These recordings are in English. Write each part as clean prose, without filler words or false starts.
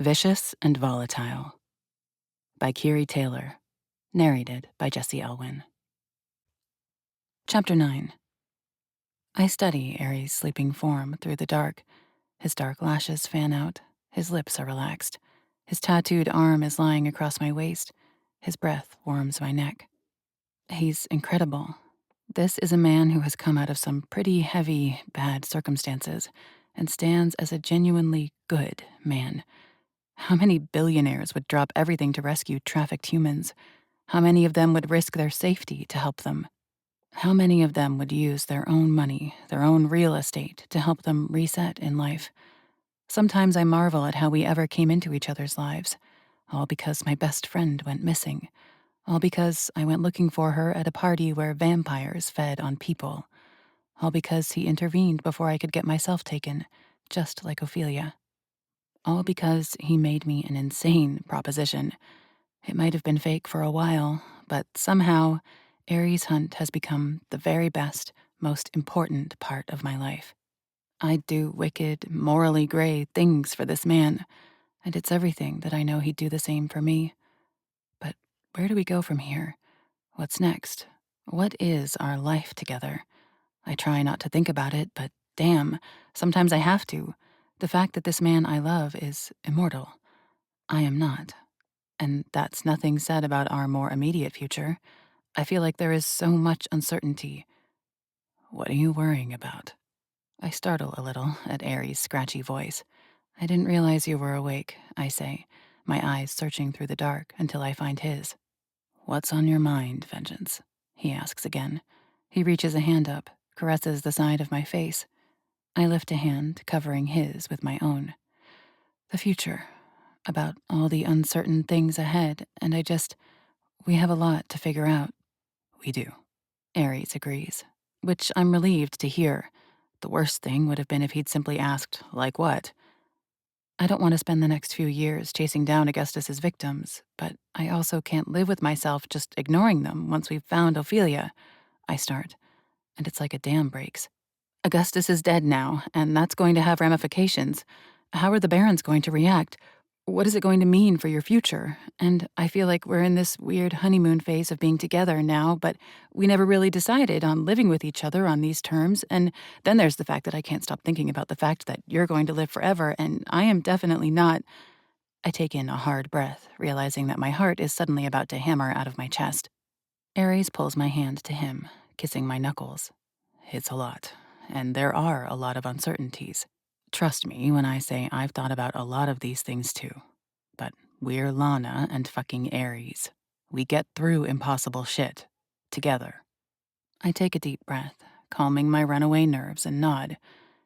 Vicious and Volatile by Keary Taylor, narrated by Jesse Elwin. Chapter 9. I study Aries' sleeping form through the dark. His dark lashes fan out, his lips are relaxed. His tattooed arm is lying across my waist. His breath warms my neck. He's incredible. This is a man who has come out of some pretty heavy, bad circumstances and stands as a genuinely good man. How many billionaires would drop everything to rescue trafficked humans? How many of them would risk their safety to help them? How many of them would use their own money, their own real estate, to help them reset in life? Sometimes I marvel at how we ever came into each other's lives, all because my best friend went missing, all because I went looking for her at a party where vampires fed on people, all because he intervened before I could get myself taken, just like Ophelia. All because he made me an insane proposition. It might have been fake for a while, but somehow, Aries Hunt has become the very best, most important part of my life. I'd do wicked, morally gray things for this man, and it's everything that I know he'd do the same for me. But where do we go from here? What's next? What is our life together? I try not to think about it, but damn, sometimes I have to. The fact that this man I love is immortal. I am not. And that's nothing said about our more immediate future. I feel like there is so much uncertainty. What are you worrying about? I startle a little at Aries' scratchy voice. I didn't realize you were awake, I say, my eyes searching through the dark until I find his. What's on your mind, Vengeance? He asks again. He reaches a hand up, caresses the side of my face. I lift a hand, covering his with my own. The future, about all the uncertain things ahead, and we have a lot to figure out. We do. Aries agrees, which I'm relieved to hear. The worst thing would have been if he'd simply asked, like what? I don't want to spend the next few years chasing down Augustus's victims, but I also can't live with myself just ignoring them once we've found Ophelia. I start, and it's like a dam breaks. Augustus is dead now, and that's going to have ramifications. How are the barons going to react? What is it going to mean for your future? And I feel like we're in this weird honeymoon phase of being together now, but we never really decided on living with each other on these terms. And then there's the fact that I can't stop thinking about the fact that you're going to live forever, and I am definitely not. I take in a hard breath, realizing that my heart is suddenly about to hammer out of my chest. Aries pulls my hand to him, kissing my knuckles. It's a lot, and there are a lot of uncertainties. Trust me when I say I've thought about a lot of these things too. But we're Lana and fucking Aries. We get through impossible shit. Together. I take a deep breath, calming my runaway nerves, and nod.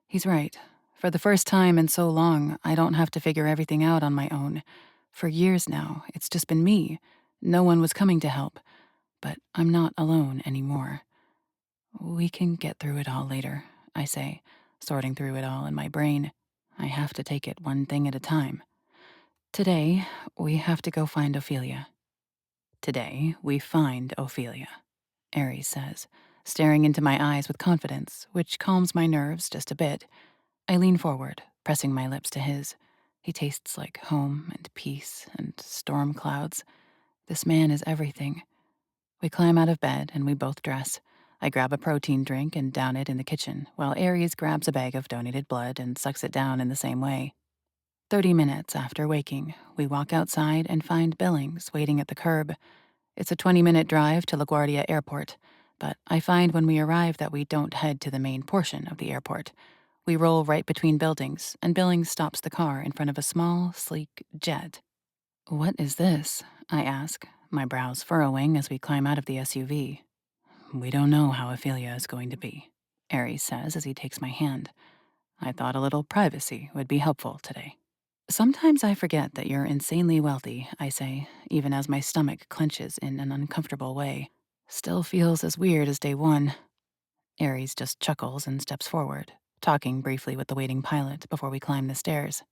He's right. For the first time in so long, I don't have to figure everything out on my own. For years now, it's just been me. No one was coming to help. But I'm not alone anymore. We can get through it all later, I say, sorting through it all in my brain. I have to take it one thing at a time. Today, we have to go find Ophelia. Today, we find Ophelia, Aries says, staring into my eyes with confidence, which calms my nerves just a bit. I lean forward, pressing my lips to his. He tastes like home and peace and storm clouds. This man is everything. We climb out of bed and we both dress. I grab a protein drink and down it in the kitchen, while Aries grabs a bag of donated blood and sucks it down in the same way. 30 minutes after waking, we walk outside and find Billings waiting at the curb. It's a 20-minute drive to LaGuardia Airport, but I find when we arrive that we don't head to the main portion of the airport. We roll right between buildings, and Billings stops the car in front of a small, sleek jet. What is this? I ask, my brows furrowing as we climb out of the SUV. We don't know how Ophelia is going to be, Aries says as he takes my hand. I thought a little privacy would be helpful today. Sometimes I forget that you're insanely wealthy, I say, even as my stomach clenches in an uncomfortable way. Still feels as weird as day one. Aries just chuckles and steps forward, talking briefly with the waiting pilot before we climb the stairs.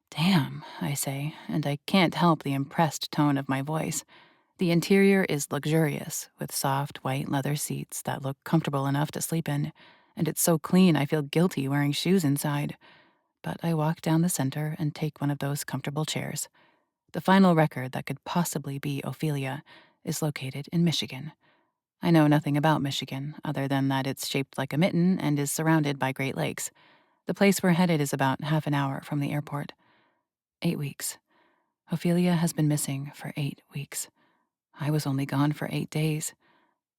Damn, I say, and I can't help the impressed tone of my voice. The interior is luxurious, with soft white leather seats that look comfortable enough to sleep in, and it's so clean I feel guilty wearing shoes inside. but I walk down the center and take one of those comfortable chairs. The final record that could possibly be Ophelia is located in Michigan. I know nothing about Michigan, other than that it's shaped like a mitten and is surrounded by Great Lakes. The place we're headed is about half an hour from the airport. 8 weeks. Ophelia has been missing for 8 weeks. I was only gone for 8 days.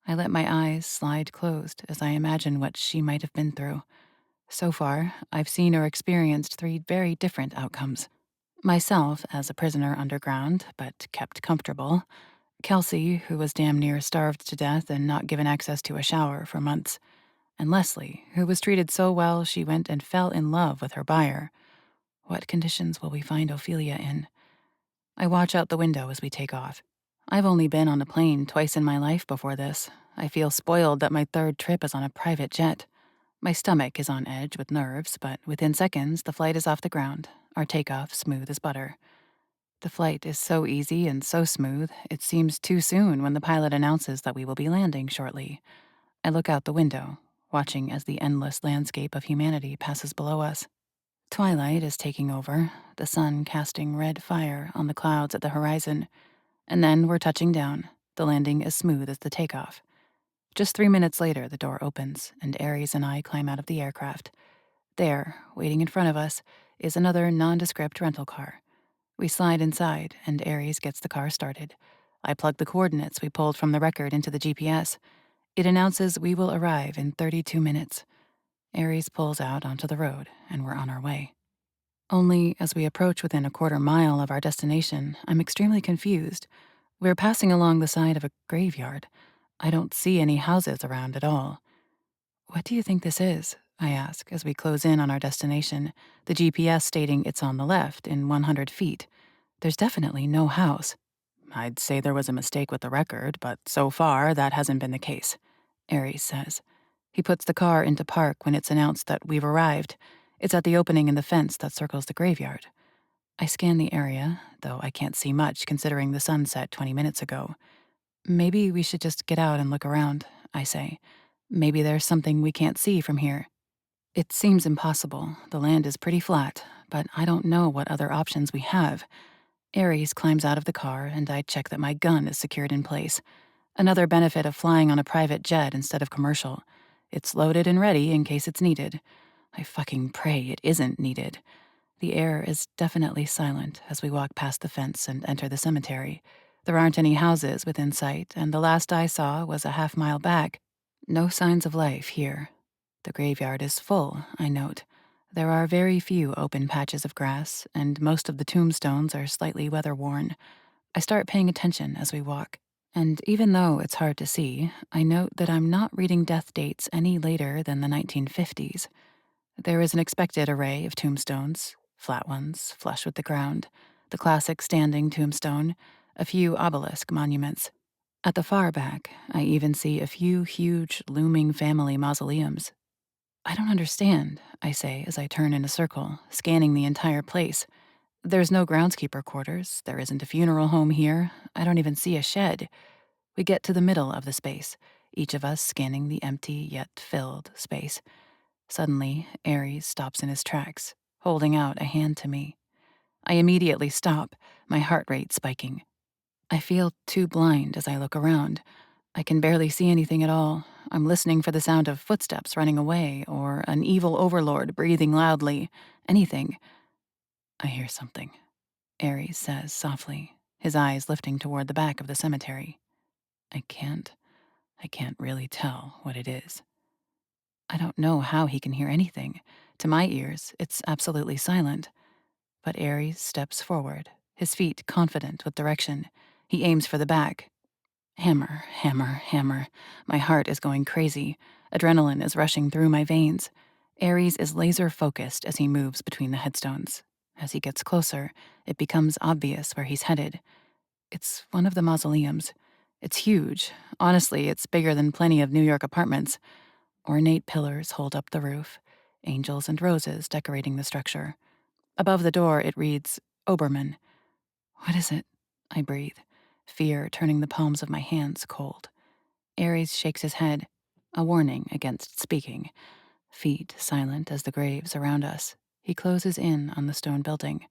I let my eyes slide closed as I imagine what she might have been through. So far, I've seen or experienced 3 very different outcomes. Myself as a prisoner underground, but kept comfortable. Kelsey, who was damn near starved to death and not given access to a shower for months. And Leslie, who was treated so well she went and fell in love with her buyer. What conditions will we find Ophelia in? I watch out the window as we take off. I've only been on a plane twice in my life before this. I feel spoiled that my third trip is on a private jet. My stomach is on edge with nerves, but within seconds, the flight is off the ground, our takeoff smooth as butter. The flight is so easy and so smooth, it seems too soon when the pilot announces that we will be landing shortly. I look out the window, watching as the endless landscape of humanity passes below us. Twilight is taking over, the sun casting red fire on the clouds at the horizon. And then we're touching down, the landing as smooth as the takeoff. Just 3 minutes later, the door opens, and Aries and I climb out of the aircraft. There, waiting in front of us, is another nondescript rental car. We slide inside, and Aries gets the car started. I plug the coordinates we pulled from the record into the GPS. It announces we will arrive in 32 minutes. Aries pulls out onto the road, and we're on our way. Only as we approach within a quarter mile of our destination, I'm extremely confused. We're passing along the side of a graveyard. I don't see any houses around at all. What do you think this is? I ask as we close in on our destination, the GPS stating it's on the left in 100 feet. There's definitely no house. I'd say there was a mistake with the record, but so far that hasn't been the case, Aries says. He puts the car into park when it's announced that we've arrived. It's at the opening in the fence that circles the graveyard. I scan the area, though I can't see much considering the sun set 20 minutes ago. Maybe we should just get out and look around, I say. Maybe there's something we can't see from here. It seems impossible. The land is pretty flat, but I don't know what other options we have. Aries climbs out of the car, and I check that my gun is secured in place. Another benefit of flying on a private jet instead of commercial. It's loaded and ready in case it's needed. I fucking pray it isn't needed. The air is definitely silent as we walk past the fence and enter the cemetery. There aren't any houses within sight, and the last I saw was a half-mile back. No signs of life here. The graveyard is full, I note. There are very few open patches of grass, and most of the tombstones are slightly weather-worn. I start paying attention as we walk. And even though it's hard to see, I note that I'm not reading death dates any later than the 1950s. There is an expected array of tombstones, flat ones, flush with the ground, the classic standing tombstone, a few obelisk monuments. At the far back, I even see a few huge, looming family mausoleums. I don't understand, I say as I turn in a circle, scanning the entire place. There's no groundskeeper quarters, there isn't a funeral home here, I don't even see a shed. We get to the middle of the space, each of us scanning the empty yet filled space. Suddenly, Aries stops in his tracks, holding out a hand to me. I immediately stop, my heart rate spiking. I feel too blind as I look around. I can barely see anything at all. I'm listening for the sound of footsteps running away or an evil overlord breathing loudly. Anything. I hear something, Aries says softly, his eyes lifting toward the back of the cemetery. I can't really tell what it is. I don't know how he can hear anything. To my ears, it's absolutely silent. But Aries steps forward, his feet confident with direction. He aims for the back. Hammer, hammer, hammer. My heart is going crazy. Adrenaline is rushing through my veins. Aries is laser-focused as he moves between the headstones. As he gets closer, it becomes obvious where he's headed. It's one of the mausoleums. It's huge. Honestly, it's bigger than plenty of New York apartments. Ornate pillars hold up the roof, angels and roses decorating the structure. Above the door, it reads, Obermann. What is it? I breathe, fear turning the palms of my hands cold. Aries shakes his head, a warning against speaking. Feet silent as the graves around us. He closes in on the stone building.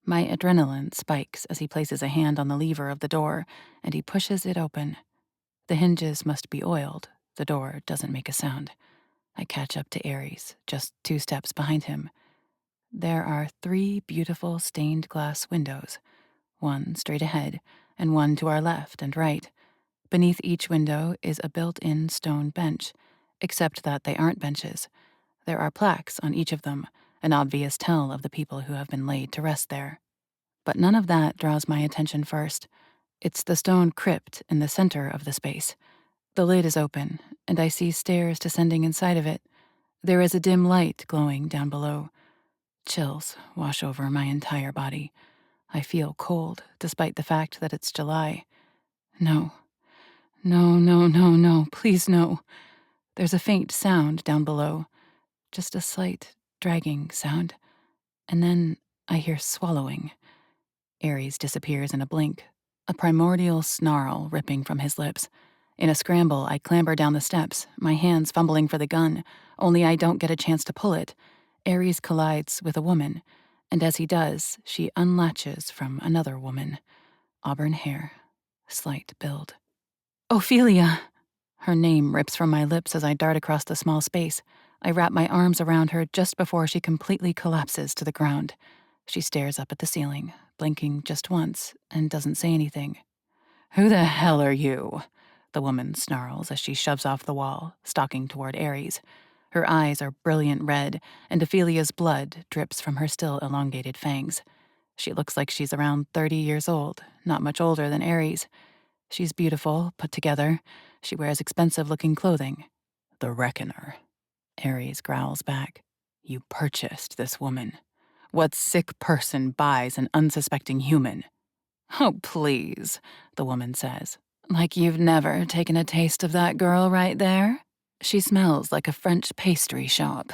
My adrenaline spikes as he places a hand on the lever of the door, and he pushes it open. The hinges must be oiled. The door doesn't make a sound. I catch up to Aries, just 2 steps behind him. There are 3 beautiful stained glass windows, one straight ahead, and one to our left and right. Beneath each window is a built-in stone bench, except that they aren't benches. There are plaques on each of them, an obvious tell of the people who have been laid to rest there. But none of that draws my attention first. It's the stone crypt in the center of the space. The lid is open, and I see stairs descending inside of it. There is a dim light glowing down below. Chills wash over my entire body. I feel cold, despite the fact that it's July. No. No, no, no, no. Please, no. There's a faint sound down below. Just a slight, dragging sound. And then I hear swallowing. Aries disappears in a blink, a primordial snarl ripping from his lips. In a scramble, I clamber down the steps, my hands fumbling for the gun, only I don't get a chance to pull it. Aries collides with a woman, and as he does, she unlatches from another woman. Auburn hair, slight build. Ophelia! Her name rips from my lips as I dart across the small space. I wrap my arms around her just before she completely collapses to the ground. She stares up at the ceiling, blinking just once, and doesn't say anything. Who the hell are you? The woman snarls as she shoves off the wall, stalking toward Aries. Her eyes are brilliant red, and Ophelia's blood drips from her still elongated fangs. She looks like she's around 30 years old, not much older than Aries. She's beautiful, put together. She wears expensive-looking clothing. The Reckoner. Aries growls back. You purchased this woman. What sick person buys an unsuspecting human? Oh, please, the woman says. Like you've never taken a taste of that girl right there? She smells like a French pastry shop.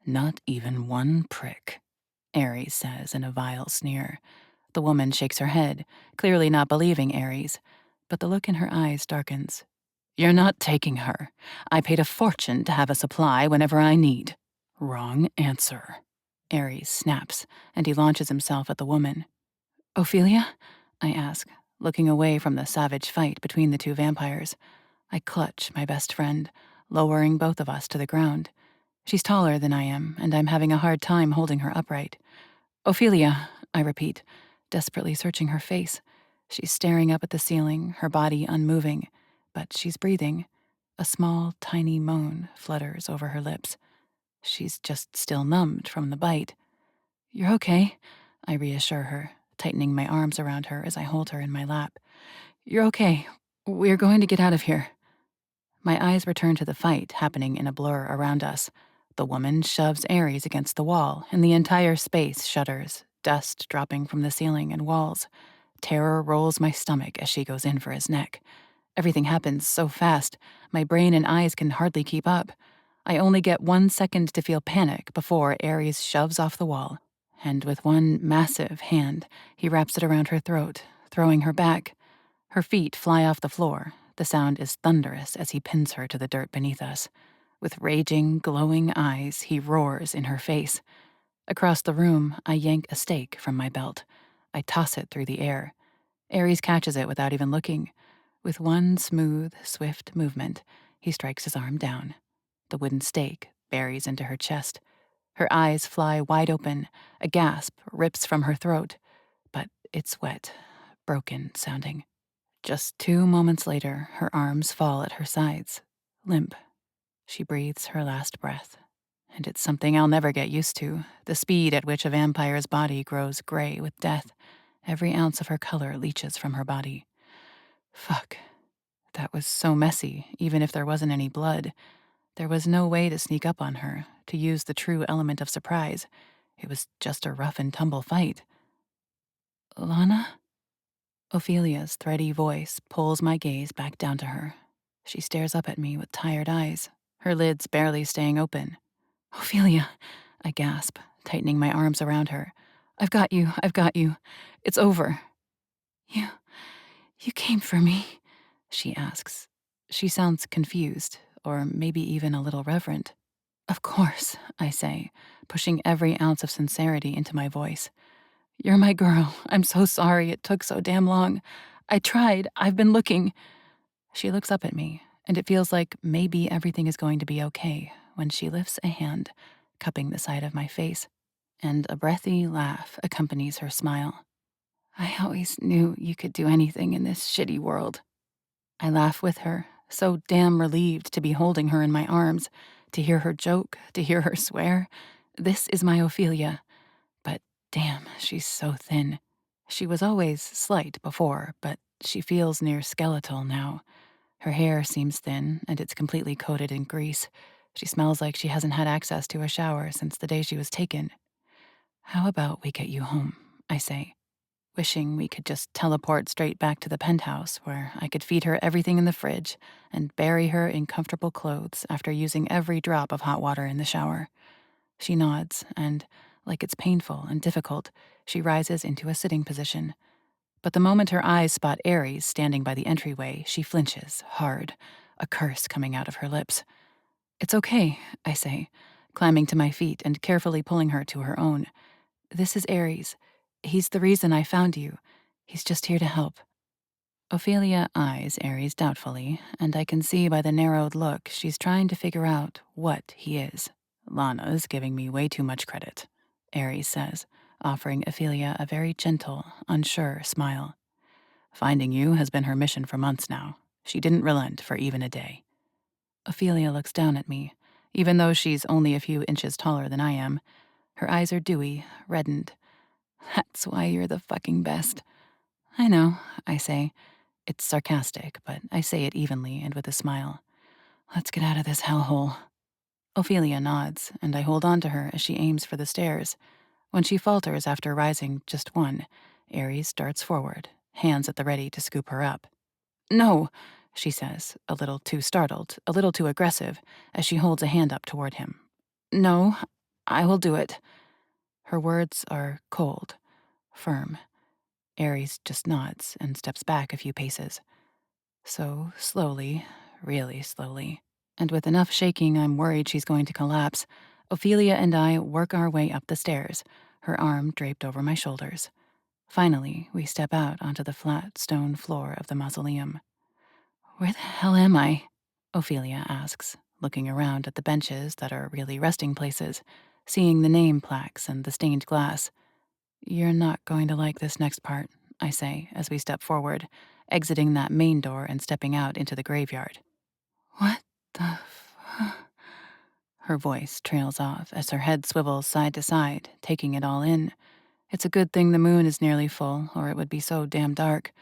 Not even one prick, Aries says in a vile sneer. The woman shakes her head, clearly not believing Aries, but the look in her eyes darkens. You're not taking her. I paid a fortune to have a supply whenever I need. Wrong answer. Aries snaps, and he launches himself at the woman. Ophelia? I ask, looking away from the savage fight between the 2 vampires. I clutch my best friend, lowering both of us to the ground. She's taller than I am, and I'm having a hard time holding her upright. Ophelia, I repeat, desperately searching her face. She's staring up at the ceiling, her body unmoving, but she's breathing. A small, tiny moan flutters over her lips. She's just still numbed from the bite. You're okay, I reassure her, tightening my arms around her as I hold her in my lap. You're okay. We're going to get out of here. My eyes return to the fight happening in a blur around us. The woman shoves Aries against the wall, and the entire space shudders, dust dropping from the ceiling and walls. Terror rolls my stomach as she goes in for his neck. Everything happens so fast, my brain and eyes can hardly keep up. I only get 1 second to feel panic before Aries shoves off the wall, and with one massive hand, he wraps it around her throat, throwing her back. Her feet fly off the floor. The sound is thunderous as he pins her to the dirt beneath us. With raging, glowing eyes, he roars in her face. Across the room, I yank a stake from my belt. I toss it through the air. Aries catches it without even looking. With one smooth, swift movement, he strikes his arm down. The wooden stake buries into her chest. Her eyes fly wide open. A gasp rips from her throat. But it's wet, broken sounding. Just 2 moments later, her arms fall at her sides, limp. She breathes her last breath. And it's something I'll never get used to, the speed at which a vampire's body grows gray with death. Every ounce of her color leaches from her body. Fuck. That was so messy, even if there wasn't any blood. There was no way to sneak up on her, to use the true element of surprise. It was just a rough and tumble fight. Lana? Ophelia's thready voice pulls my gaze back down to her. She stares up at me with tired eyes, her lids barely staying open. Ophelia, I gasp, tightening my arms around her. I've got you. It's over. You came for me, she asks. She sounds confused, or maybe even a little reverent. Of course, I say, pushing every ounce of sincerity into my voice. "You're my girl. I'm so sorry it took so damn long. I tried. I've been looking." She looks up at me, and it feels like maybe everything is going to be okay when she lifts a hand, cupping the side of my face, and a breathy laugh accompanies her smile. "I always knew you could do anything in this shitty world." I laugh with her, so damn relieved to be holding her in my arms, to hear her joke, to hear her swear. This is my Ophelia. But damn, she's so thin. She was always slight before, but she feels near skeletal now. Her hair seems thin, and it's completely coated in grease. She smells like she hasn't had access to a shower since the day she was taken. "How about we get you home?" I say, wishing we could just teleport straight back to the penthouse where I could feed her everything in the fridge and bury her in comfortable clothes after using every drop of hot water in the shower. She nods, and, like it's painful and difficult, she rises into a sitting position. But the moment her eyes spot Ares standing by the entryway, she flinches, hard, a curse coming out of her lips. "It's okay," I say, climbing to my feet and carefully pulling her to her own. "This is Ares. He's the reason I found you. He's just here to help." Ophelia eyes Ares doubtfully, and I can see by the narrowed look she's trying to figure out what he is. "Lana's giving me way too much credit," Ares says, offering Ophelia a very gentle, unsure smile. "Finding you has been her mission for months now. She didn't relent for even a day." Ophelia looks down at me, even though she's only a few inches taller than I am. Her eyes are dewy, reddened. "That's why you're the fucking best." "I know," I say. It's sarcastic, but I say it evenly and with a smile. "Let's get out of this hellhole." Ophelia nods, and I hold on to her as she aims for the stairs. When she falters after rising just one, Ares darts forward, hands at the ready to scoop her up. "No," she says, a little too startled, a little too aggressive, as she holds a hand up toward him. "No, I will do it." Her words are cold, firm. Ares just nods and steps back a few paces. So slowly, really slowly, and with enough shaking I'm worried she's going to collapse, Ophelia and I work our way up the stairs, her arm draped over my shoulders. Finally, we step out onto the flat stone floor of the mausoleum. "Where the hell am I?" Ophelia asks, looking around at the benches that are really resting places, seeing the name plaques and the stained glass. "You're not going to like this next part," I say as we step forward, exiting that main door and stepping out into the graveyard. "What the Her voice trails off as her head swivels side to side, taking it all in. It's a good thing the moon is nearly full, or it would be so damn dark.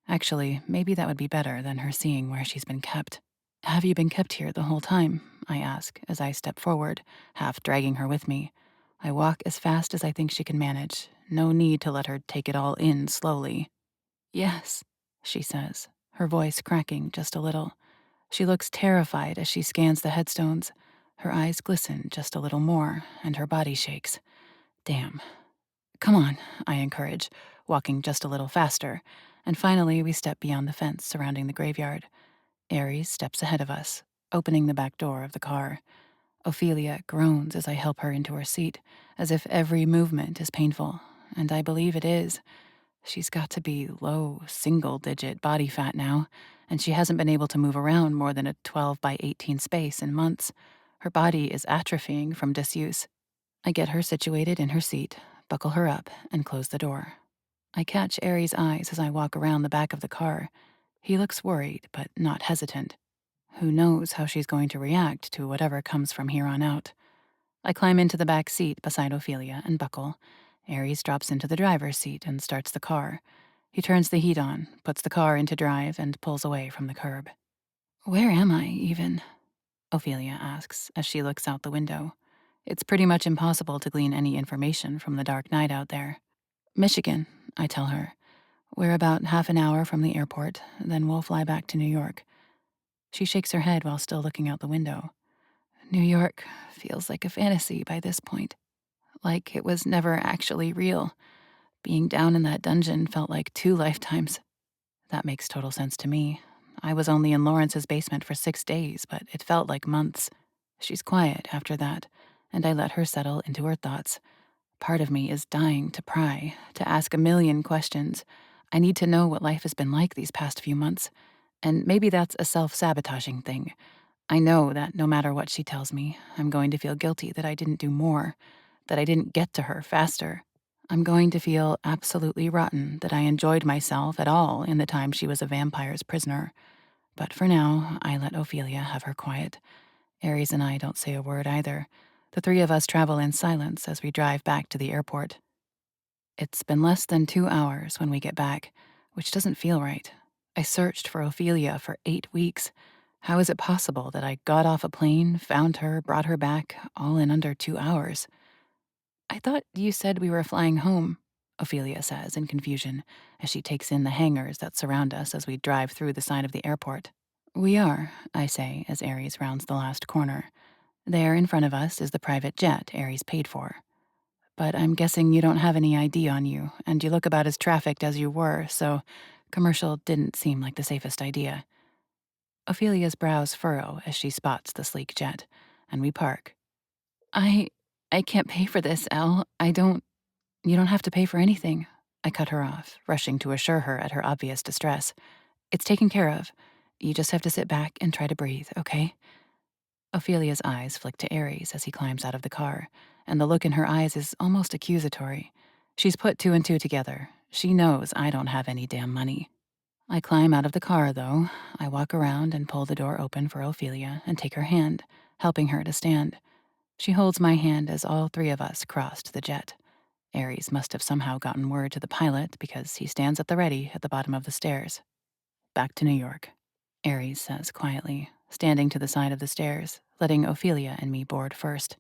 Actually, maybe that would be better than her seeing where she's been kept. "Have you been kept here the whole time?" I ask as I step forward, half dragging her with me. I walk as fast as I think she can manage. No need to let her take it all in slowly. "Yes," she says, her voice cracking just a little. She looks terrified as she scans the headstones. Her eyes glisten just a little more, and her body shakes. Damn. "Come on," I encourage, walking just a little faster, and finally we step beyond the fence surrounding the graveyard. Ares steps ahead of us, opening the back door of the car. Ophelia groans as I help her into her seat, as if every movement is painful, and I believe it is. She's got to be low, single-digit body fat now, and she hasn't been able to move around more than a 12 by 18 space in months. Her body is atrophying from disuse. I get her situated in her seat, buckle her up, and close the door. I catch Aries' eyes as I walk around the back of the car. He looks worried, but not hesitant. Who knows how she's going to react to whatever comes from here on out. I climb into the back seat beside Ophelia and buckle. Aries drops into the driver's seat and starts the car. He turns the heat on, puts the car into drive, and pulls away from the curb. "Where am I, even?" Ophelia asks as she looks out the window. It's pretty much impossible to glean any information from the dark night out there. "Michigan," I tell her. "We're about half an hour from the airport, then we'll fly back to New York." She shakes her head while still looking out the window. "New York feels like a fantasy by this point. Like it was never actually real. Being down in that dungeon felt like 2 lifetimes." That makes total sense to me. I was only in Lawrence's basement for 6 days, but it felt like months. She's quiet after that, and I let her settle into her thoughts. Part of me is dying to pry, to ask a million questions. I need to know what life has been like these past few months, and maybe that's a self-sabotaging thing. I know that no matter what she tells me, I'm going to feel guilty that I didn't do more, that I didn't get to her faster. I'm going to feel absolutely rotten that I enjoyed myself at all in the time she was a vampire's prisoner. But for now, I let Ophelia have her quiet. Aries and I don't say a word either. The three of us travel in silence as we drive back to the airport. It's been less than 2 hours when we get back, which doesn't feel right. I searched for Ophelia for 8 weeks. How is it possible that I got off a plane, found her, brought her back, all in under 2 hours? I thought you said we were flying home, Ophelia says in confusion as she takes in the hangars that surround us as we drive through the side of the airport. We are, I say as Aries rounds the last corner. There in front of us is the private jet Aries paid for. But I'm guessing you don't have any ID on you, and you look about as trafficked as you were, so commercial didn't seem like the safest idea. Ophelia's brows furrow as she spots the sleek jet, and we park. I I can't pay for this, Elle. You don't have to pay for anything. I cut her off, rushing to assure her at her obvious distress. It's taken care of. You just have to sit back and try to breathe, okay? Ophelia's eyes flick to Aries as he climbs out of the car, and the look in her eyes is almost accusatory. She's put two and two together. She knows I don't have any damn money. I climb out of the car, though. I walk around and pull the door open for Ophelia and take her hand, helping her to stand. She holds my hand as all three of us crossed the jet. Aries must have somehow gotten word to the pilot because he stands at the ready at the bottom of the stairs. Back to New York, Aries says quietly, standing to the side of the stairs, letting Ophelia and me board first.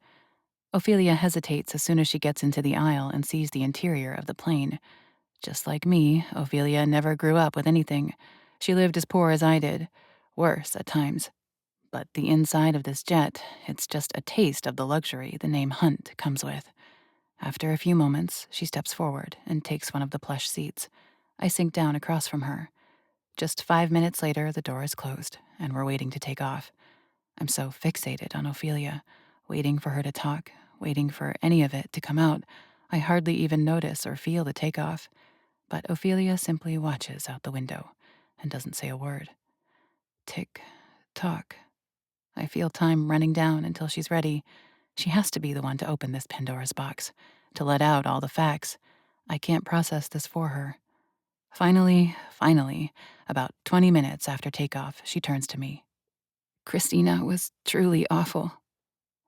Ophelia hesitates as soon as she gets into the aisle and sees the interior of the plane. Just like me, Ophelia never grew up with anything. She lived as poor as I did, worse at times. But the inside of this jet, it's just a taste of the luxury the name Hunt comes with. After a few moments, she steps forward and takes one of the plush seats. I sink down across from her. Just 5 minutes later, the door is closed, and we're waiting to take off. I'm so fixated on Ophelia, waiting for her to talk, waiting for any of it to come out. I hardly even notice or feel the takeoff. But Ophelia simply watches out the window and doesn't say a word. Tick, tock. I feel time running down until she's ready. She has to be the one to open this Pandora's box, to let out all the facts. I can't process this for her. Finally, about 20 minutes after takeoff, she turns to me. Christina was truly awful.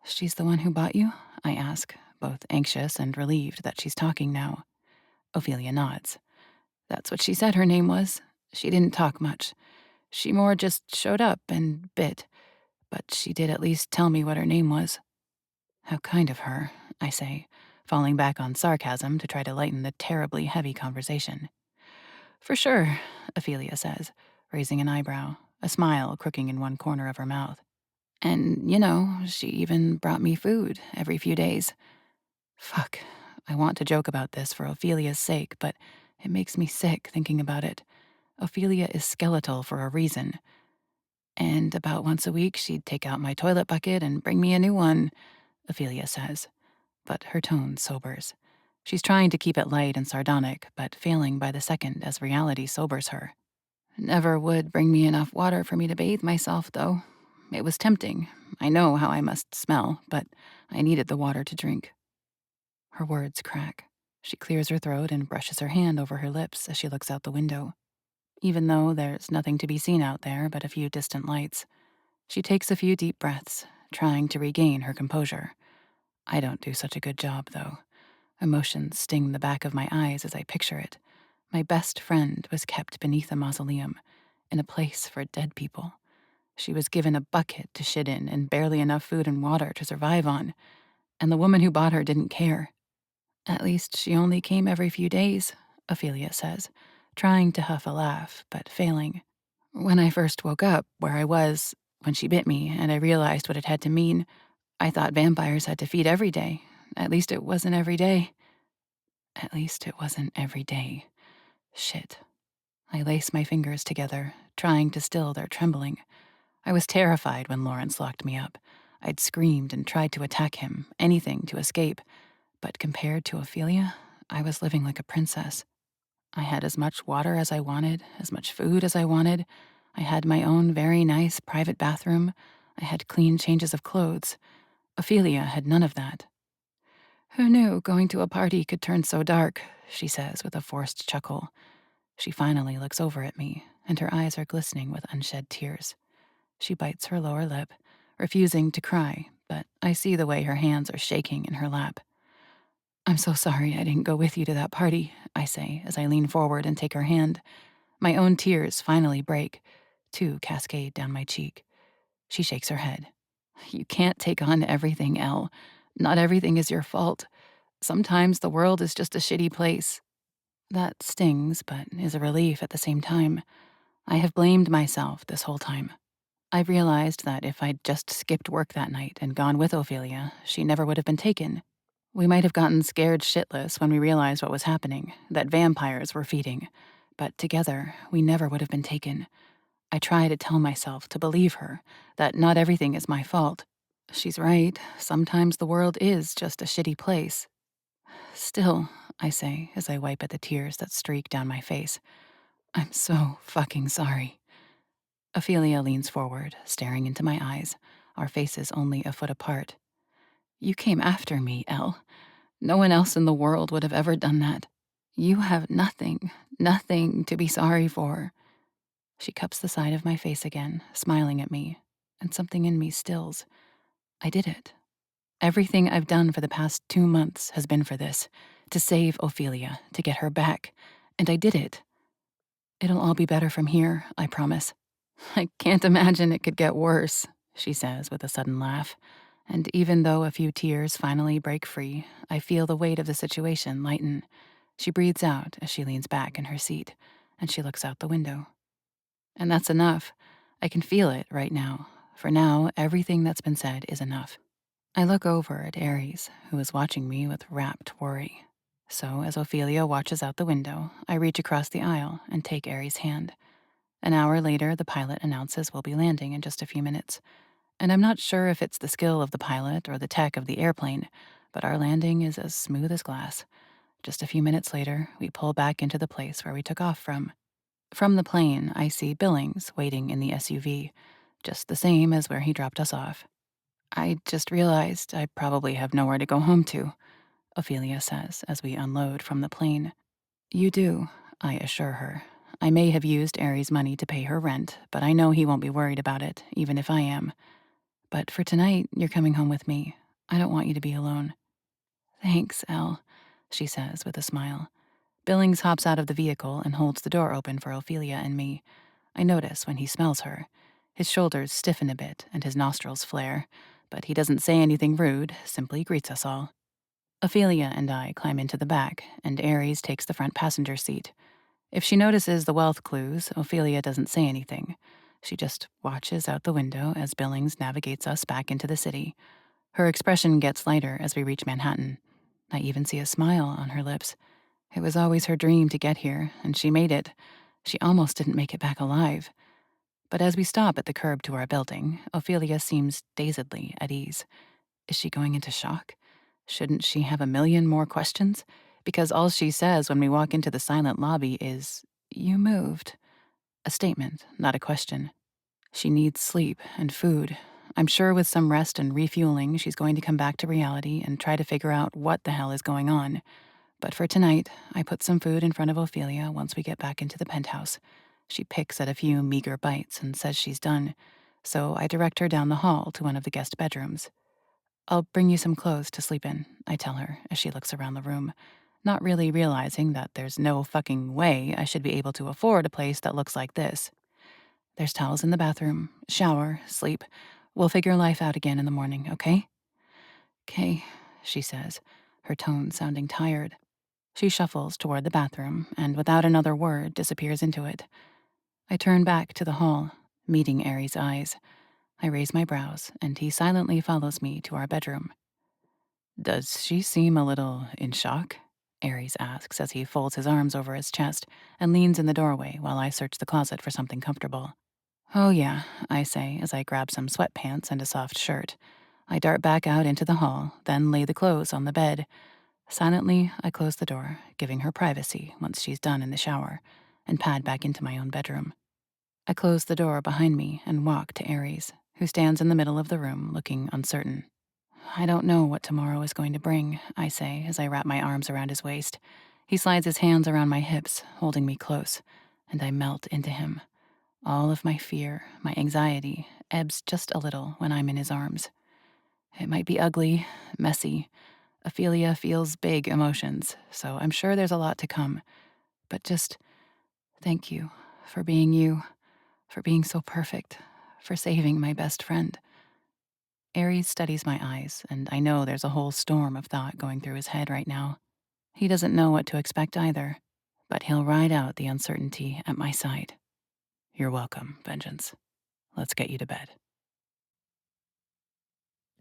She's the one who bought you? I ask, both anxious and relieved that she's talking now. Ophelia nods. That's what she said her name was. She didn't talk much. She more just showed up and bit. But she did at least tell me what her name was. How kind of her, I say, falling back on sarcasm to try to lighten the terribly heavy conversation. For sure, Ophelia says, raising an eyebrow, a smile crooking in one corner of her mouth. And, she even brought me food every few days. Fuck, I want to joke about this for Ophelia's sake, but it makes me sick thinking about it. Ophelia is skeletal for a reason. And about once a week, she'd take out my toilet bucket and bring me a new one, Ophelia says. But her tone sobers. She's trying to keep it light and sardonic, but failing by the second as reality sobers her. Never would bring me enough water for me to bathe myself, though. It was tempting. I know how I must smell, but I needed the water to drink. Her words crack. She clears her throat and brushes her hand over her lips as she looks out the window. Even though there's nothing to be seen out there but a few distant lights, she takes a few deep breaths, trying to regain her composure. I don't do such a good job, though. Emotions sting the back of my eyes as I picture it. My best friend was kept beneath a mausoleum, in a place for dead people. She was given a bucket to shit in and barely enough food and water to survive on, and the woman who bought her didn't care. At least she only came every few days, Ophelia says, trying to huff a laugh, but failing. When I first woke up, where I was, when she bit me, and I realized what it had to mean, I thought vampires had to feed every day. At least it wasn't every day. At least it wasn't every day. Shit. I lace my fingers together, trying to still their trembling. I was terrified when Lawrence locked me up. I'd screamed and tried to attack him, anything to escape. But compared to Ophelia, I was living like a princess. I had as much water as I wanted, as much food as I wanted. I had my own very nice private bathroom. I had clean changes of clothes. Ophelia had none of that. Who knew going to a party could turn so dark, she says with a forced chuckle. She finally looks over at me, and her eyes are glistening with unshed tears. She bites her lower lip, refusing to cry, but I see the way her hands are shaking in her lap. I'm so sorry I didn't go with you to that party, I say as I lean forward and take her hand. My own tears finally break. 2 cascade down my cheek. She shakes her head. You can't take on everything, Elle. Not everything is your fault. Sometimes the world is just a shitty place. That stings, but is a relief at the same time. I have blamed myself this whole time. I've realized that if I'd just skipped work that night and gone with Ophelia, she never would have been taken. We might have gotten scared shitless when we realized what was happening, that vampires were feeding. But together, we never would have been taken. I try to tell myself to believe her, that not everything is my fault. She's right, sometimes the world is just a shitty place. Still, I say as I wipe at the tears that streak down my face, I'm so fucking sorry. Ophelia leans forward, staring into my eyes, our faces only a foot apart. You came after me, Elle. No one else in the world would have ever done that. You have nothing, nothing to be sorry for. She cups the side of my face again, smiling at me, and something in me stills. I did it. Everything I've done for the past 2 months has been for this, to save Ophelia, to get her back, and I did it. It'll all be better from here, I promise. I can't imagine it could get worse, she says with a sudden laugh. And even though a few tears finally break free, I feel the weight of the situation lighten. She breathes out as she leans back in her seat, and she looks out the window. And that's enough. I can feel it right now. For now, everything that's been said is enough. I look over at Aries, who is watching me with rapt worry. So, as Ophelia watches out the window, I reach across the aisle and take Aries' hand. An hour later, the pilot announces we'll be landing in just a few minutes. And I'm not sure if it's the skill of the pilot or the tech of the airplane, but our landing is as smooth as glass. Just a few minutes later, we pull back into the place where we took off from. From the plane, I see Billings waiting in the SUV, just the same as where he dropped us off. I just realized I probably have nowhere to go home to, Ophelia says as we unload from the plane. You do, I assure her. I may have used Aries' money to pay her rent, but I know he won't be worried about it, even if I am. But for tonight, you're coming home with me. I don't want you to be alone. Thanks, Elle, she says with a smile. Billings hops out of the vehicle and holds the door open for Ophelia and me. I notice when he smells her. His shoulders stiffen a bit and his nostrils flare, but he doesn't say anything rude, simply greets us all. Ophelia and I climb into the back, and Aries takes the front passenger seat. If she notices the wealth clues, Ophelia doesn't say anything. She just watches out the window as Billings navigates us back into the city. Her expression gets lighter as we reach Manhattan. I even see a smile on her lips. It was always her dream to get here, and she made it. She almost didn't make it back alive. But as we stop at the curb to our building, Ophelia seems dazedly at ease. Is she going into shock? Shouldn't she have a million more questions? Because all she says when we walk into the silent lobby is, "You moved." A statement, not a question. She needs sleep and food. I'm sure with some rest and refueling, she's going to come back to reality and try to figure out what the hell is going on. But for tonight, I put some food in front of Ophelia once we get back into the penthouse. She picks at a few meager bites and says she's done, so I direct her down the hall to one of the guest bedrooms. I'll bring you some clothes to sleep in, I tell her as she looks around the room, not really realizing that there's no fucking way I should be able to afford a place that looks like this. There's towels in the bathroom, shower, sleep. We'll figure life out again in the morning, okay? Okay, she says, her tone sounding tired. She shuffles toward the bathroom and without another word disappears into it. I turn back to the hall, meeting Aries' eyes. I raise my brows, and he silently follows me to our bedroom. Does she seem a little in shock? Aries asks as he folds his arms over his chest and leans in the doorway while I search the closet for something comfortable. Oh yeah, I say as I grab some sweatpants and a soft shirt. I dart back out into the hall, then lay the clothes on the bed. Silently, I close the door, giving her privacy once she's done in the shower, and pad back into my own bedroom. I close the door behind me and walk to Aries, who stands in the middle of the room looking uncertain. I don't know what tomorrow is going to bring, I say as I wrap my arms around his waist. He slides his hands around my hips, holding me close, and I melt into him. All of my fear, my anxiety, ebbs just a little when I'm in his arms. It might be ugly, messy. Ophelia feels big emotions, so I'm sure there's a lot to come. But just thank you for being you, for being so perfect, for saving my best friend. Aries studies my eyes, and I know there's a whole storm of thought going through his head right now. He doesn't know what to expect either, but he'll ride out the uncertainty at my side. You're welcome, Vengeance. Let's get you to bed.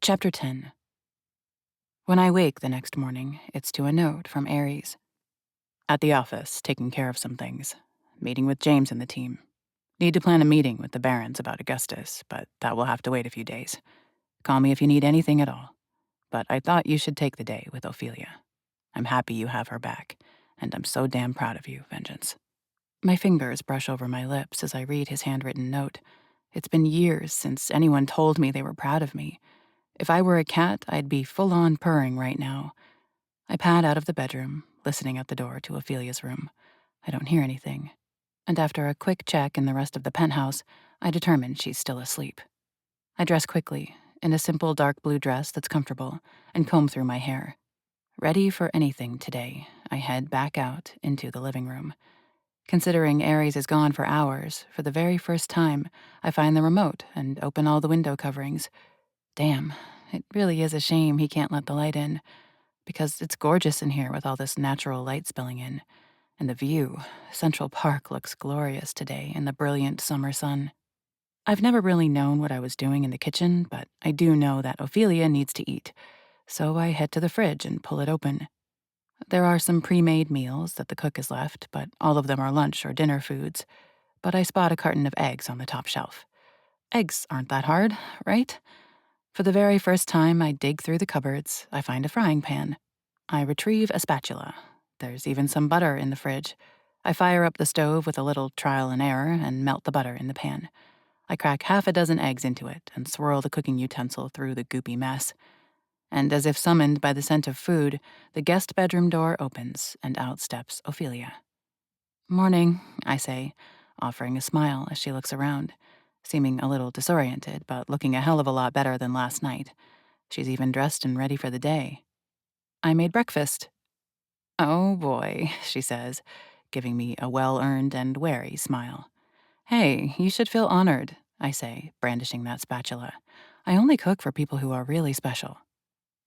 Chapter 10. When I wake the next morning, it's to a note from Aries. At the office, taking care of some things. Meeting with James and the team. Need to plan a meeting with the Barons about Augustus, but that will have to wait a few days. Call me if you need anything at all. But I thought you should take the day with Ophelia. I'm happy you have her back, and I'm so damn proud of you, Vengeance. My fingers brush over my lips as I read his handwritten note. It's been years since anyone told me they were proud of me. If I were a cat, I'd be full-on purring right now. I pad out of the bedroom, listening at the door to Ophelia's room. I don't hear anything. And after a quick check in the rest of the penthouse, I determine she's still asleep. I dress quickly, in a simple dark blue dress that's comfortable, and comb through my hair. Ready for anything today, I head back out into the living room. Considering Aries is gone for hours, for the very first time, I find the remote and open all the window coverings. Damn, it really is a shame he can't let the light in, because it's gorgeous in here with all this natural light spilling in. And the view, Central Park looks glorious today in the brilliant summer sun. I've never really known what I was doing in the kitchen, but I do know that Ophelia needs to eat, so I head to the fridge and pull it open. There are some pre-made meals that the cook has left, but all of them are lunch or dinner foods. But I spot a carton of eggs on the top shelf. Eggs aren't that hard, right? For the very first time I dig through the cupboards, I find a frying pan. I retrieve a spatula. There's even some butter in the fridge. I fire up the stove with a little trial and error and melt the butter in the pan. I crack half a dozen eggs into it and swirl the cooking utensil through the goopy mess. And as if summoned by the scent of food, the guest bedroom door opens and out steps Ophelia. Morning, I say, offering a smile as she looks around, seeming a little disoriented, but looking a hell of a lot better than last night. She's even dressed and ready for the day. I made breakfast. Oh boy, she says, giving me a well-earned and wary smile. Hey, you should feel honored, I say, brandishing that spatula. I only cook for people who are really special.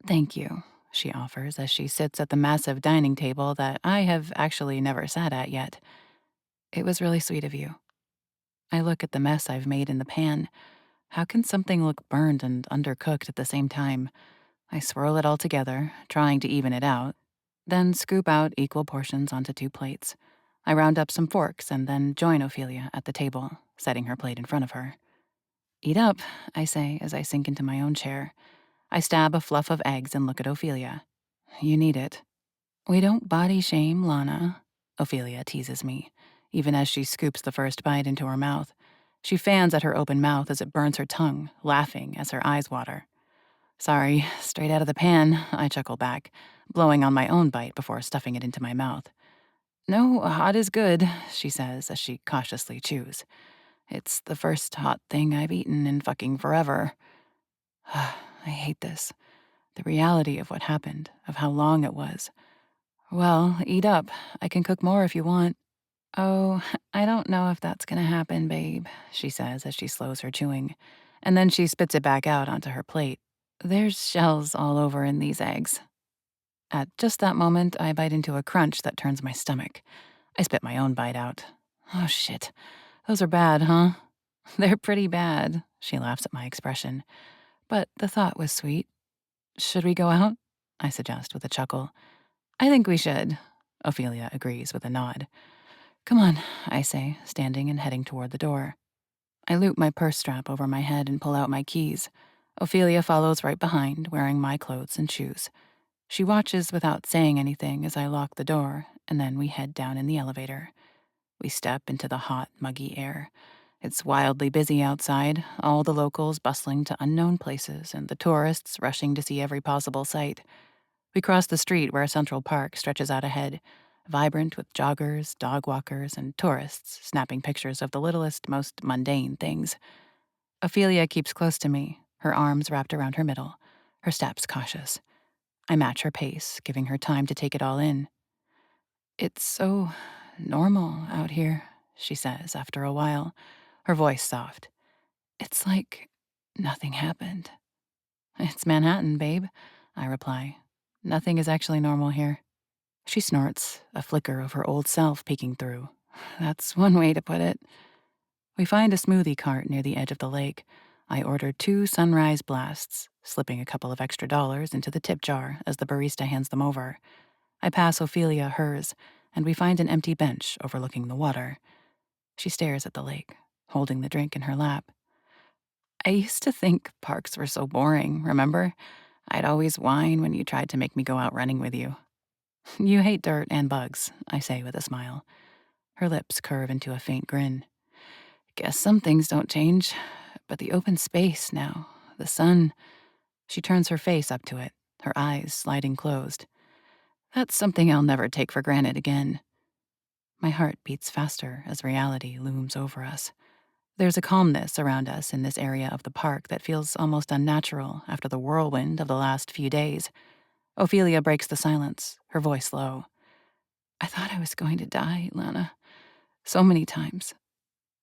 Thank you, she offers as she sits at the massive dining table that I have actually never sat at yet. It was really sweet of you. I look at the mess I've made in the pan. How can something look burned and undercooked at the same time? I swirl it all together, trying to even it out, then scoop out equal portions onto 2 plates. I round up some forks and then join Ophelia at the table, setting her plate in front of her. Eat up, I say as I sink into my own chair. I stab a fluff of eggs and look at Ophelia. You need it. We don't body shame, Lana, Ophelia teases me, even as she scoops the first bite into her mouth. She fans at her open mouth as it burns her tongue, laughing as her eyes water. Sorry, straight out of the pan, I chuckle back, blowing on my own bite before stuffing it into my mouth. No, hot is good, she says as she cautiously chews. It's the first hot thing I've eaten in fucking forever. I hate this. The reality of what happened, of how long it was. Well, eat up. I can cook more if you want. Oh, I don't know if that's gonna happen, babe, she says as she slows her chewing. And then she spits it back out onto her plate. There's shells all over in these eggs. At just that moment, I bite into a crunch that turns my stomach. I spit my own bite out. Oh, shit. Those are bad, huh? They're pretty bad, she laughs at my expression. But the thought was sweet. Should we go out? I suggest with a chuckle. I think we should. Ophelia agrees with a nod. Come on, I say, standing and heading toward the door. I loop my purse strap over my head and pull out my keys. Ophelia follows right behind, wearing my clothes and shoes. She watches without saying anything as I lock the door, and then we head down in the elevator. We step into the hot, muggy air. It's wildly busy outside, all the locals bustling to unknown places and the tourists rushing to see every possible sight. We cross the street where Central Park stretches out ahead, vibrant with joggers, dog walkers, and tourists snapping pictures of the littlest, most mundane things. Ophelia keeps close to me, her arms wrapped around her middle, her steps cautious. I match her pace, giving her time to take it all in. "It's so normal out here," she says after a while, her voice soft. "It's like nothing happened." "It's Manhattan, babe," I reply. "Nothing is actually normal here." She snorts, a flicker of her old self peeking through. That's one way to put it. We find a smoothie cart near the edge of the lake. I order 2 sunrise blasts, slipping a couple of extra dollars into the tip jar as the barista hands them over. I pass Ophelia hers, and we find an empty bench overlooking the water. She stares at the lake, holding the drink in her lap. "I used to think parks were so boring, remember? I'd always whine when you tried to make me go out running with you." "You hate dirt and bugs," I say with a smile. Her lips curve into a faint grin. "Guess some things don't change, but the open space now, the sun." She turns her face up to it, her eyes sliding closed. "That's something I'll never take for granted again." My heart beats faster as reality looms over us. There's a calmness around us in this area of the park that feels almost unnatural after the whirlwind of the last few days. Ophelia breaks the silence, her voice low. "I thought I was going to die, Lana. So many times."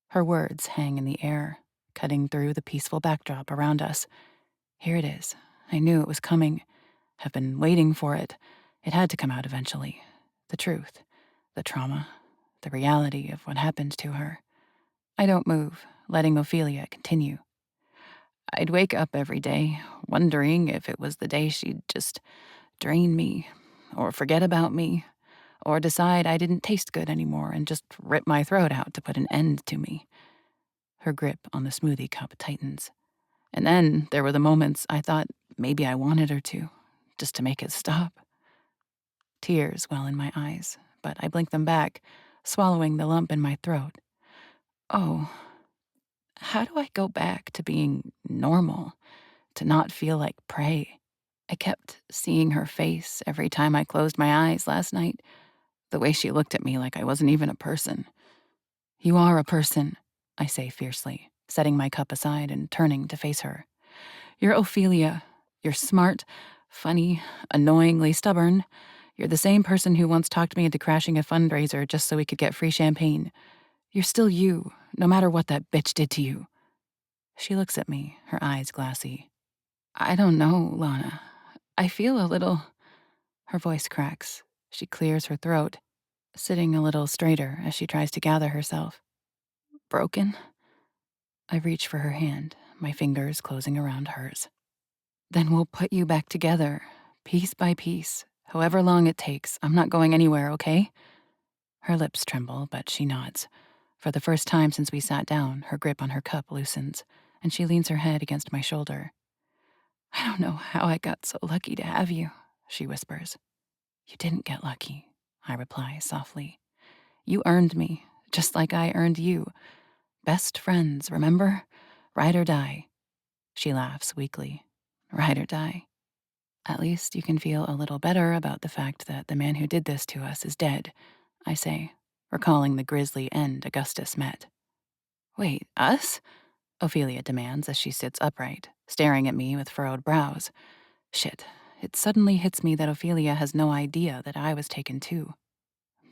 Her words hang in the air, cutting through the peaceful backdrop around us. Here it is. I knew it was coming. Have been waiting for it. It had to come out eventually. The truth, the trauma, the reality of what happened to her. I don't move, letting Ophelia continue. "I'd wake up every day, wondering if it was the day she'd just drain me, or forget about me, or decide I didn't taste good anymore and just rip my throat out to put an end to me." Her grip on the smoothie cup tightens. "And then there were the moments I thought maybe I wanted her to, just to make it stop." Tears well in my eyes, but I blink them back, swallowing the lump in my throat. Oh, how do I go back to being normal, to not feel like prey? I kept seeing her face every time I closed my eyes last night, the way she looked at me like I wasn't even a person. "You are a person," I say fiercely, setting my cup aside and turning to face her. "You're Ophelia. You're smart, funny, annoyingly stubborn. You're the same person who once talked me into crashing a fundraiser just so we could get free champagne. You're still you, no matter what that bitch did to you." She looks at me, her eyes glassy. "I don't know, Lana. I feel a little—" Her voice cracks. She clears her throat, sitting a little straighter as she tries to gather herself. "Broken?" I reach for her hand, my fingers closing around hers. "Then we'll put you back together, piece by piece. However long it takes, I'm not going anywhere, okay?" Her lips tremble, but she nods. For the first time since we sat down, her grip on her cup loosens, and she leans her head against my shoulder. "I don't know how I got so lucky to have you," she whispers. "You didn't get lucky," I reply softly. "You earned me, just like I earned you. Best friends, remember? Ride or die." She laughs weakly. "Ride or die. At least you can feel a little better about the fact that the man who did this to us is dead," I say, recalling the grisly end Augustus met. "Wait, us?" Ophelia demands as she sits upright, staring at me with furrowed brows. Shit, it suddenly hits me that Ophelia has no idea that I was taken too.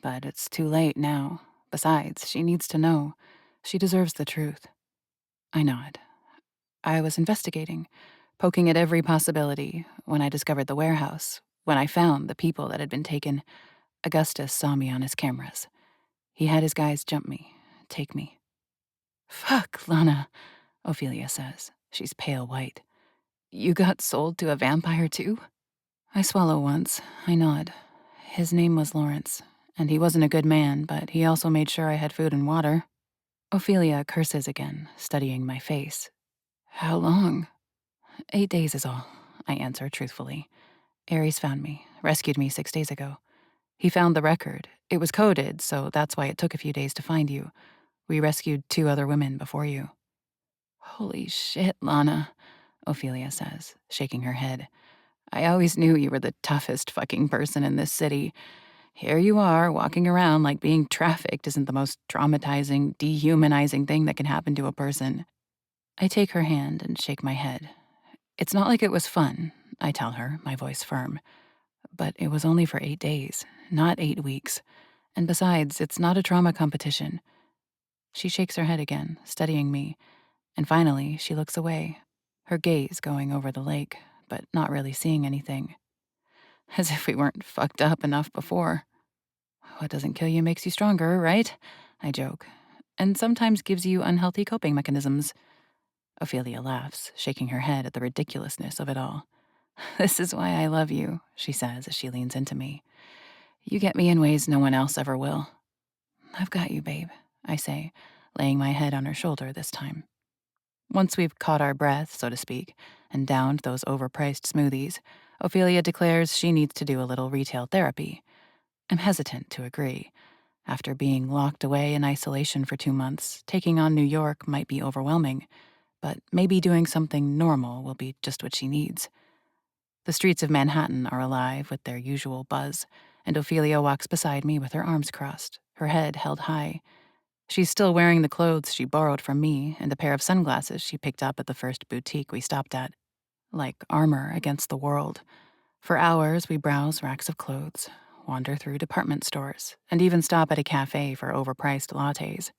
But it's too late now. Besides, she needs to know. She deserves the truth. I nod. "I was investigating, poking at every possibility. When I discovered the warehouse, when I found the people that had been taken, Augustus saw me on his cameras. He had his guys jump me, take me." "Fuck, Lana," Ophelia says. She's pale white. "You got sold to a vampire too?" I swallow once. I nod. "His name was Lawrence, and he wasn't a good man, but he also made sure I had food and water." Ophelia curses again, studying my face. "How long?" 8 days is all, I answer truthfully. Aries found me, rescued me 6 days ago. He found the record. It was coded, so that's why it took a few days to find you. We rescued 2 other women before you. Holy shit, Lana, Ophelia says, shaking her head. I always knew you were the toughest fucking person in this city. Here you are, walking around like being trafficked isn't the most traumatizing, dehumanizing thing that can happen to a person. I take her hand and shake my head. It's not like it was fun, I tell her, my voice firm. But it was only for 8 days, not 8 weeks. And besides, it's not a trauma competition. She shakes her head again, studying me, and finally she looks away, her gaze going over the lake, but not really seeing anything. As if we weren't fucked up enough before. What doesn't kill you makes you stronger, right? I joke. And sometimes gives you unhealthy coping mechanisms. Ophelia laughs, shaking her head at the ridiculousness of it all. This is why I love you, she says as she leans into me. You get me in ways no one else ever will. I've got you, babe, I say, laying my head on her shoulder this time. Once we've caught our breath, so to speak, and downed those overpriced smoothies, Ophelia declares she needs to do a little retail therapy. I'm hesitant to agree. After being locked away in isolation for 2 months, taking on New York might be overwhelming, but maybe doing something normal will be just what she needs. The streets of Manhattan are alive with their usual buzz, and Ophelia walks beside me with her arms crossed, her head held high. She's still wearing the clothes she borrowed from me and a pair of sunglasses she picked up at the first boutique we stopped at, like armor against the world. For hours, we browse racks of clothes, wander through department stores, and even stop at a cafe for overpriced lattes.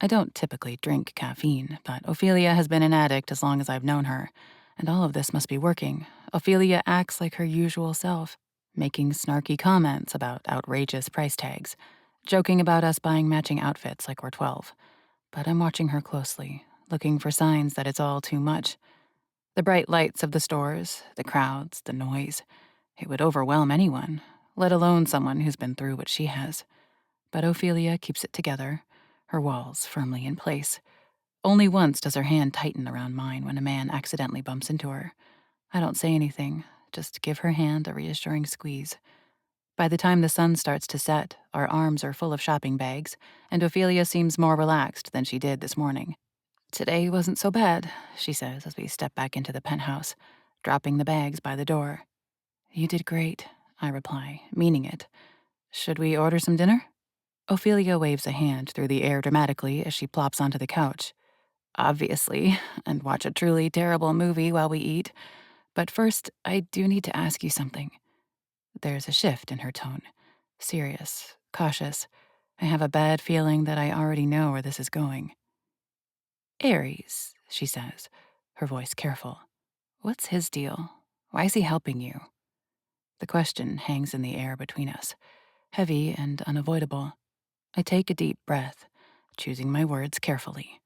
I don't typically drink caffeine, but Ophelia has been an addict as long as I've known her, and all of this must be working. Ophelia acts like her usual self, making snarky comments about outrageous price tags, joking about us buying matching outfits like we're 12. But I'm watching her closely, looking for signs that it's all too much. The bright lights of the stores, the crowds, the noise. It would overwhelm anyone, let alone someone who's been through what she has. But Ophelia keeps it together, her walls firmly in place. Only once does her hand tighten around mine when a man accidentally bumps into her. I don't say anything, just give her hand a reassuring squeeze. By the time the sun starts to set, our arms are full of shopping bags, and Ophelia seems more relaxed than she did this morning. Today wasn't so bad, she says as we step back into the penthouse, dropping the bags by the door. You did great, I reply, meaning it. Should we order some dinner? Ophelia waves a hand through the air dramatically as she plops onto the couch. Obviously, and watch a truly terrible movie while we eat. But first, I do need to ask you something. There's a shift in her tone. Serious, cautious. I have a bad feeling that I already know where this is going. Aries, she says, her voice careful. What's his deal? Why is he helping you? The question hangs in the air between us, heavy and unavoidable. I take a deep breath, choosing my words carefully.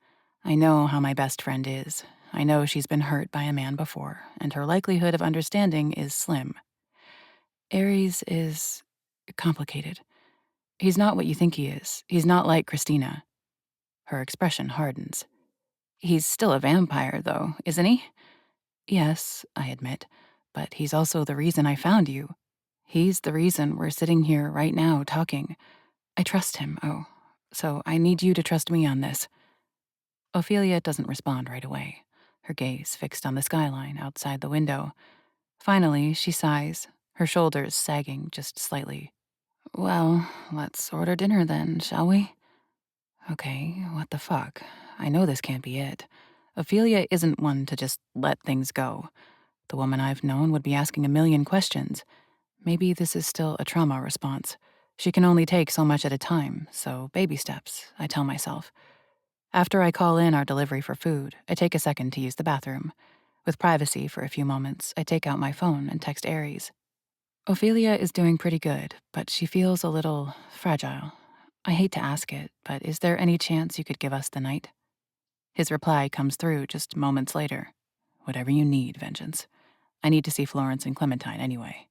I know how my best friend is. I know she's been hurt by a man before, and her likelihood of understanding is slim. Aries is complicated. He's not what you think he is. He's not like Christina. Her expression hardens. He's still a vampire, though, isn't he? Yes, I admit, but he's also the reason I found you. He's the reason we're sitting here right now talking. I trust him, so I need you to trust me on this. Ophelia doesn't respond right away, her gaze fixed on the skyline outside the window. Finally, she sighs, her shoulders sagging just slightly. Well, let's order dinner then, shall we? Okay, what the fuck? I know this can't be it. Ophelia isn't one to just let things go. The woman I've known would be asking a million questions. Maybe this is still a trauma response. She can only take so much at a time, so baby steps, I tell myself. After I call in our delivery for food, I take a second to use the bathroom. With privacy for a few moments, I take out my phone and text Aries. Ophelia is doing pretty good, but she feels a little fragile. I hate to ask it, but is there any chance you could give us the night? His reply comes through just moments later. Whatever you need, Vengeance. I need to see Florence and Clementine anyway.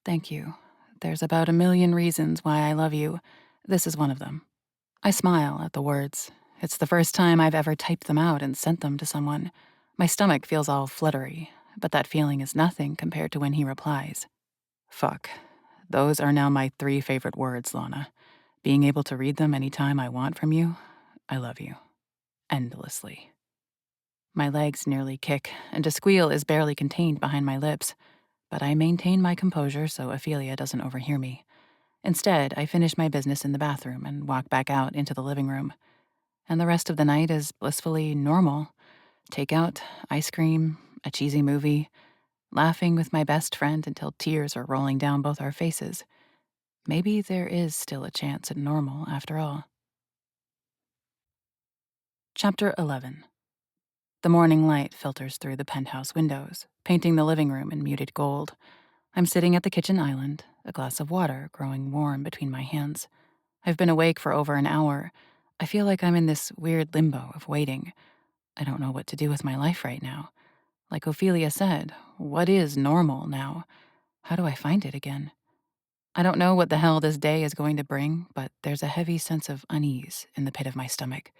Thank you. There's about a million reasons why I love you. This is one of them. I smile at the words. It's the first time I've ever typed them out and sent them to someone. My stomach feels all fluttery, but that feeling is nothing compared to when he replies. Fuck. Those are now my 3 favorite words, Lana. Being able to read them anytime I want from you, I love you. Endlessly. My legs nearly kick, and a squeal is barely contained behind my lips, but I maintain my composure so Ophelia doesn't overhear me. Instead, I finish my business in the bathroom and walk back out into the living room. And the rest of the night is blissfully normal. Takeout, ice cream, a cheesy movie, laughing with my best friend until tears are rolling down both our faces. Maybe there is still a chance at normal after all. Chapter 11. The morning light filters through the penthouse windows, painting the living room in muted gold. I'm sitting at the kitchen island, a glass of water growing warm between my hands. I've been awake for over an hour. I feel like I'm in this weird limbo of waiting. I don't know what to do with my life right now. Like Ophelia said, what is normal now? How do I find it again? I don't know what the hell this day is going to bring, but there's a heavy sense of unease in the pit of my stomach.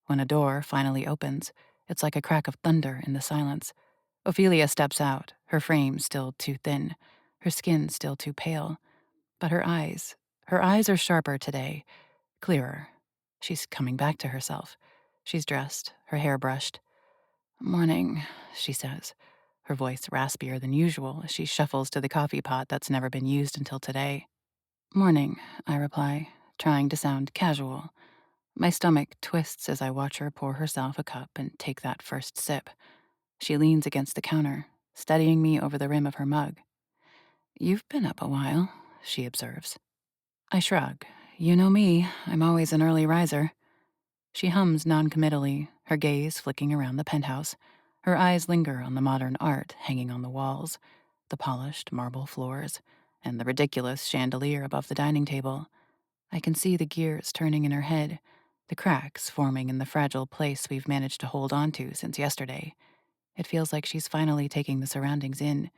When a door finally opens, it's like a crack of thunder in the silence. Ophelia steps out, her frame still too thin, her skin still too pale. But her eyes are sharper today, clearer. She's coming back to herself. She's dressed, her hair brushed. Morning, she says, her voice raspier than usual as she shuffles to the coffee pot that's never been used until today. Morning, I reply, trying to sound casual. My stomach twists as I watch her pour herself a cup and take that first sip. She leans against the counter, studying me over the rim of her mug. You've been up a while, she observes. I shrug. You know me, I'm always an early riser. She hums noncommittally, her gaze flicking around the penthouse. Her eyes linger on the modern art hanging on the walls, the polished marble floors, and the ridiculous chandelier above the dining table. I can see the gears turning in her head, the cracks forming in the fragile place we've managed to hold onto since yesterday. It feels like she's finally taking the surroundings in.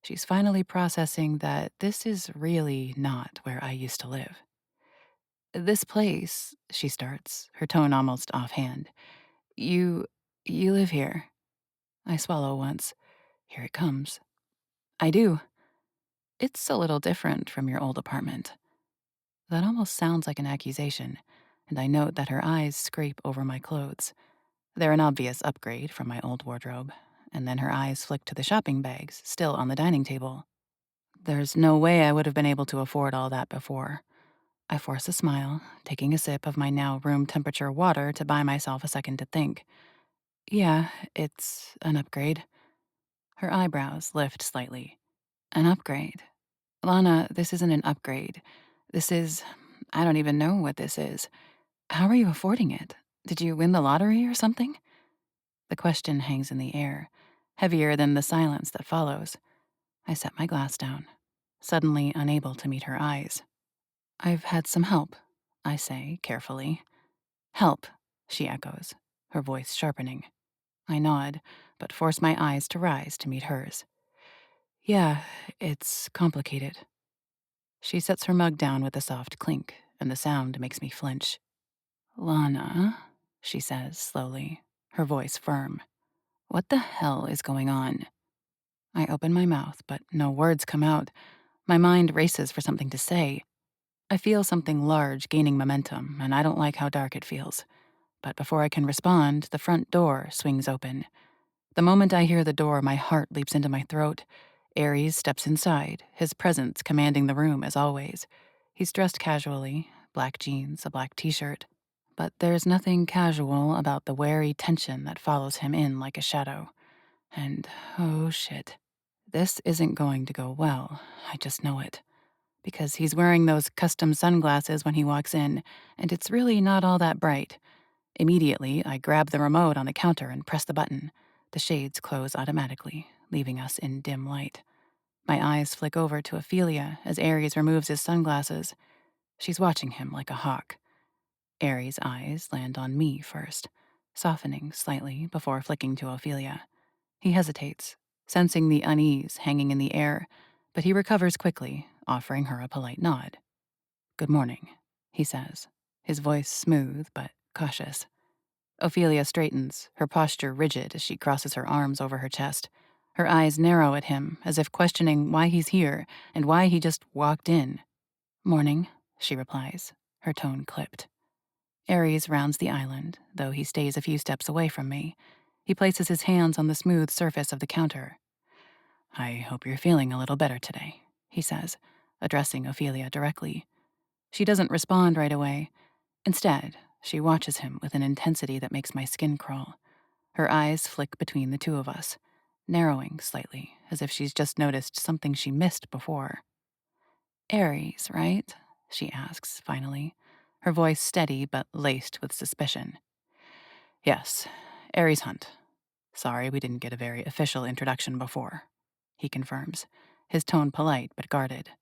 She's finally processing that this is really not where I used to live. This place, she starts, her tone almost offhand. You live here. I swallow once. Here it comes. I do. It's a little different from your old apartment. That almost sounds like an accusation, and I note that her eyes scrape over my clothes. They're an obvious upgrade from my old wardrobe, and then her eyes flick to the shopping bags, still on the dining table. There's no way I would have been able to afford all that before. I force a smile, taking a sip of my now room temperature water to buy myself a second to think. Yeah, it's an upgrade. Her eyebrows lift slightly. An upgrade. Lana, this isn't an upgrade. This is. I don't even know what this is. How are you affording it? Did you win the lottery or something? The question hangs in the air, heavier than the silence that follows. I set my glass down, suddenly unable to meet her eyes. I've had some help, I say carefully. Help, she echoes, her voice sharpening. I nod, but force my eyes to rise to meet hers. Yeah, it's complicated. She sets her mug down with a soft clink, and the sound makes me flinch. Lana, she says slowly, her voice firm. What the hell is going on? I open my mouth, but no words come out. My mind races for something to say. I feel something large gaining momentum, and I don't like how dark it feels. But before I can respond, the front door swings open. The moment I hear the door, my heart leaps into my throat. Aries steps inside, his presence commanding the room as always. He's dressed casually, black jeans, a black t-shirt. But there's nothing casual about the wary tension that follows him in like a shadow. And, oh shit, this isn't going to go well. I just know it. Because he's wearing those custom sunglasses when he walks in, and it's really not all that bright. Immediately, I grab the remote on the counter and press the button. The shades close automatically, leaving us in dim light. My eyes flick over to Ophelia as Aries removes his sunglasses. She's watching him like a hawk. Aries' eyes land on me first, softening slightly before flicking to Ophelia. He hesitates, sensing the unease hanging in the air, but he recovers quickly, offering her a polite nod. Good morning, he says, his voice smooth but cautious. Ophelia straightens, her posture rigid as she crosses her arms over her chest. Her eyes narrow at him, as if questioning why he's here and why he just walked in. "Morning," she replies, her tone clipped. Ares rounds the island, though he stays a few steps away from me. He places his hands on the smooth surface of the counter. "I hope you're feeling a little better today," he says, addressing Ophelia directly. She doesn't respond right away. Instead, she watches him with an intensity that makes my skin crawl. Her eyes flick between the two of us, narrowing slightly, as if she's just noticed something she missed before. "Ares, right?" she asks, finally, her voice steady but laced with suspicion. "Yes, Ares Hunt. Sorry we didn't get a very official introduction before," he confirms, his tone polite but guarded.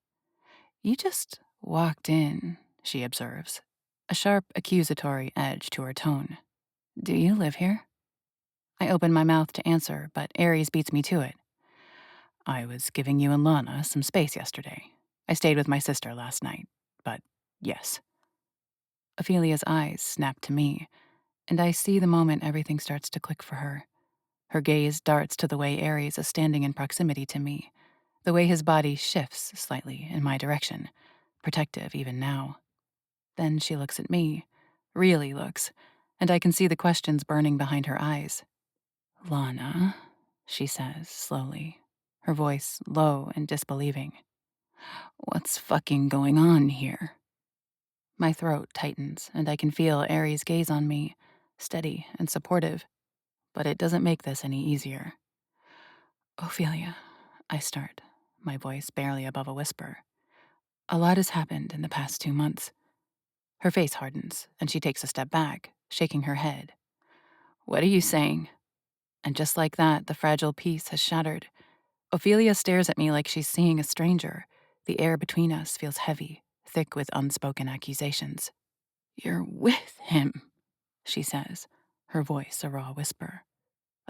"You just walked in," she observes, a sharp accusatory edge to her tone. "Do you live here?" I open my mouth to answer, but Ares beats me to it. "I was giving you and Lana some space yesterday. I stayed with my sister last night, but yes." Ophelia's eyes snap to me, and I see the moment everything starts to click for her. Her gaze darts to the way Ares is standing in proximity to me, the way his body shifts slightly in my direction, protective even now. Then she looks at me, really looks, and I can see the questions burning behind her eyes. "Lana," she says slowly, her voice low and disbelieving. "What's fucking going on here?" My throat tightens, and I can feel Ares' gaze on me, steady and supportive, but it doesn't make this any easier. "Ophelia," I start, my voice barely above a whisper. "A lot has happened in the past 2 months." Her face hardens, and she takes a step back, shaking her head. "What are you saying?" And just like that, the fragile peace has shattered. Ophelia stares at me like she's seeing a stranger. The air between us feels heavy, thick with unspoken accusations. "You're with him," she says, her voice a raw whisper.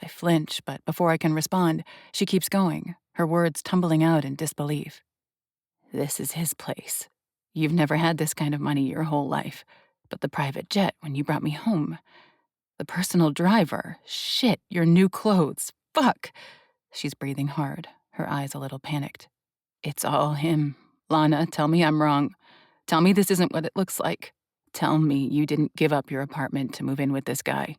I flinch, but before I can respond, she keeps going, her words tumbling out in disbelief. "This is his place. You've never had this kind of money your whole life. But the private jet when you brought me home. The personal driver. Shit, your new clothes. Fuck." She's breathing hard, her eyes a little panicked. "It's all him. Lana, tell me I'm wrong. Tell me this isn't what it looks like. Tell me you didn't give up your apartment to move in with this guy."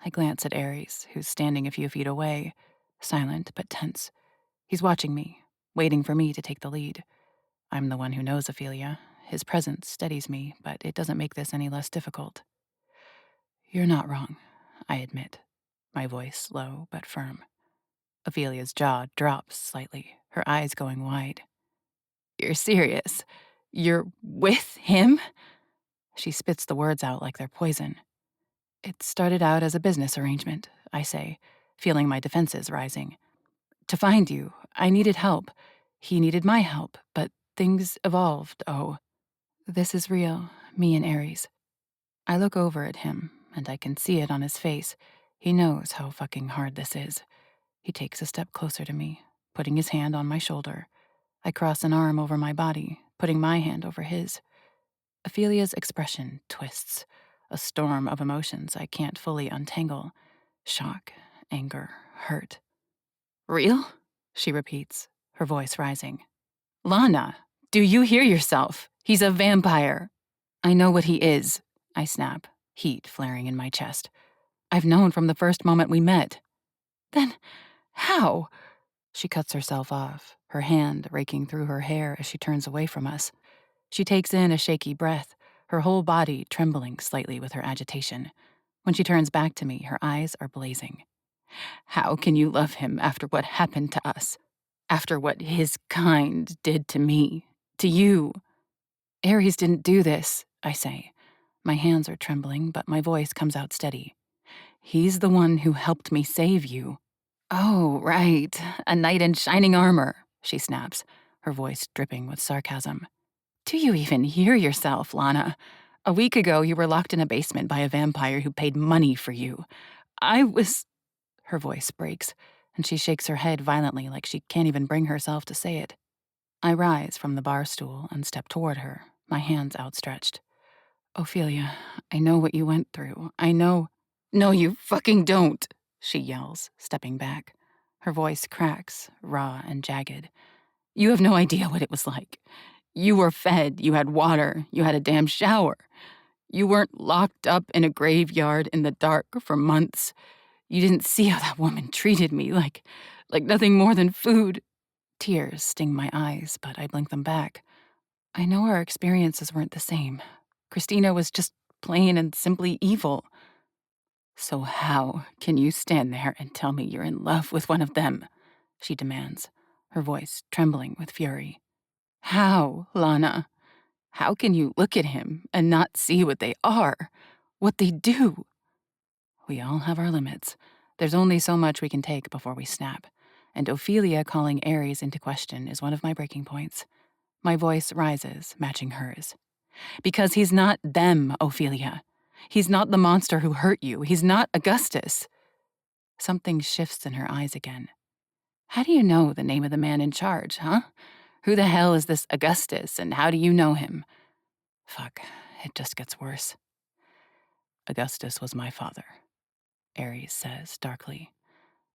I glance at Ares, who's standing a few feet away, silent but tense. He's watching me, waiting for me to take the lead. I'm the one who knows Ophelia. His presence steadies me, but it doesn't make this any less difficult. "You're not wrong," I admit, my voice low but firm. Ophelia's jaw drops slightly, her eyes going wide. "You're serious? You're with him?" She spits the words out like they're poison. "It started out as a business arrangement," I say, feeling my defenses rising. "To find you, I needed help. He needed my help, but things evolved. Oh, this is real, me and Ares." I look over at him, and I can see it on his face. He knows how fucking hard this is. He takes a step closer to me, putting his hand on my shoulder. I cross an arm over my body, putting my hand over his. Ophelia's expression twists, a storm of emotions I can't fully untangle. Shock, anger, hurt. "Real?" she repeats, her voice rising. "Lana, do you hear yourself? He's a vampire." "I know what he is," I snap, heat flaring in my chest. "I've known from the first moment we met." "Then how?" She cuts herself off, her hand raking through her hair as she turns away from us. She takes in a shaky breath, her whole body trembling slightly with her agitation. When she turns back to me, her eyes are blazing. "How can you love him after what happened to us? After what his kind did to me? To you?" "Ares didn't do this," I say. My hands are trembling, but my voice comes out steady. "He's the one who helped me save you." "Oh, right. A knight in shining armor," she snaps, her voice dripping with sarcasm. "Do you even hear yourself, Lana? A week ago, you were locked in a basement by a vampire who paid money for you. I was—" Her voice breaks, and she shakes her head violently like she can't even bring herself to say it. I rise from the bar stool and step toward her, my hands outstretched. "Ophelia, I know what you went through. I know—" No, you fucking don't, she yells, stepping back. Her voice cracks, raw and jagged. You have no idea what it was like. You were fed, you had water, you had a damn shower. You weren't locked up in a graveyard in the dark for months. You didn't see how that woman treated me, like nothing more than food. Tears sting my eyes, but I blink them back. I know our experiences weren't the same. Christina was just plain and simply evil. So how can you stand there and tell me you're in love with one of them? She demands, her voice trembling with fury. How, Lana? How can you look at him and not see what they are, what they do? We all have our limits. There's only so much we can take before we snap. And Ophelia calling Ares into question is one of my breaking points. My voice rises, matching hers. Because he's not them, Ophelia. He's not the monster who hurt you. He's not Augustus. Something shifts in her eyes again. How do you know the name of the man in charge, huh? Who the hell is this Augustus, and how do you know him? Fuck, it just gets worse. Augustus was my father, Ares says darkly.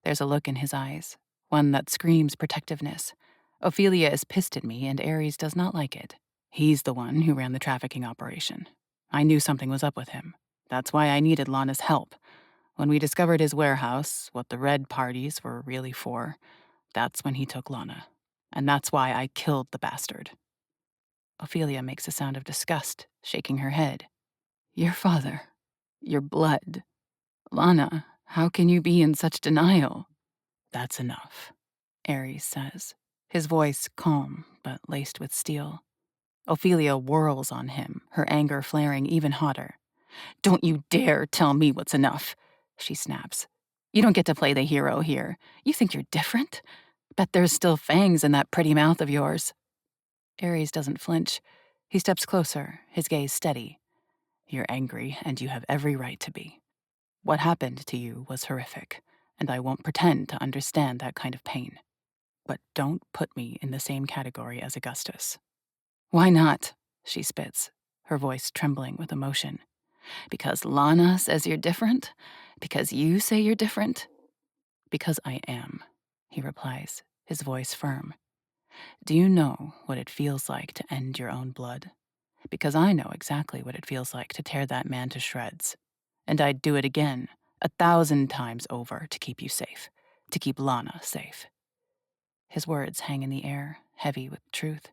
There's a look in his eyes, one that screams protectiveness. Ophelia is pissed at me, and Ares does not like it. He's the one who ran the trafficking operation. I knew something was up with him. That's why I needed Lana's help. When we discovered his warehouse, what the red parties were really for, that's when he took Lana. And that's why I killed the bastard. Ophelia makes a sound of disgust, shaking her head. Your father. Your blood. Lana, how can you be in such denial? That's enough, Ares says, his voice calm but laced with steel. Ophelia whirls on him, her anger flaring even hotter. Don't you dare tell me what's enough, she snaps. You don't get to play the hero here. You think you're different? Bet there's still fangs in that pretty mouth of yours. Ares doesn't flinch. He steps closer, his gaze steady. You're angry, and you have every right to be. What happened to you was horrific, and I won't pretend to understand that kind of pain. But don't put me in the same category as Augustus. Why not? She spits, her voice trembling with emotion. Because Lana says you're different? Because you say you're different? Because I am, he replies, his voice firm. Do you know what it feels like to end your own blood? Because I know exactly what it feels like to tear that man to shreds. And I'd do it again, 1,000 times over, to keep you safe, to keep Lana safe. His words hang in the air, heavy with truth.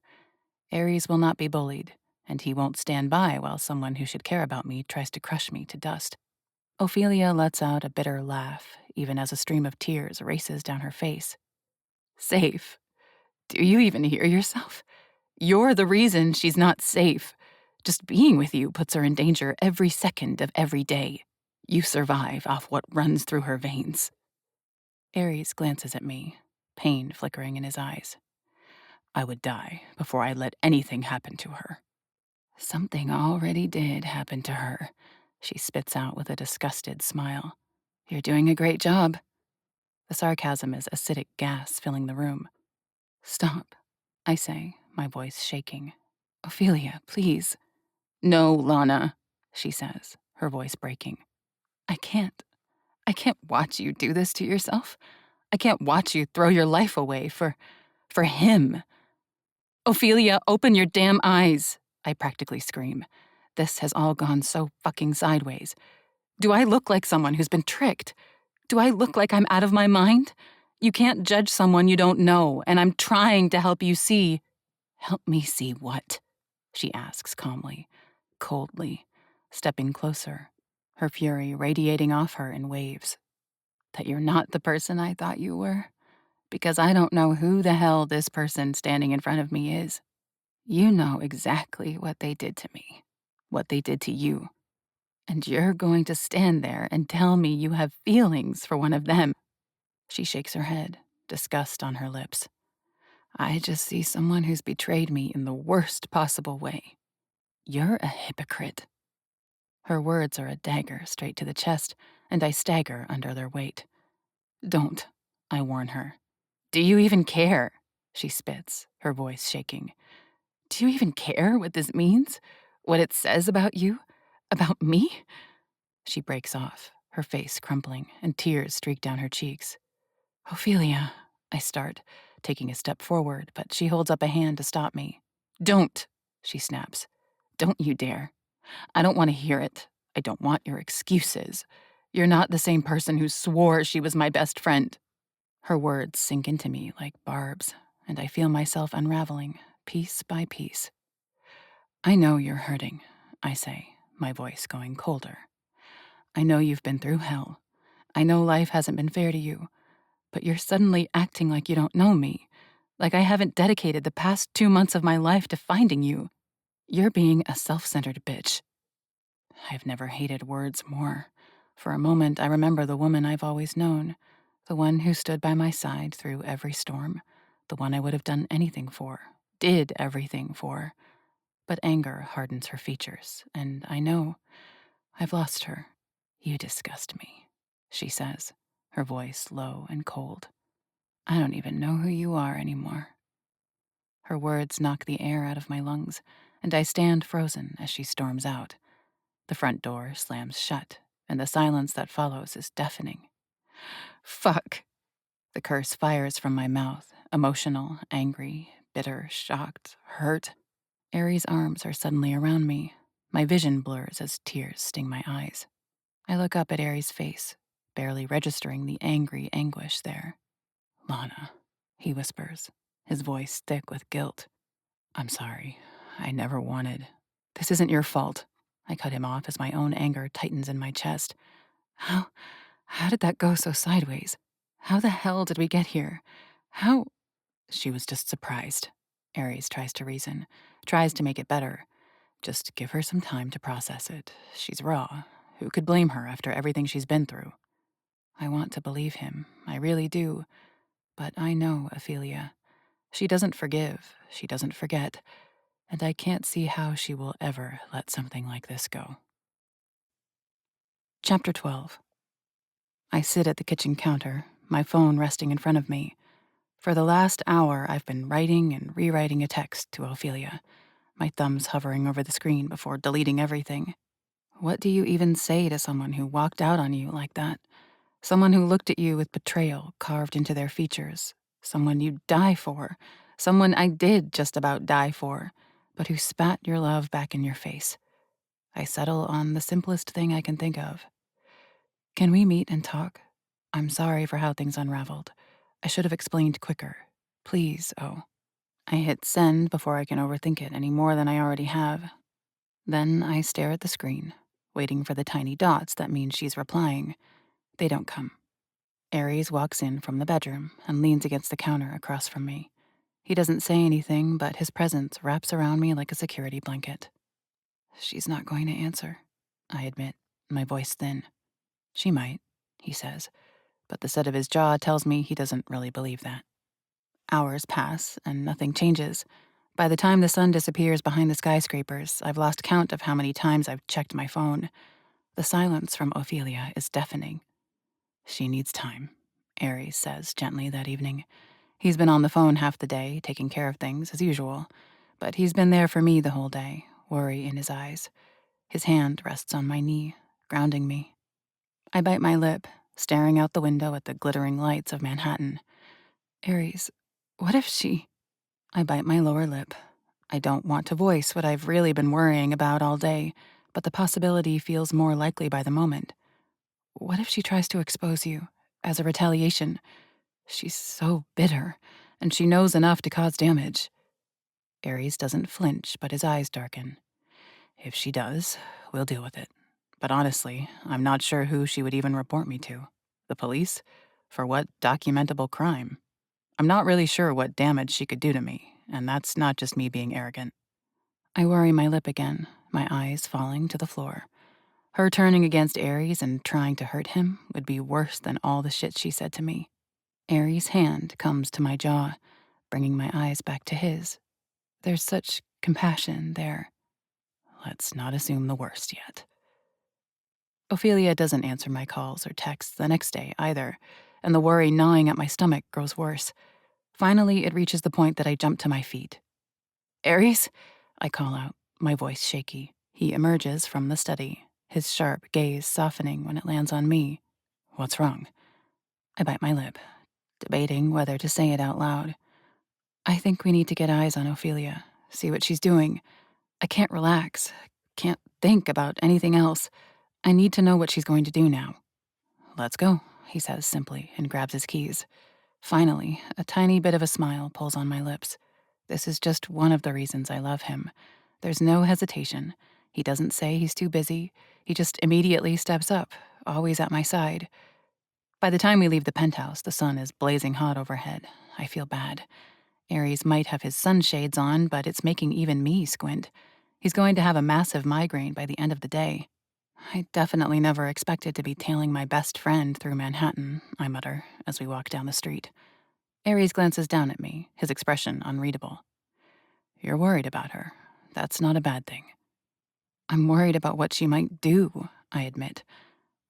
Ares will not be bullied, and he won't stand by while someone who should care about me tries to crush me to dust. Ophelia lets out a bitter laugh, even as a stream of tears races down her face. Safe? Do you even hear yourself? You're the reason she's not safe. Just being with you puts her in danger every second of every day. You survive off what runs through her veins. Ares glances at me, pain flickering in his eyes. I would die before I let anything happen to her. Something already did happen to her, she spits out with a disgusted smile. You're doing a great job. The sarcasm is acidic gas filling the room. Stop, I say, my voice shaking. Ophelia, please. No, Lana, she says, her voice breaking. I can't. I can't watch you do this to yourself. I can't watch you throw your life away for him. Ophelia, open your damn eyes, I practically scream. This has all gone so fucking sideways. Do I look like someone who's been tricked? Do I look like I'm out of my mind? You can't judge someone you don't know, and I'm trying to help you see. Help me see what? She asks calmly, coldly, stepping closer, her fury radiating off her in waves. That you're not the person I thought you were? Because I don't know who the hell this person standing in front of me is. You know exactly what they did to me, what they did to you. And you're going to stand there and tell me you have feelings for one of them. She shakes her head, disgust on her lips. I just see someone who's betrayed me in the worst possible way. You're a hypocrite. Her words are a dagger straight to the chest, and I stagger under their weight. Don't, I warn her. Do you even care? She spits, her voice shaking. Do you even care what this means? What it says about you? About me? She breaks off, her face crumpling, and tears streak down her cheeks. "Ophelia," I start, taking a step forward, but she holds up a hand to stop me. "Don't," she snaps. "Don't you dare. I don't want to hear it. I don't want your excuses. You're not the same person who swore she was my best friend." Her words sink into me like barbs, and I feel myself unraveling, piece by piece. "I know you're hurting," I say, my voice going colder. "I know you've been through hell. I know life hasn't been fair to you, but you're suddenly acting like you don't know me, like I haven't dedicated the past 2 months of my life to finding you. You're being a self-centered bitch." I've never hated words more. For a moment, I remember the woman I've always known, the one who stood by my side through every storm, the one I would have done anything for, did everything for. But anger hardens her features, and I know I've lost her. "You disgust me," she says, her voice low and cold. "I don't even know who you are anymore." Her words knock the air out of my lungs, and I stand frozen as she storms out. The front door slams shut, and the silence that follows is deafening. "Fuck." The curse fires from my mouth, emotional, angry, bitter, shocked, hurt. Aries' arms are suddenly around me. My vision blurs as tears sting my eyes. I look up at Aries' face, barely registering the angry anguish there. "Lana," he whispers, his voice thick with guilt. "I'm sorry. I never wanted. This isn't your fault." I cut him off as my own anger tightens in my chest. How did that go so sideways? How the hell did we get here? How?" She was just surprised. Aries tries to reason, tries to make it better. Just give her some time to process it. She's raw. Who could blame her after everything she's been through? I want to believe him. I really do. But I know Ophelia. She doesn't forgive. She doesn't forget. And I can't see how she will ever let something like this go. Chapter 12. I sit at the kitchen counter, my phone resting in front of me. For the last hour, I've been writing and rewriting a text to Ophelia, my thumbs hovering over the screen before deleting everything. What do you even say to someone who walked out on you like that? Someone who looked at you with betrayal carved into their features. Someone you'd die for. Someone I did just about die for, but who spat your love back in your face. I settle on the simplest thing I can think of. "Can we meet and talk? I'm sorry for how things unraveled. I should have explained quicker. Please, oh." I hit send before I can overthink it any more than I already have. Then I stare at the screen, waiting for the tiny dots that mean she's replying. They don't come. Aries walks in from the bedroom and leans against the counter across from me. He doesn't say anything, but his presence wraps around me like a security blanket. "She's not going to answer," I admit, my voice thin. "She might," he says, but the set of his jaw tells me he doesn't really believe that. Hours pass, and nothing changes. By the time the sun disappears behind the skyscrapers, I've lost count of how many times I've checked my phone. The silence from Ophelia is deafening. "She needs time," Aries says gently that evening. He's been on the phone half the day, taking care of things, as usual. But he's been there for me the whole day, worry in his eyes. His hand rests on my knee, grounding me. I bite my lip, staring out the window at the glittering lights of Manhattan. "Aries, what if she—" I bite my lower lip. I don't want to voice what I've really been worrying about all day, but the possibility feels more likely by the moment. "What if she tries to expose you, as a retaliation? She's so bitter, and she knows enough to cause damage." Aries doesn't flinch, but his eyes darken. "If she does, we'll deal with it. But honestly, I'm not sure who she would even report me to. The police? For what documentable crime? I'm not really sure what damage she could do to me, and that's not just me being arrogant." I worry my lip again, my eyes falling to the floor. Her turning against Aries and trying to hurt him would be worse than all the shit she said to me. Aries' hand comes to my jaw, bringing my eyes back to his. There's such compassion there. Let's not assume the worst yet. Ophelia doesn't answer my calls or texts the next day either, and the worry gnawing at my stomach grows worse. Finally, it reaches the point that I jump to my feet. "Aries?" I call out, my voice shaky. He emerges from the study, his sharp gaze softening when it lands on me. What's wrong? I bite my lip, debating whether to say it out loud. I think we need to get eyes on Ophelia, see what she's doing. I can't relax, can't think about anything else. I need to know what she's going to do now. Let's go, he says simply and grabs his keys. Finally, a tiny bit of a smile pulls on my lips. This is just one of the reasons I love him. There's no hesitation. He doesn't say he's too busy. He just immediately steps up, always at my side. By the time we leave the penthouse, the sun is blazing hot overhead. I feel bad. Aries might have his sunshades on, but it's making even me squint. He's going to have a massive migraine by the end of the day. I definitely never expected to be tailing my best friend through Manhattan, I mutter as we walk down the street. Aries glances down at me, his expression unreadable. You're worried about her. That's not a bad thing. I'm worried about what she might do, I admit.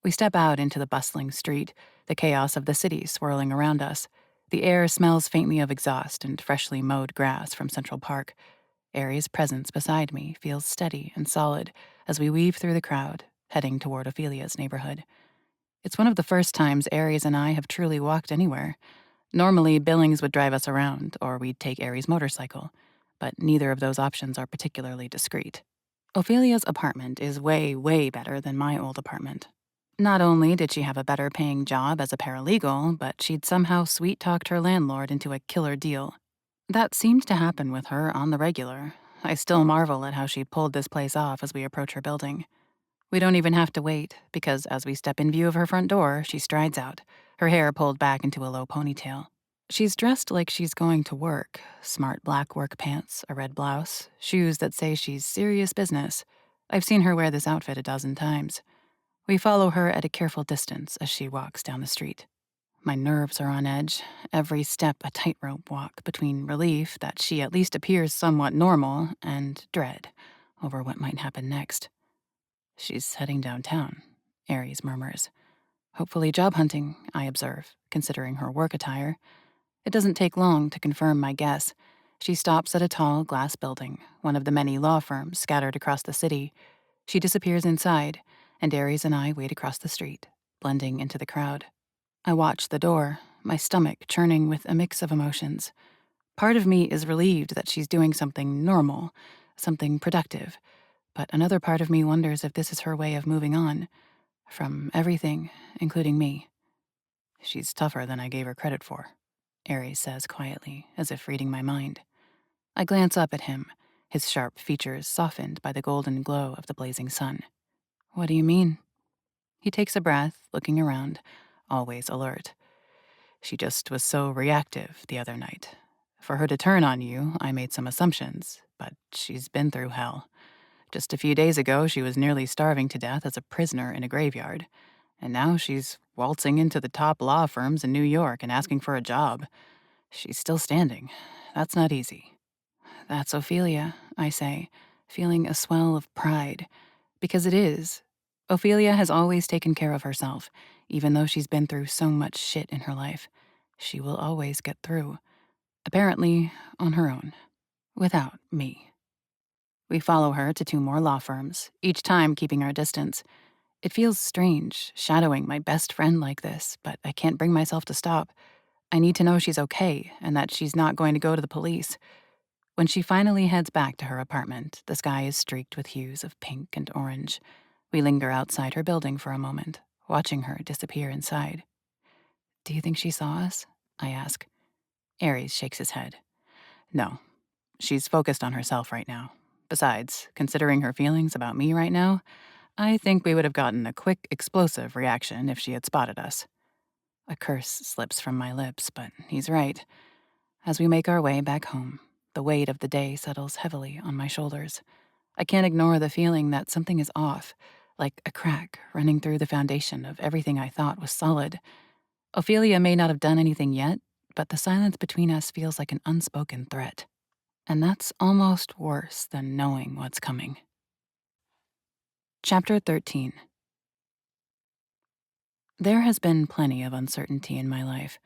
We step out into the bustling street, the chaos of the city swirling around us. The air smells faintly of exhaust and freshly mowed grass from Central Park. Aries' presence beside me feels steady and solid as we weave through the crowd, heading toward Ophelia's neighborhood. It's one of the first times Aries and I have truly walked anywhere. Normally, Billings would drive us around, or we'd take Aries' motorcycle, but neither of those options are particularly discreet. Ophelia's apartment is way, way better than my old apartment. Not only did she have a better paying job as a paralegal, but she'd somehow sweet-talked her landlord into a killer deal. That seemed to happen with her on the regular. I still marvel at how she pulled this place off as we approach her building. We don't even have to wait, because as we step in view of her front door, she strides out, her hair pulled back into a low ponytail. She's dressed like she's going to work, smart black work pants, a red blouse, shoes that say she's serious business. I've seen her wear this outfit a dozen times. We follow her at a careful distance as she walks down the street. My nerves are on edge, every step a tightrope walk between relief that she at least appears somewhat normal and dread over what might happen next. She's heading downtown, Aries murmurs. Hopefully job hunting, I observe, considering her work attire. It doesn't take long to confirm my guess. She stops at a tall glass building, one of the many law firms scattered across the city. She disappears inside, and Aries and I wait across the street, blending into the crowd. I watch the door, my stomach churning with a mix of emotions. Part of me is relieved that she's doing something normal, something productive, but another part of me wonders if this is her way of moving on. From everything, including me. She's tougher than I gave her credit for, Aries says quietly, as if reading my mind. I glance up at him, his sharp features softened by the golden glow of the blazing sun. What do you mean? He takes a breath, looking around, always alert. She just was so reactive the other night. For her to turn on you, I made some assumptions, but she's been through hell. Just a few days ago, she was nearly starving to death as a prisoner in a graveyard. And now she's waltzing into the top law firms in New York and asking for a job. She's still standing. That's not easy. That's Ophelia, I say, feeling a swell of pride. Because it is. Ophelia has always taken care of herself, even though she's been through so much shit in her life. She will always get through. Apparently, on her own. Without me. We follow her to two more law firms, each time keeping our distance. It feels strange, shadowing my best friend like this, but I can't bring myself to stop. I need to know she's okay, and that she's not going to go to the police. When she finally heads back to her apartment, the sky is streaked with hues of pink and orange. We linger outside her building for a moment, watching her disappear inside. Do you think she saw us? I ask. Aries shakes his head. No. She's focused on herself right now. Besides, considering her feelings about me right now, I think we would have gotten a quick, explosive reaction if she had spotted us. A curse slips from my lips, but he's right. As we make our way back home, the weight of the day settles heavily on my shoulders. I can't ignore the feeling that something is off, like a crack running through the foundation of everything I thought was solid. Ophelia may not have done anything yet, but the silence between us feels like an unspoken threat. And that's almost worse than knowing what's coming. Chapter 13. There has been plenty of uncertainty in my life.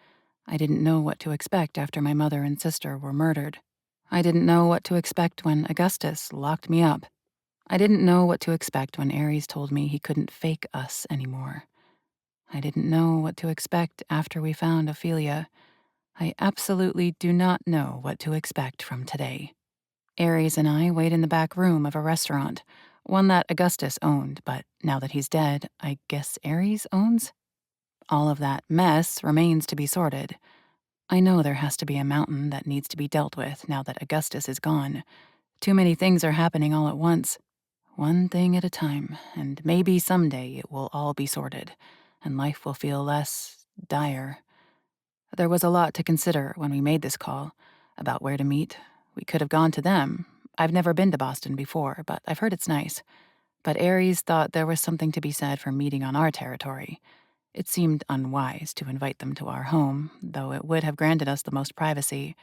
I didn't know what to expect after my mother and sister were murdered. I didn't know what to expect when Augustus locked me up. I didn't know what to expect when Aries told me he couldn't fake us anymore. I didn't know what to expect after we found Ophelia. I absolutely do not know what to expect from today. Aries and I wait in the back room of a restaurant, one that Augustus owned, but now that he's dead, I guess Aries owns? All of that mess remains to be sorted. I know there has to be a mountain that needs to be dealt with now that Augustus is gone. Too many things are happening all at once. One thing at a time, and maybe someday it will all be sorted, and life will feel less dire. There was a lot to consider when we made this call, about where to meet. We could have gone to them. I've never been to Boston before, but I've heard it's nice. But Aries thought there was something to be said for meeting on our territory. It seemed unwise to invite them to our home, though it would have granted us the most privacy.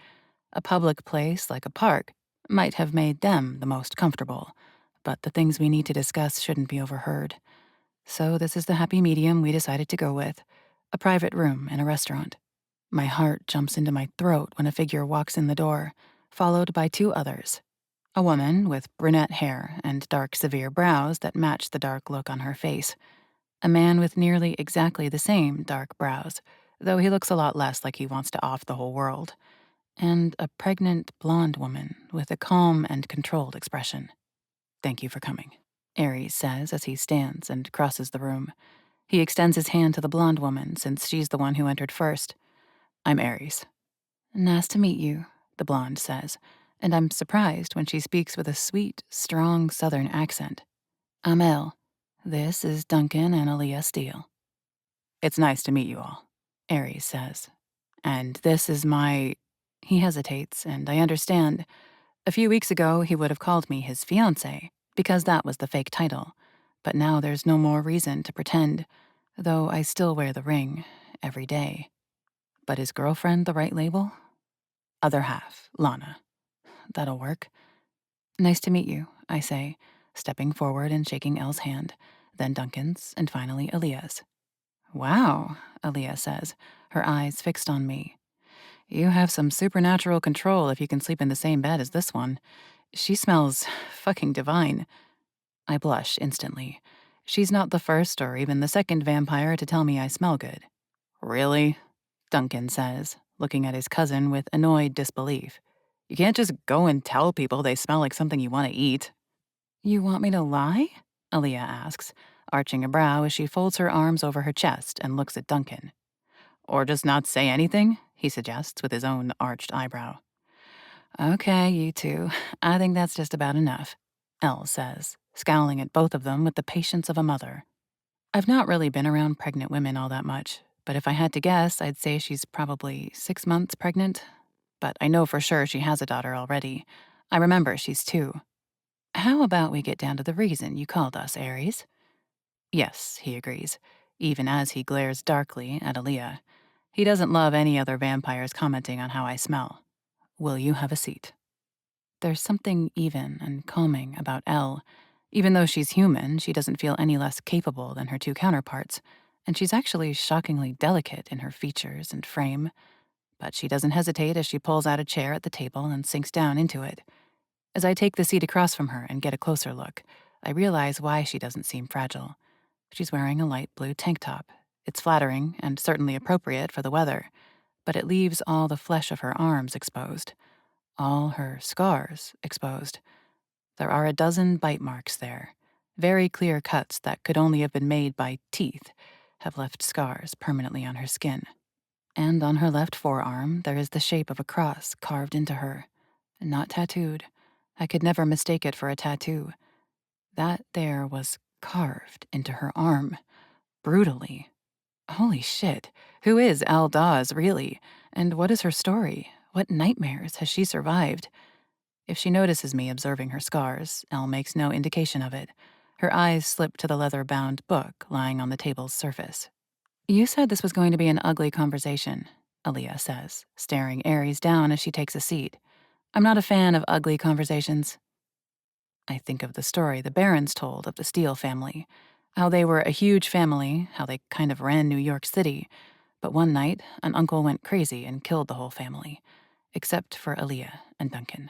A public place like a park might have made them the most comfortable, but the things we need to discuss shouldn't be overheard. So this is the happy medium we decided to go with, a private room in a restaurant. My heart jumps into my throat when a figure walks in the door, followed by two others. A woman with brunette hair and dark, severe brows that match the dark look on her face. A man with nearly exactly the same dark brows, though he looks a lot less like he wants to off the whole world. And a pregnant blonde woman with a calm and controlled expression. "Thank you for coming," Aries says as he stands and crosses the room. He extends his hand to the blonde woman since she's the one who entered first. "I'm Aries." "Nice to meet you," the blonde says, and I'm surprised when she speaks with a sweet, strong southern accent. "I'm Elle. This is Duncan and Aaliyah Steele." "It's nice to meet you all," Aries says. "And this is my—" He hesitates, and I understand. A few weeks ago, he would have called me his fiancé, because that was the fake title. But now there's no more reason to pretend, though I still wear the ring, every day. But is girlfriend the right label? Other half, Lana. That'll work. "Nice to meet you," I say, stepping forward and shaking Elle's hand, then Duncan's, and finally Aaliyah's. "Wow," Aaliyah says, her eyes fixed on me. "You have some supernatural control if you can sleep in the same bed as this one. She smells fucking divine." I blush instantly. She's not the first or even the second vampire to tell me I smell good. "Really?" Duncan says, looking at his cousin with annoyed disbelief. "You can't just go and tell people they smell like something you want to eat." "You want me to lie?" Aaliyah asks, arching a brow as she folds her arms over her chest and looks at Duncan. "Or just not say anything?" he suggests with his own arched eyebrow. "Okay, you two. I think that's just about enough," Elle says, scowling at both of them with the patience of a mother. I've not really been around pregnant women all that much, but if I had to guess, I'd say she's probably 6 months pregnant. But I know for sure she has a daughter already. I remember she's 2. "How about we get down to the reason you called us, Aries?" "Yes," he agrees, even as he glares darkly at Aaliyah. He doesn't love any other vampires commenting on how I smell. "Will you have a seat?" There's something even and calming about Elle. Even though she's human, she doesn't feel any less capable than her two counterparts, and she's actually shockingly delicate in her features and frame. But she doesn't hesitate as she pulls out a chair at the table and sinks down into it. As I take the seat across from her and get a closer look, I realize why she doesn't seem fragile. She's wearing a light blue tank top. It's flattering and certainly appropriate for the weather, but it leaves all the flesh of her arms exposed. All her scars exposed. There are a dozen bite marks there. Very clear cuts that could only have been made by teeth have left scars permanently on her skin. And on her left forearm, there is the shape of a cross carved into her. Not tattooed. I could never mistake it for a tattoo. That there was carved into her arm. Brutally. Holy shit. Who is Al Dawes, really? And what is her story? What nightmares has she survived? If she notices me observing her scars, Elle makes no indication of it. Her eyes slip to the leather-bound book lying on the table's surface. "You said this was going to be an ugly conversation," Aaliyah says, staring Aries down as she takes a seat. "I'm not a fan of ugly conversations." I think of the story the Barons told of the Steele family. How they were a huge family, how they kind of ran New York City. But one night, an uncle went crazy and killed the whole family. Except for Aaliyah and Duncan.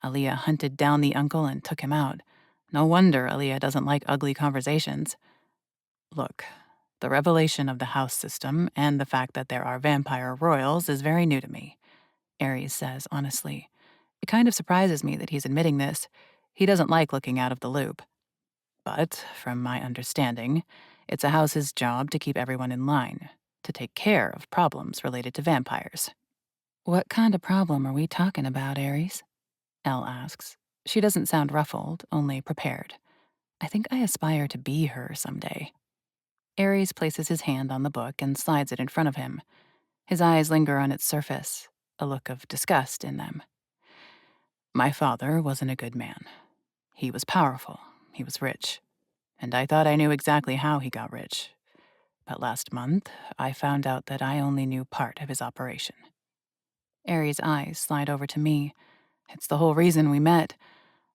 Aaliyah hunted down the uncle and took him out. No wonder Aaliyah doesn't like ugly conversations. Look, the revelation of the house system and the fact that there are vampire royals is very new to me, Ares says honestly. It kind of surprises me that he's admitting this. He doesn't like looking out of the loop. But, from my understanding, it's a house's job to keep everyone in line, to take care of problems related to vampires. What kind of problem are we talking about, Ares? Elle asks. She doesn't sound ruffled, only prepared. I think I aspire to be her someday. Ares places his hand on the book and slides it in front of him. His eyes linger on its surface, a look of disgust in them. My father wasn't a good man. He was powerful, he was rich, and I thought I knew exactly how he got rich. But last month, I found out that I only knew part of his operation. Ares' eyes slide over to me. It's the whole reason we met.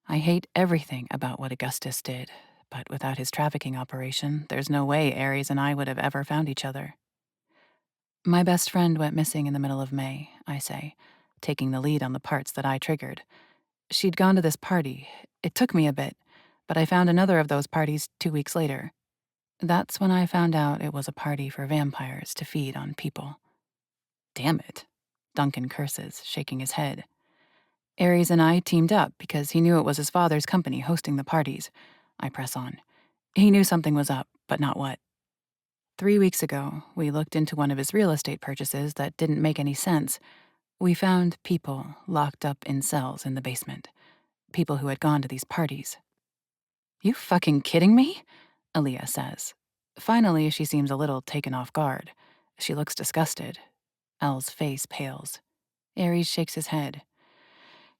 I hate everything about what Augustus did, but without his trafficking operation, there's no way Ares and I would have ever found each other. My best friend went missing in the middle of May, I say, taking the lead on the parts that I triggered. She'd gone to this party. It took me a bit, but I found another of those parties 2 weeks later. That's when I found out it was a party for vampires to feed on people. Damn it, Duncan curses, shaking his head. Ares and I teamed up because he knew it was his father's company hosting the parties. I press on. He knew something was up, but not what. 3 weeks ago, we looked into one of his real estate purchases that didn't make any sense. We found people locked up in cells in the basement. People who had gone to these parties. You fucking kidding me? Aaliyah says. Finally, she seems a little taken off guard. She looks disgusted. Elle's face pales. Ares shakes his head.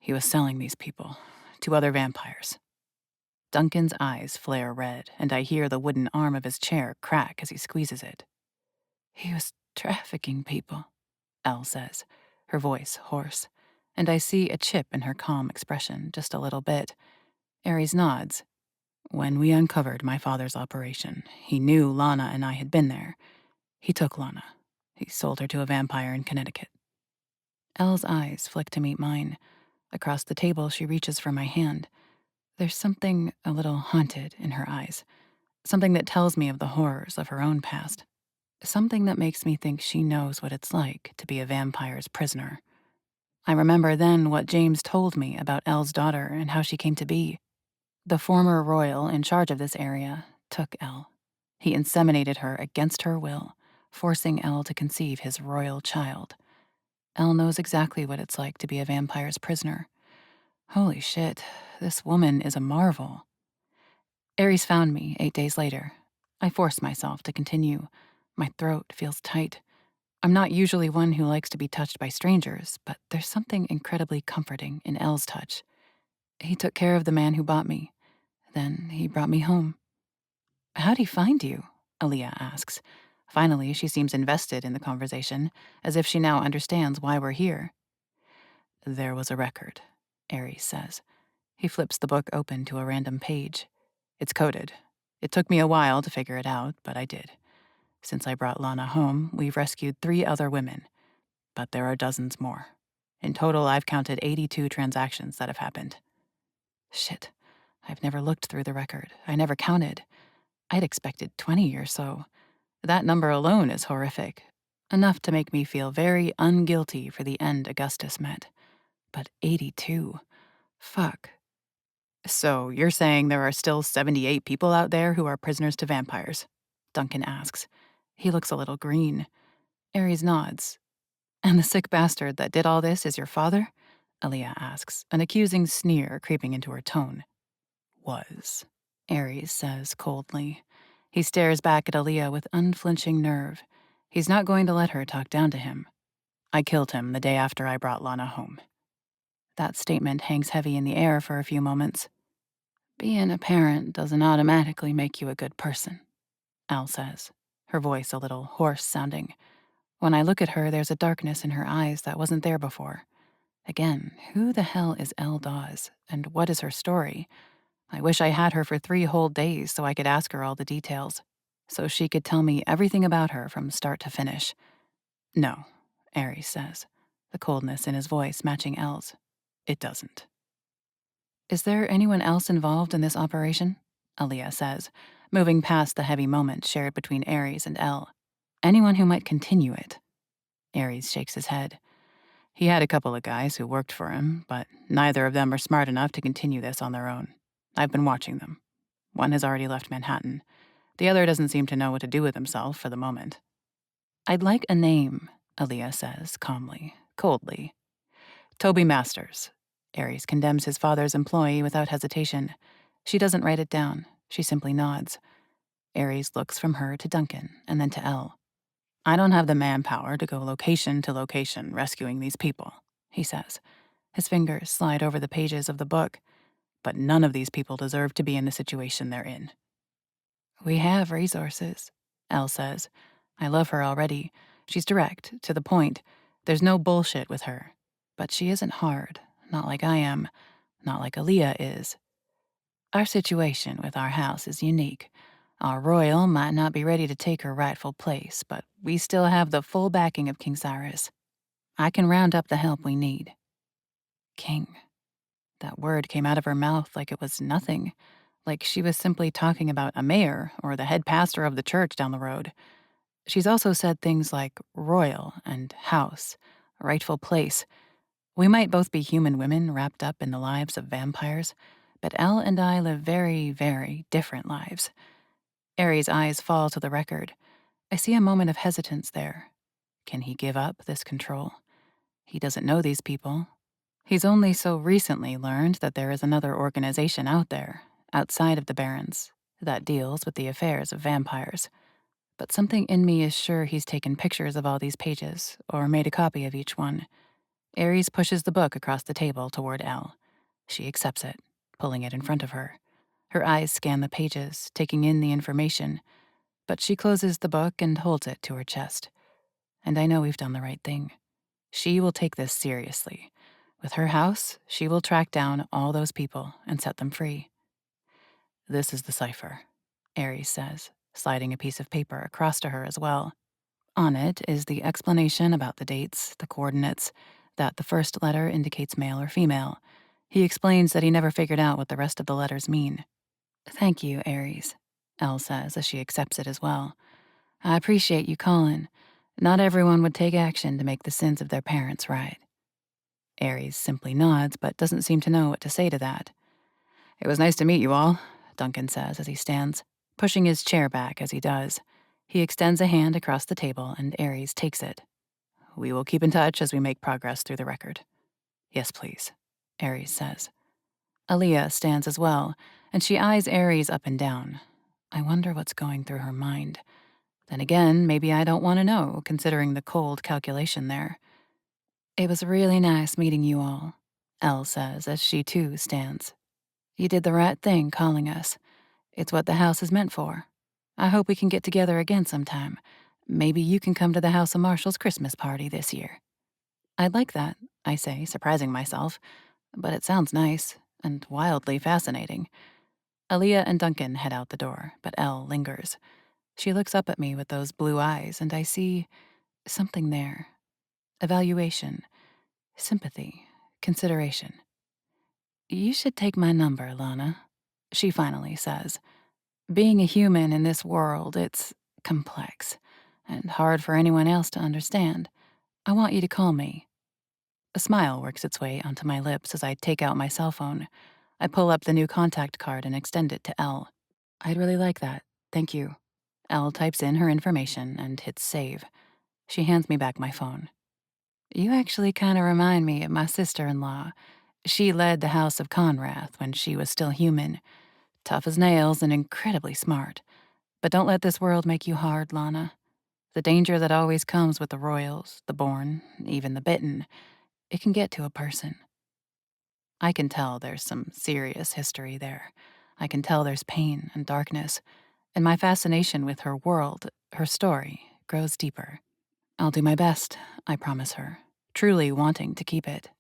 He was selling these people to other vampires. Duncan's eyes flare red, and I hear the wooden arm of his chair crack as he squeezes it. He was trafficking people, Elle says, her voice hoarse, and I see a chip in her calm expression, just a little bit. Ares nods. When we uncovered my father's operation, he knew Lana and I had been there. He took Lana. He sold her to a vampire in Connecticut. Elle's eyes flick to meet mine. Across the table, she reaches for my hand. There's something a little haunted in her eyes. Something that tells me of the horrors of her own past. Something that makes me think she knows what it's like to be a vampire's prisoner. I remember then what James told me about Elle's daughter and how she came to be. The former royal in charge of this area took Elle. He inseminated her against her will, forcing Elle to conceive his royal child. Elle knows exactly what it's like to be a vampire's prisoner. Holy shit, this woman is a marvel. Ares found me 8 days later. I force myself to continue. My throat feels tight. I'm not usually one who likes to be touched by strangers, but there's something incredibly comforting in Elle's touch. He took care of the man who bought me. Then he brought me home. How'd he find you? Aaliyah asks. Finally, she seems invested in the conversation, as if she now understands why we're here. There was a record, Ares says. He flips the book open to a random page. It's coded. It took me a while to figure it out, but I did. Since I brought Lana home, we've rescued 3 other women. But there are dozens more. In total, I've counted 82 transactions that have happened. Shit. I've never looked through the record. I never counted. I'd expected 20 or so. That number alone is horrific. Enough to make me feel very unguilty for the end Augustus met. But 82. Fuck. So you're saying there are still 78 people out there who are prisoners to vampires? Duncan asks. He looks a little green. Ares nods. And the sick bastard that did all this is your father? Aaliyah asks, an accusing sneer creeping into her tone. Was, Ares says coldly. He stares back at Aaliyah with unflinching nerve. He's not going to let her talk down to him. I killed him the day after I brought Lana home. That statement hangs heavy in the air for a few moments. Being a parent doesn't automatically make you a good person, Al says, her voice a little hoarse-sounding. When I look at her, there's a darkness in her eyes that wasn't there before. Again, who the hell is Elle Dawes, and what is her story? I wish I had her for 3 whole days so I could ask her all the details, so she could tell me everything about her from start to finish. No, Ares says, the coldness in his voice matching Elle's. It doesn't. Is there anyone else involved in this operation? Aaliyah says, moving past the heavy moment shared between Ares and Elle. Anyone who might continue it? Ares shakes his head. He had a couple of guys who worked for him, but neither of them are smart enough to continue this on their own. I've been watching them. One has already left Manhattan. The other doesn't seem to know what to do with himself for the moment. I'd like a name, Aaliyah says, calmly, coldly. Toby Masters. Ares condemns his father's employee without hesitation. She doesn't write it down. She simply nods. Ares looks from her to Duncan and then to Elle. I don't have the manpower to go location to location rescuing these people, he says. His fingers slide over the pages of the book, but none of these people deserve to be in the situation they're in. We have resources, Elle says. I love her already. She's direct, to the point. There's no bullshit with her. But she isn't hard, not like I am, not like Aaliyah is. Our situation with our house is unique. Our royal might not be ready to take her rightful place, but we still have the full backing of King Cyrus. I can round up the help we need. King. That word came out of her mouth like it was nothing, like she was simply talking about a mayor or the head pastor of the church down the road. She's also said things like royal and house, rightful place. We might both be human women wrapped up in the lives of vampires, but Elle and I live very, very different lives. Ares' eyes fall to the record. I see a moment of hesitance there. Can he give up this control? He doesn't know these people. He's only so recently learned that there is another organization out there, outside of the Barrens, that deals with the affairs of vampires. But something in me is sure he's taken pictures of all these pages, or made a copy of each one. Ares pushes the book across the table toward Elle. She accepts it, pulling it in front of her. Her eyes scan the pages, taking in the information, but she closes the book and holds it to her chest. And I know we've done the right thing. She will take this seriously. With her house, she will track down all those people and set them free. This is the cipher, Ares says, sliding a piece of paper across to her as well. On it is the explanation about the dates, the coordinates, that the first letter indicates male or female. He explains that he never figured out what the rest of the letters mean. Thank you, Ares, Elle says as she accepts it as well. I appreciate you calling. Not everyone would take action to make the sins of their parents right. Ares simply nods, but doesn't seem to know what to say to that. It was nice to meet you all, Duncan says as he stands, pushing his chair back as he does. He extends a hand across the table, and Ares takes it. We will keep in touch as we make progress through the record. Yes, please, Ares says. Aaliyah stands as well, and she eyes Ares up and down. I wonder what's going through her mind. Then again, maybe I don't want to know, considering the cold calculation there. It was really nice meeting you all, Elle says as she too stands. You did the right thing calling us. It's what the house is meant for. I hope we can get together again sometime. Maybe you can come to the House of Marshall's Christmas party this year. I'd like that, I say, surprising myself, but it sounds nice and wildly fascinating. Aaliyah and Duncan head out the door, but Elle lingers. She looks up at me with those blue eyes, and I see something there. Evaluation, sympathy, consideration. You should take my number, Lana, she finally says. Being a human in this world, it's complex and hard for anyone else to understand. I want you to call me. A smile works its way onto my lips as I take out my cell phone. I pull up the new contact card and extend it to Elle. I'd really like that. Thank you. Elle types in her information and hits save. She hands me back my phone. You actually kind of remind me of my sister-in-law. She led the House of Conrath when she was still human. Tough as nails and incredibly smart. But don't let this world make you hard, Lana. The danger that always comes with the royals, the born, even the bitten, it can get to a person. I can tell there's some serious history there. I can tell there's pain and darkness, and my fascination with her world, her story, grows deeper. I'll do my best, I promise her, truly wanting to keep it.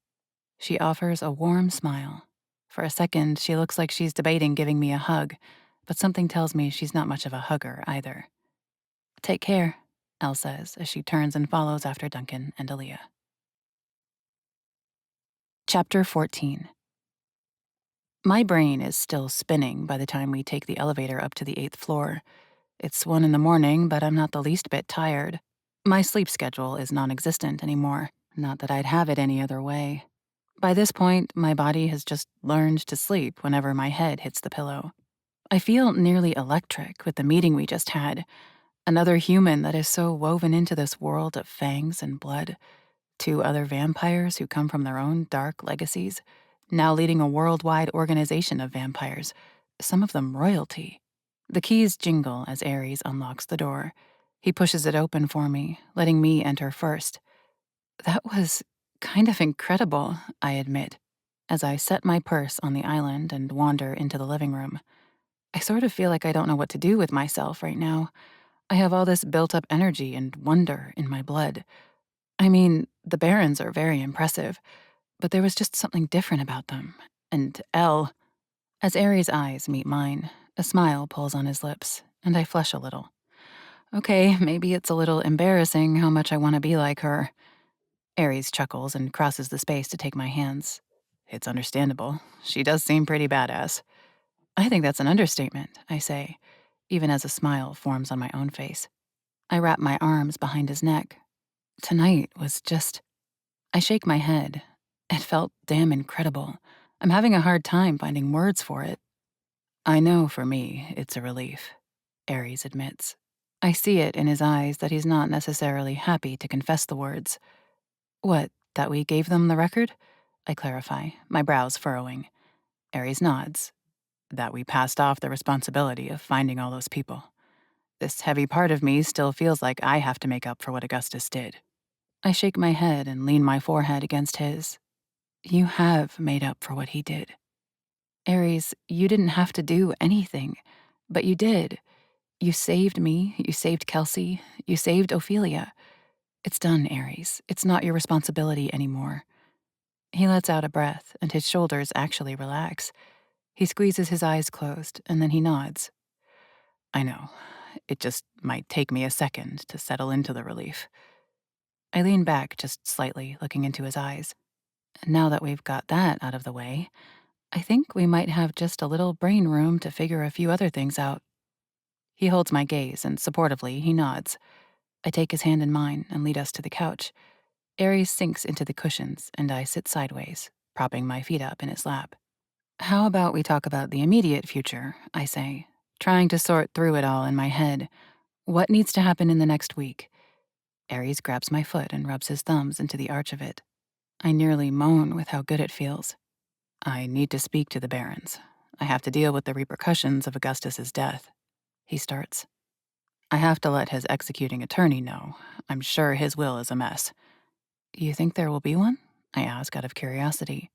She offers a warm smile. For a second, she looks like she's debating giving me a hug, but something tells me she's not much of a hugger either. Take care, Elle says as she turns and follows after Duncan and Aaliyah. Chapter 14. My brain is still spinning by the time we take the elevator up to the 8th floor. It's 1 in the morning, but I'm not the least bit tired. My sleep schedule is non-existent anymore. Not that I'd have it any other way. By this point, my body has just learned to sleep whenever my head hits the pillow. I feel nearly electric with the meeting we just had. Another human that is so woven into this world of fangs and blood. 2 other vampires who come from their own dark legacies, now leading a worldwide organization of vampires, some of them royalty. The keys jingle as Ares unlocks the door. He pushes it open for me, letting me enter first. That was kind of incredible, I admit, as I set my purse on the island and wander into the living room. I sort of feel like I don't know what to do with myself right now. I have all this built-up energy and wonder in my blood. I mean, the Barons are very impressive, but there was just something different about them. And Elle. As Aries' eyes meet mine, a smile pulls on his lips, and I flush a little. Okay, maybe it's a little embarrassing how much I want to be like her. Aries chuckles and crosses the space to take my hands. It's understandable. She does seem pretty badass. I think that's an understatement, I say, even as a smile forms on my own face. I wrap my arms behind his neck. Tonight was just... I shake my head. It felt damn incredible. I'm having a hard time finding words for it. I know for me, it's a relief, Ares admits. I see it in his eyes that he's not necessarily happy to confess the words. What, that we gave them the record? I clarify, my brows furrowing. Ares nods. That we passed off the responsibility of finding all those people. This heavy part of me still feels like I have to make up for what Augustus did. I shake my head and lean my forehead against his. You have made up for what he did. Ares, you didn't have to do anything, but you did. You saved me, you saved Kelsey, you saved Ophelia. It's done, Ares. It's not your responsibility anymore. He lets out a breath, and his shoulders actually relax. He squeezes his eyes closed, and then he nods. I know. It just might take me a second to settle into the relief. I lean back just slightly, looking into his eyes. Now that we've got that out of the way, I think we might have just a little brain room to figure a few other things out. He holds my gaze, and supportively, he nods. I take his hand in mine and lead us to the couch. Ares sinks into the cushions, and I sit sideways, propping my feet up in his lap. How about we talk about the immediate future, I say, trying to sort through it all in my head. What needs to happen in the next week? Ares grabs my foot and rubs his thumbs into the arch of it. I nearly moan with how good it feels. I need to speak to the Barons. I have to deal with the repercussions of Augustus's death. He starts. I have to let his executing attorney know. I'm sure his will is a mess. You think there will be one? I ask out of curiosity.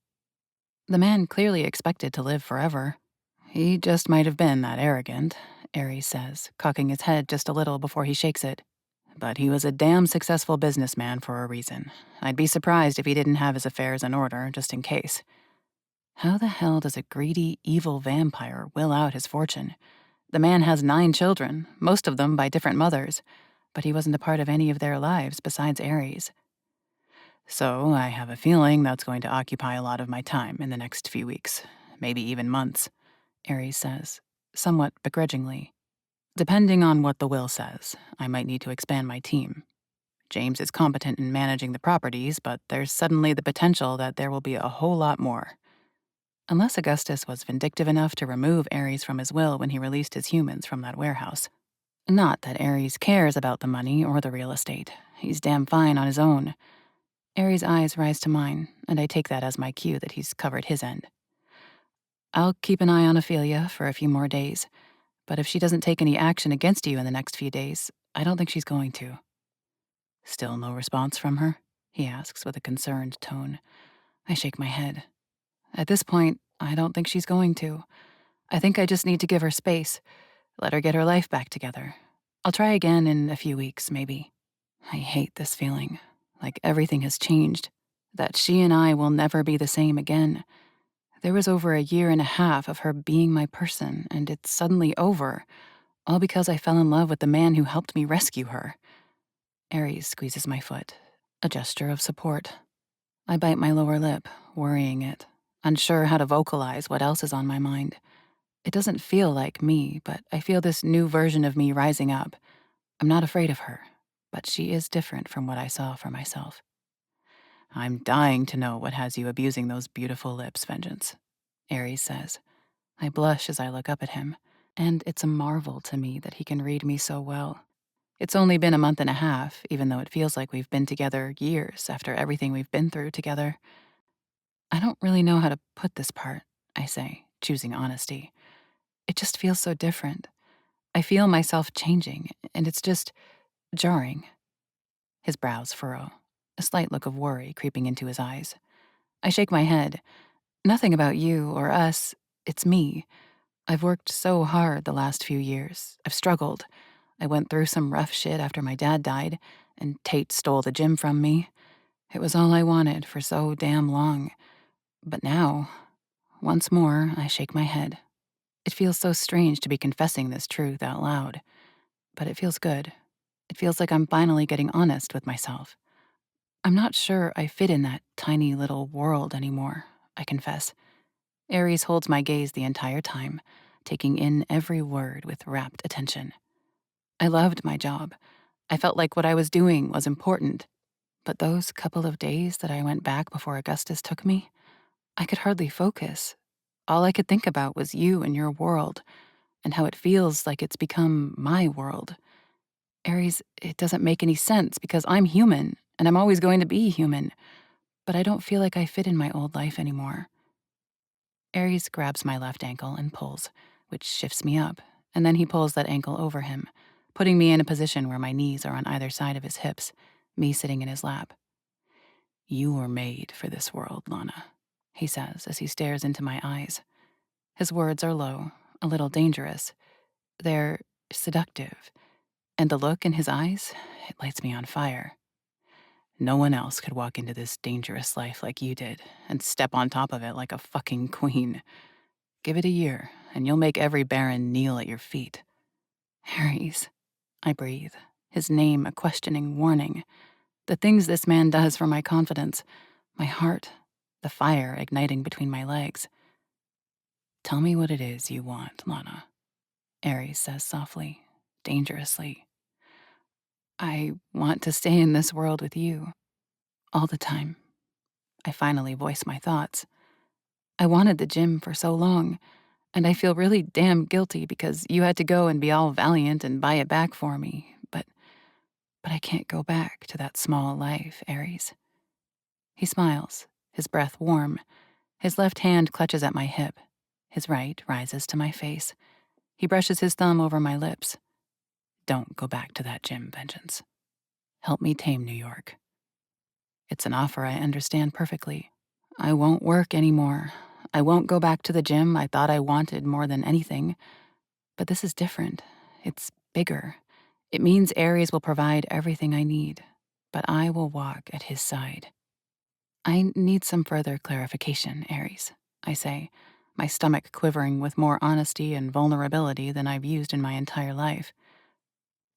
The man clearly expected to live forever. He just might have been that arrogant, Ares says, cocking his head just a little before he shakes it. But he was a damn successful businessman for a reason. I'd be surprised if he didn't have his affairs in order, just in case. How the hell does a greedy, evil vampire will out his fortune? The man has 9 children, most of them by different mothers, but he wasn't a part of any of their lives besides Ares. So I have a feeling that's going to occupy a lot of my time in the next few weeks, maybe even months, Ares says, somewhat begrudgingly. Depending on what the will says, I might need to expand my team. James is competent in managing the properties, but there's suddenly the potential that there will be a whole lot more. Unless Augustus was vindictive enough to remove Ares from his will when he released his humans from that warehouse. Not that Ares cares about the money or the real estate. He's damn fine on his own. Ares' eyes rise to mine, and I take that as my cue that he's covered his end. I'll keep an eye on Ophelia for a few more days, but if she doesn't take any action against you in the next few days, I don't think she's going to. Still no response from her? He asks with a concerned tone. I shake my head. At this point, I don't think she's going to. I think I just need to give her space, let her get her life back together. I'll try again in a few weeks, maybe. I hate this feeling, like everything has changed, that she and I will never be the same again. There was over 1.5 years of her being my person, and it's suddenly over, all because I fell in love with the man who helped me rescue her. Ares squeezes my foot, a gesture of support. I bite my lower lip, worrying it. unsure how to vocalize what else is on my mind. It doesn't feel like me, but I feel this new version of me rising up. I'm not afraid of her, but she is different from what I saw for myself. I'm dying to know what has you abusing those beautiful lips, Vengeance, Ares says. I blush as I look up at him, and it's a marvel to me that he can read me so well. It's only been a month and a half, even though it feels like we've been together years after everything we've been through together. I don't really know how to put this part, I say, choosing honesty. It just feels so different. I feel myself changing, and it's just jarring. His brows furrow, a slight look of worry creeping into his eyes. I shake my head. Nothing about you or us. It's me. I've worked so hard the last few years. I've struggled. I went through some rough shit after my dad died, and Tate stole the gym from me. It was all I wanted for so damn long. But now, once more, I shake my head. It feels so strange to be confessing this truth out loud. But it feels good. It feels like I'm finally getting honest with myself. I'm not sure I fit in that tiny little world anymore, I confess. Ares holds my gaze the entire time, taking in every word with rapt attention. I loved my job. I felt like what I was doing was important. But those couple of days that I went back before Augustus took me, I could hardly focus. All I could think about was you and your world, and how it feels like it's become my world. Ares, it doesn't make any sense because I'm human, and I'm always going to be human, but I don't feel like I fit in my old life anymore. Ares grabs my left ankle and pulls, which shifts me up, and then he pulls that ankle over him, putting me in a position where my knees are on either side of his hips, me sitting in his lap. You were made for this world, Lana, he says as he stares into my eyes. His words are low, a little dangerous. They're seductive, and the look in his eyes, it lights me on fire. No one else could walk into this dangerous life like you did and step on top of it like a fucking queen. Give it a year, and you'll make every baron kneel at your feet. Ares, I breathe, his name a questioning warning. The things this man does for my confidence, my heart, the fire igniting between my legs. Tell me what it is you want, Lana, Ares says softly, dangerously. I want to stay in this world with you, all the time. I finally voice my thoughts. I wanted the gym for so long, and I feel really damn guilty because you had to go and be all valiant and buy it back for me, but I can't go back to that small life, Ares. He smiles, his breath warm. His left hand clutches at my hip. His right rises to my face. He brushes his thumb over my lips. Don't go back to that gym, Vengeance. Help me tame New York. It's an offer I understand perfectly. I won't work anymore. I won't go back to the gym I thought I wanted more than anything. But this is different. It's bigger. It means Ares will provide everything I need, but I will walk at his side. I need some further clarification, Ares, I say, my stomach quivering with more honesty and vulnerability than I've used in my entire life.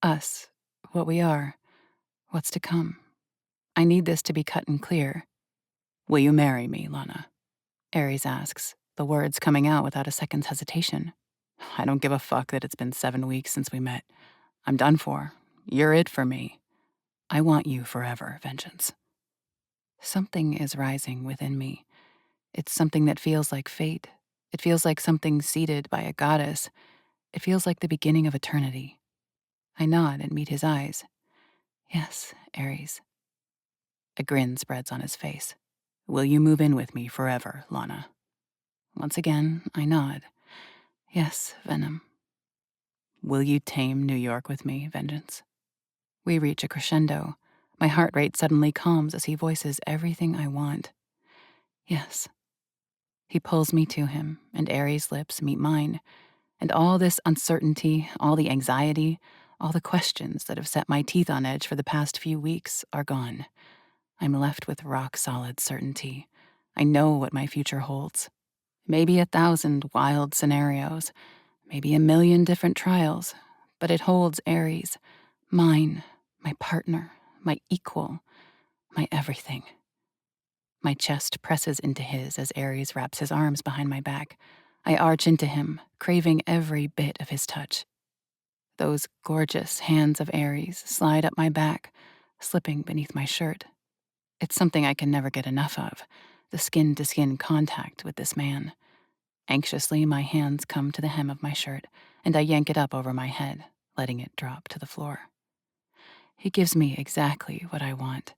Us, what we are, what's to come. I need this to be cut and clear. Will you marry me, Lana? Ares asks, the words coming out without a second's hesitation. I don't give a fuck that it's been 7 weeks since we met. I'm done for. You're it for me. I want you forever, Vengeance. Something is rising within me. It's something that feels like fate. It feels like something seated by a goddess. It feels like the beginning of eternity. I nod and meet his eyes. Yes, Ares. A grin spreads on his face. Will you move in with me forever, Lana? Once again, I nod. Yes, Venom. Will you tame New York with me, Vengeance? We reach a crescendo. My heart rate suddenly calms as he voices everything I want. Yes. He pulls me to him, and Ares' lips meet mine. And all this uncertainty, all the anxiety, all the questions that have set my teeth on edge for the past few weeks are gone. I'm left with rock-solid certainty. I know what my future holds. Maybe 1,000 wild scenarios, maybe 1,000,000 different trials, but it holds Ares, mine, my partner, my equal, my everything. My chest presses into his as Ares wraps his arms behind my back. I arch into him, craving every bit of his touch. Those gorgeous hands of Ares slide up my back, slipping beneath my shirt. It's something I can never get enough of, the skin-to-skin contact with this man. Anxiously, my hands come to the hem of my shirt, and I yank it up over my head, letting it drop to the floor. He gives me exactly what I want.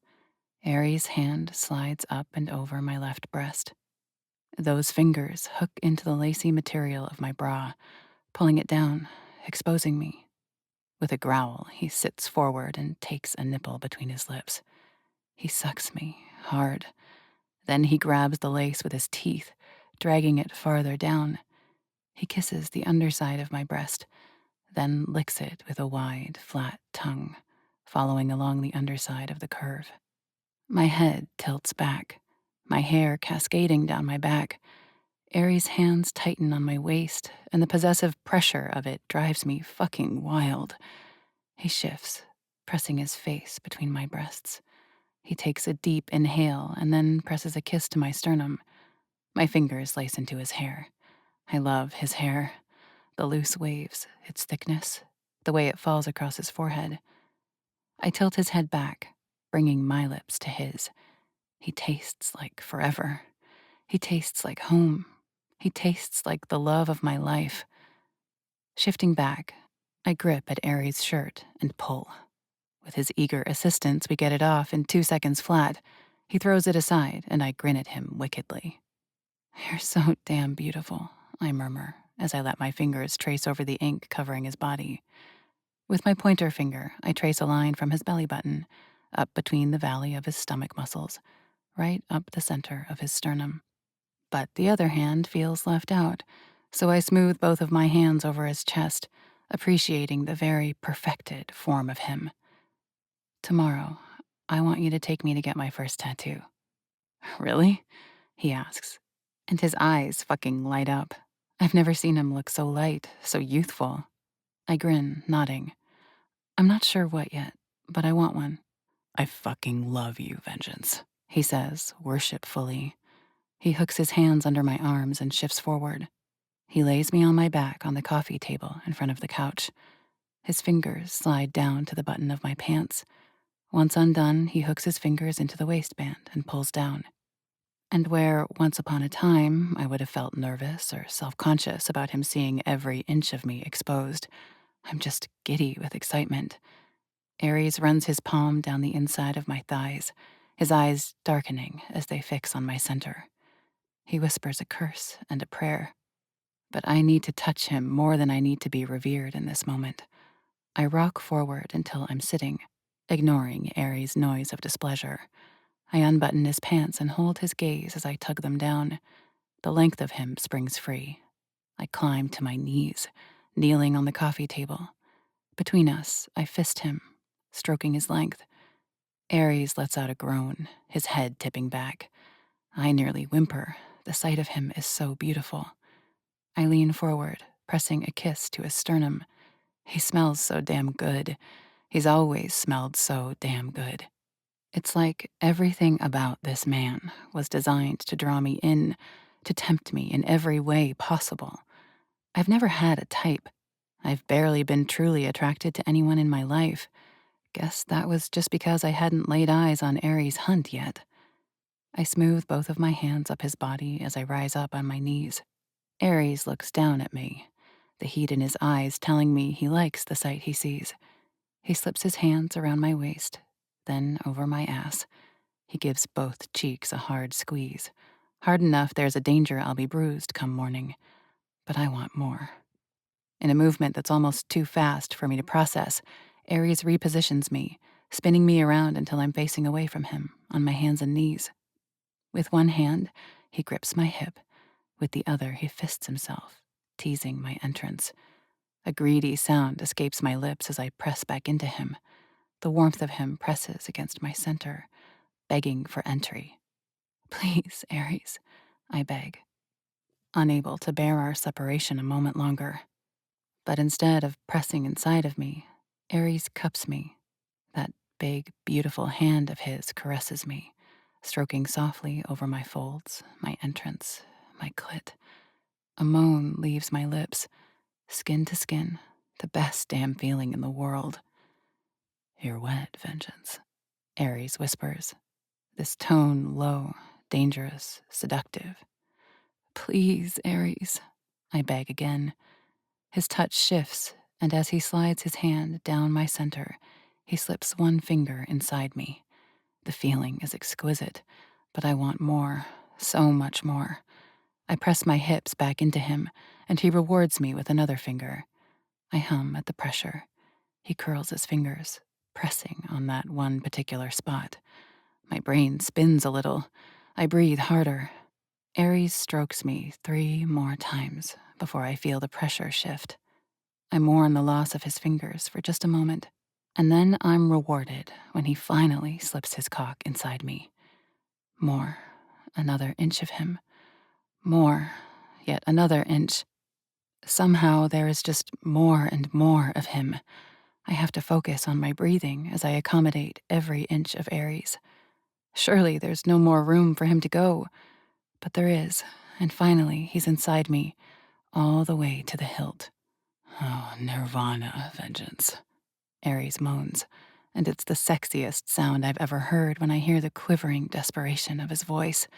Ares' hand slides up and over my left breast. Those fingers hook into the lacy material of my bra, pulling it down, exposing me. With a growl, he sits forward and takes a nipple between his lips. He sucks me hard. Then he grabs the lace with his teeth, dragging it farther down. He kisses the underside of my breast, then licks it with a wide, flat tongue, following along the underside of the curve. My head tilts back, my hair cascading down my back. Aries' hands tighten on my waist, and the possessive pressure of it drives me fucking wild. He shifts, pressing his face between my breasts. He takes a deep inhale and then presses a kiss to my sternum. My fingers lace into his hair. I love his hair. The loose waves, its thickness, the way it falls across his forehead. I tilt his head back, bringing my lips to his. He tastes like forever. He tastes like home. He tastes like the love of my life. Shifting back, I grip at Aries' shirt and pull. With his eager assistance, we get it off in 2 seconds flat. He throws it aside, and I grin at him wickedly. "You're so damn beautiful," I murmur, as I let my fingers trace over the ink covering his body. With my pointer finger, I trace a line from his belly button, up between the valley of his stomach muscles, right up the center of his sternum. But the other hand feels left out, so I smooth both of my hands over his chest, appreciating the very perfected form of him. "Tomorrow, I want you to take me to get my first tattoo." "Really?" he asks, and his eyes fucking light up. I've never seen him look so light, so youthful. I grin, nodding. "I'm not sure what yet, but I want one." "I fucking love you, Vengeance," he says, worshipfully. He hooks his hands under my arms and shifts forward. He lays me on my back on the coffee table in front of the couch. His fingers slide down to the button of my pants. Once undone, he hooks his fingers into the waistband and pulls down. And where, once upon a time, I would have felt nervous or self-conscious about him seeing every inch of me exposed, I'm just giddy with excitement. Aries runs his palm down the inside of my thighs, his eyes darkening as they fix on my center. He whispers a curse and a prayer. But I need to touch him more than I need to be revered in this moment. I rock forward until I'm sitting, ignoring Aries' noise of displeasure. I unbutton his pants and hold his gaze as I tug them down. The length of him springs free. I climb to my knees, kneeling on the coffee table. Between us, I fist him, stroking his length. Aries lets out a groan, his head tipping back. I nearly whimper. The sight of him is so beautiful. I lean forward, pressing a kiss to his sternum. He smells so damn good. He's always smelled so damn good. It's like everything about this man was designed to draw me in, to tempt me in every way possible. I've never had a type. I've barely been truly attracted to anyone in my life. Guess that was just because I hadn't laid eyes on Aries' hunt yet. I smooth both of my hands up his body as I rise up on my knees. Aries looks down at me, the heat in his eyes telling me he likes the sight he sees. He slips his hands around my waist, then over my ass. He gives both cheeks a hard squeeze. Hard enough there's a danger I'll be bruised come morning. But I want more. In a movement that's almost too fast for me to process, Aries repositions me, spinning me around until I'm facing away from him, on my hands and knees. With one hand, he grips my hip. With the other, he fists himself, teasing my entrance. A greedy sound escapes my lips as I press back into him. The warmth of him presses against my center, begging for entry. "Please, Aries," I beg, unable to bear our separation a moment longer. But instead of pressing inside of me, Aries cups me. That big, beautiful hand of his caresses me, stroking softly over my folds, my entrance, my clit. A moan leaves my lips, skin to skin, the best damn feeling in the world. "You're wet, Vengeance," Ares whispers, this tone low, dangerous, seductive. "Please, Ares," I beg again. His touch shifts, and as he slides his hand down my center, he slips one finger inside me. The feeling is exquisite, but I want more, so much more. I press my hips back into him, and he rewards me with another finger. I hum at the pressure. He curls his fingers, pressing on that one particular spot. My brain spins a little. I breathe harder. Ares strokes me 3 more times before I feel the pressure shift. I mourn the loss of his fingers for just a moment, and then I'm rewarded when he finally slips his cock inside me. More, another inch of him. More, yet another inch. Somehow there is just more and more of him. I have to focus on my breathing as I accommodate every inch of Ares. Surely there's no more room for him to go. But there is, and finally he's inside me, all the way to the hilt. "Oh, Nirvana, Vengeance," Ares moans, and it's the sexiest sound I've ever heard when I hear the quivering desperation of his voice,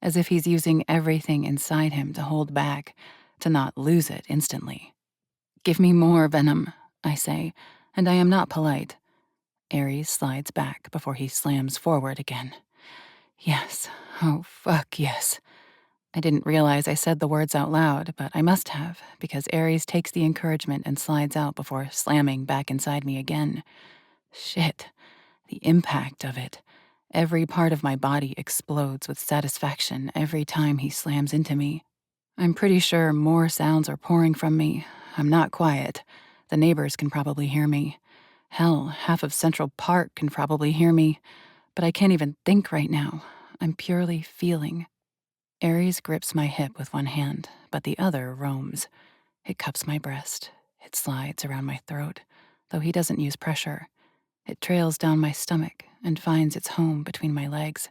as if he's using everything inside him to hold back, to not lose it instantly. "Give me more venom," I say, and I am not polite. Ares slides back before he slams forward again. Yes, oh fuck yes. I didn't realize I said the words out loud, but I must have, because Ares takes the encouragement and slides out before slamming back inside me again. Shit, the impact of it. Every part of my body explodes with satisfaction every time he slams into me. I'm pretty sure more sounds are pouring from me. I'm not quiet. The neighbors can probably hear me. Hell, half of Central Park can probably hear me. But I can't even think right now. I'm purely feeling. Ares grips my hip with one hand, but the other roams. It cups my breast. It slides around my throat, though he doesn't use pressure. It trails down my stomach and finds its home between my legs.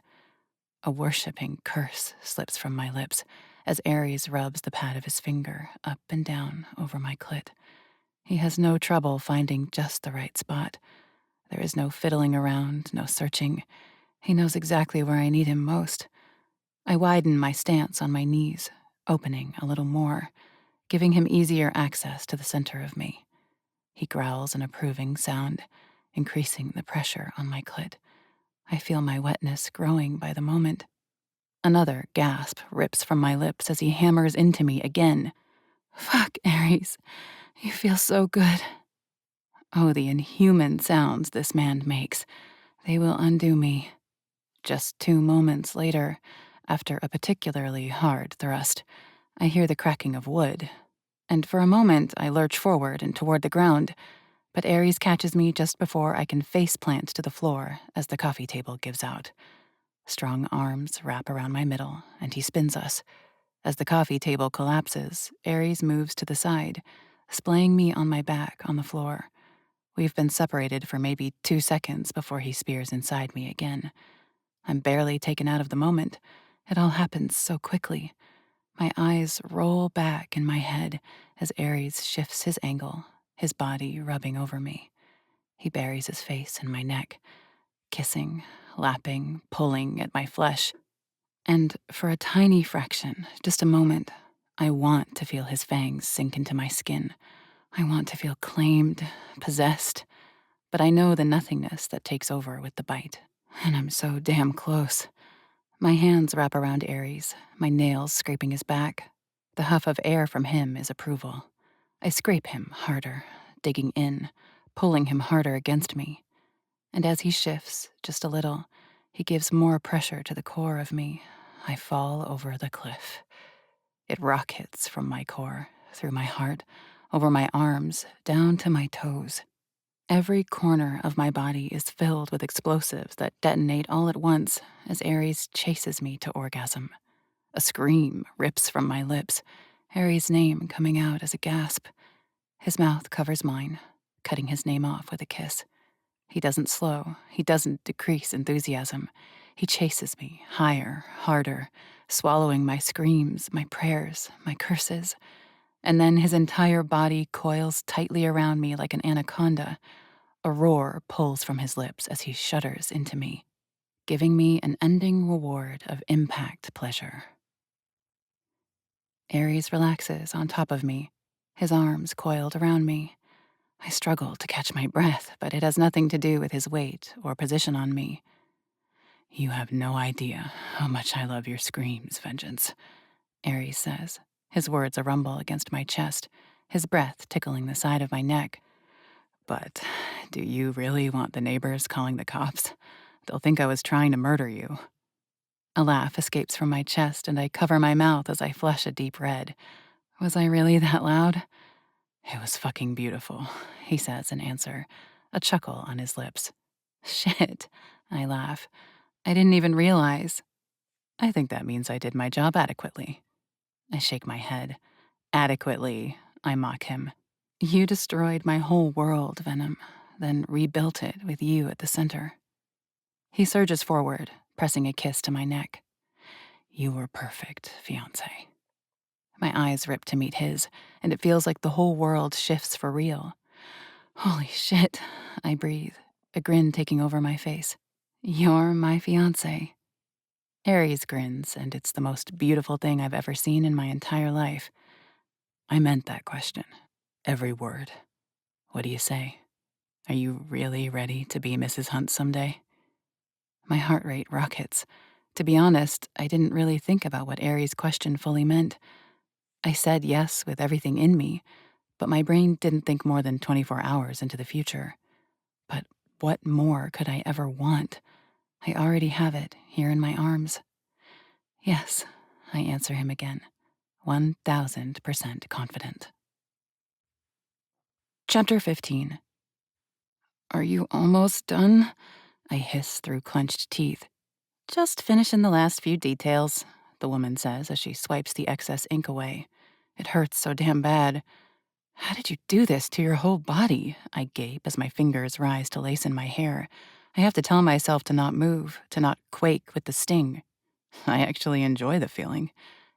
A worshipping curse slips from my lips as Ares rubs the pad of his finger up and down over my clit. He has no trouble finding just the right spot. There is no fiddling around, no searching. He knows exactly where I need him most. I widen my stance on my knees, opening a little more, giving him easier access to the center of me. He growls an approving sound, increasing the pressure on my clit. I feel my wetness growing by the moment. Another gasp rips from my lips as he hammers into me again. Fuck, Ares. You feel so good. Oh, the inhuman sounds this man makes. They will undo me. Just 2 moments later, after a particularly hard thrust, I hear the cracking of wood, and for a moment I lurch forward and toward the ground, but Ares catches me just before I can face plant to the floor as the coffee table gives out. Strong arms wrap around my middle, and he spins us. As the coffee table collapses, Ares moves to the side, splaying me on my back on the floor. We've been separated for maybe 2 seconds before he spears inside me again. I'm barely taken out of the moment. It all happens so quickly. My eyes roll back in my head as Ares shifts his angle, his body rubbing over me. He buries his face in my neck, kissing, lapping, pulling at my flesh. And for a tiny fraction, just a moment, I want to feel his fangs sink into my skin. I want to feel claimed, possessed, but I know the nothingness that takes over with the bite. And I'm so damn close. My hands wrap around Ares, my nails scraping his back. The huff of air from him is approval. I scrape him harder, digging in, pulling him harder against me. And as he shifts, just a little, he gives more pressure to the core of me. I fall over the cliff. It rockets from my core, through my heart, over my arms, down to my toes. Every corner of my body is filled with explosives that detonate all at once as Ares chases me to orgasm. A scream rips from my lips, Ares' name coming out as a gasp. His mouth covers mine, cutting his name off with a kiss. He doesn't slow, he doesn't decrease enthusiasm. He chases me, higher, harder, swallowing my screams, my prayers, my curses. And then his entire body coils tightly around me like an anaconda. A roar pulls from his lips as he shudders into me, giving me an ending reward of impact pleasure. Ares relaxes on top of me, his arms coiled around me. I struggle to catch my breath, but it has nothing to do with his weight or position on me. You have no idea how much I love your screams, Vengeance, Ares says, his words a rumble against my chest, his breath tickling the side of my neck. But do you really want the neighbors calling the cops? They'll think I was trying to murder you. A laugh escapes from my chest, and I cover my mouth as I flush a deep red. Was I really that loud? It was fucking beautiful, he says in answer, a chuckle on his lips. Shit, I laugh. I didn't even realize. I think that means I did my job adequately. I shake my head. Adequately, I mock him. You destroyed my whole world, Venom, then rebuilt it with you at the center. He surges forward, pressing a kiss to my neck. You were perfect, fiancé. My eyes rip to meet his, and it feels like the whole world shifts for real. Holy shit, I breathe, a grin taking over my face. You're my fiancé. Ares grins, and it's the most beautiful thing I've ever seen in my entire life. I meant that question. Every word. What do you say? Are you really ready to be Mrs. Hunt someday? My heart rate rockets. To be honest, I didn't really think about what Ares' question fully meant. I said yes with everything in me, but my brain didn't think more than 24 hours into the future. But what more could I ever want? I already have it here in my arms. Yes, I answer him again, 1,000% confident. Chapter 15. Are you almost done? I hiss through clenched teeth. Just finishing the last few details, the woman says as she swipes the excess ink away. It hurts so damn bad. How did you do this to your whole body? I gape as my fingers rise to lace in my hair. I have to tell myself to not move, to not quake with the sting. I actually enjoy the feeling,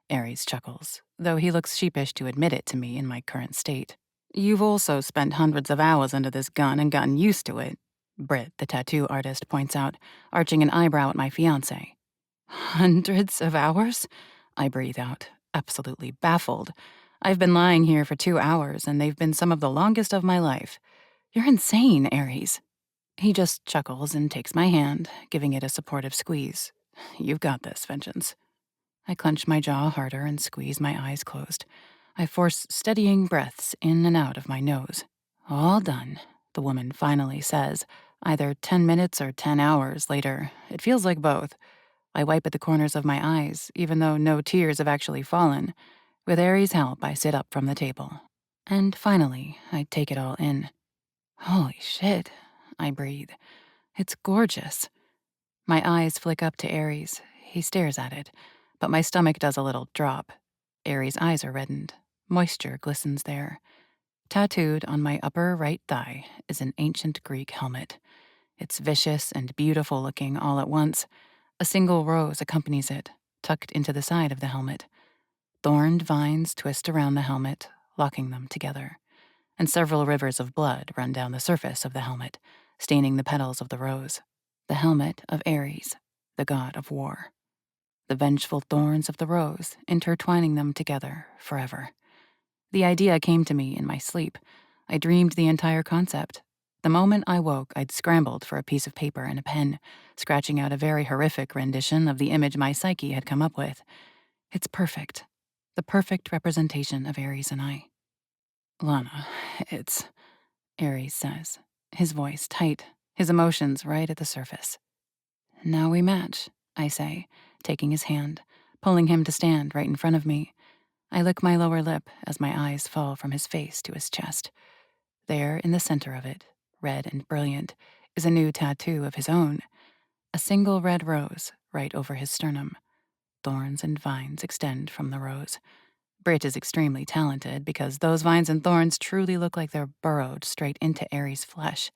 Ares chuckles, though he looks sheepish to admit it to me in my current state. You've also spent hundreds of hours under this gun and gotten used to it, Britt, the tattoo artist, points out, arching an eyebrow at my fiancé. Hundreds of hours? I breathe out, absolutely baffled. I've been lying here for 2 hours, and they've been some of the longest of my life. You're insane, Ares. He just chuckles and takes my hand, giving it a supportive squeeze. You've got this, Vengeance. I clench my jaw harder and squeeze my eyes closed. I force steadying breaths in and out of my nose. All done, the woman finally says, either 10 minutes or 10 hours later. It feels like both. I wipe at the corners of my eyes, even though no tears have actually fallen. With Aries' help, I sit up from the table. And finally, I take it all in. Holy shit, I breathe. It's gorgeous. My eyes flick up to Aries. He stares at it, but my stomach does a little drop. Aries' eyes are reddened. Moisture glistens there. Tattooed on my upper right thigh is an ancient Greek helmet. It's vicious and beautiful looking all at once. A single rose accompanies it, tucked into the side of the helmet. Thorned vines twist around the helmet, locking them together. And several rivers of blood run down the surface of the helmet, staining the petals of the rose. The helmet of Ares, the god of war. The vengeful thorns of the rose, intertwining them together forever. The idea came to me in my sleep. I dreamed the entire concept. The moment I woke, I'd scrambled for a piece of paper and a pen, scratching out a very horrific rendition of the image my psyche had come up with. It's perfect. The perfect representation of Ares and I. Lana, it's... Ares says, his voice tight, his emotions right at the surface. Now we match, I say, taking his hand, pulling him to stand right in front of me. I lick my lower lip as my eyes fall from his face to his chest. There, in the center of it, red and brilliant, is a new tattoo of his own. A single red rose right over his sternum. Thorns and vines extend from the rose. Britt is extremely talented because those vines and thorns truly look like they're burrowed straight into Ares' flesh.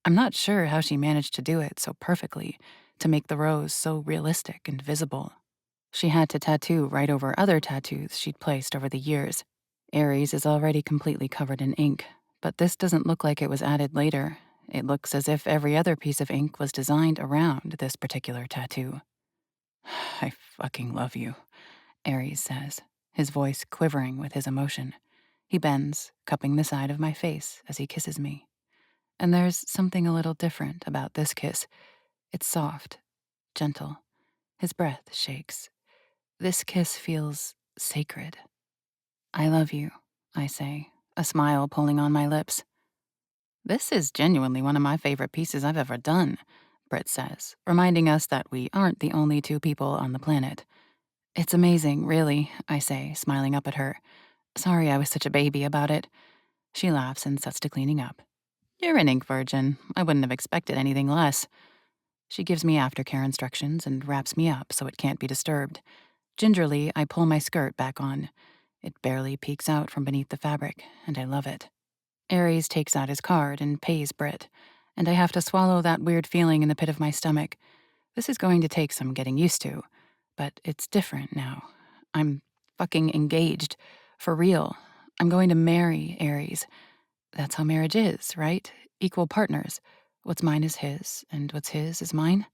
I'm not sure how she managed to do it so perfectly, to make the rose so realistic and visible. She had to tattoo right over other tattoos she'd placed over the years. Aries is already completely covered in ink, but this doesn't look like it was added later. It looks as if every other piece of ink was designed around this particular tattoo. I fucking love you, Aries says, his voice quivering with his emotion. He bends, cupping the side of my face as he kisses me. And there's something a little different about this kiss. It's soft, gentle. His breath shakes. This kiss feels sacred. I love you, I say, a smile pulling on my lips. This is genuinely one of my favorite pieces I've ever done, Britt says, reminding us that we aren't the only two people on the planet. It's amazing, really, I say, smiling up at her. Sorry I was such a baby about it. She laughs and sets to cleaning up. You're an ink virgin. I wouldn't have expected anything less. She gives me aftercare instructions and wraps me up so it can't be disturbed. Gingerly, I pull my skirt back on. It barely peeks out from beneath the fabric, and I love it. Aries takes out his card and pays Britt, and I have to swallow that weird feeling in the pit of my stomach. This is going to take some getting used to, but it's different now. I'm fucking engaged. For real. I'm going to marry Aries. That's how marriage is, right? Equal partners. What's mine is his, and what's his is mine.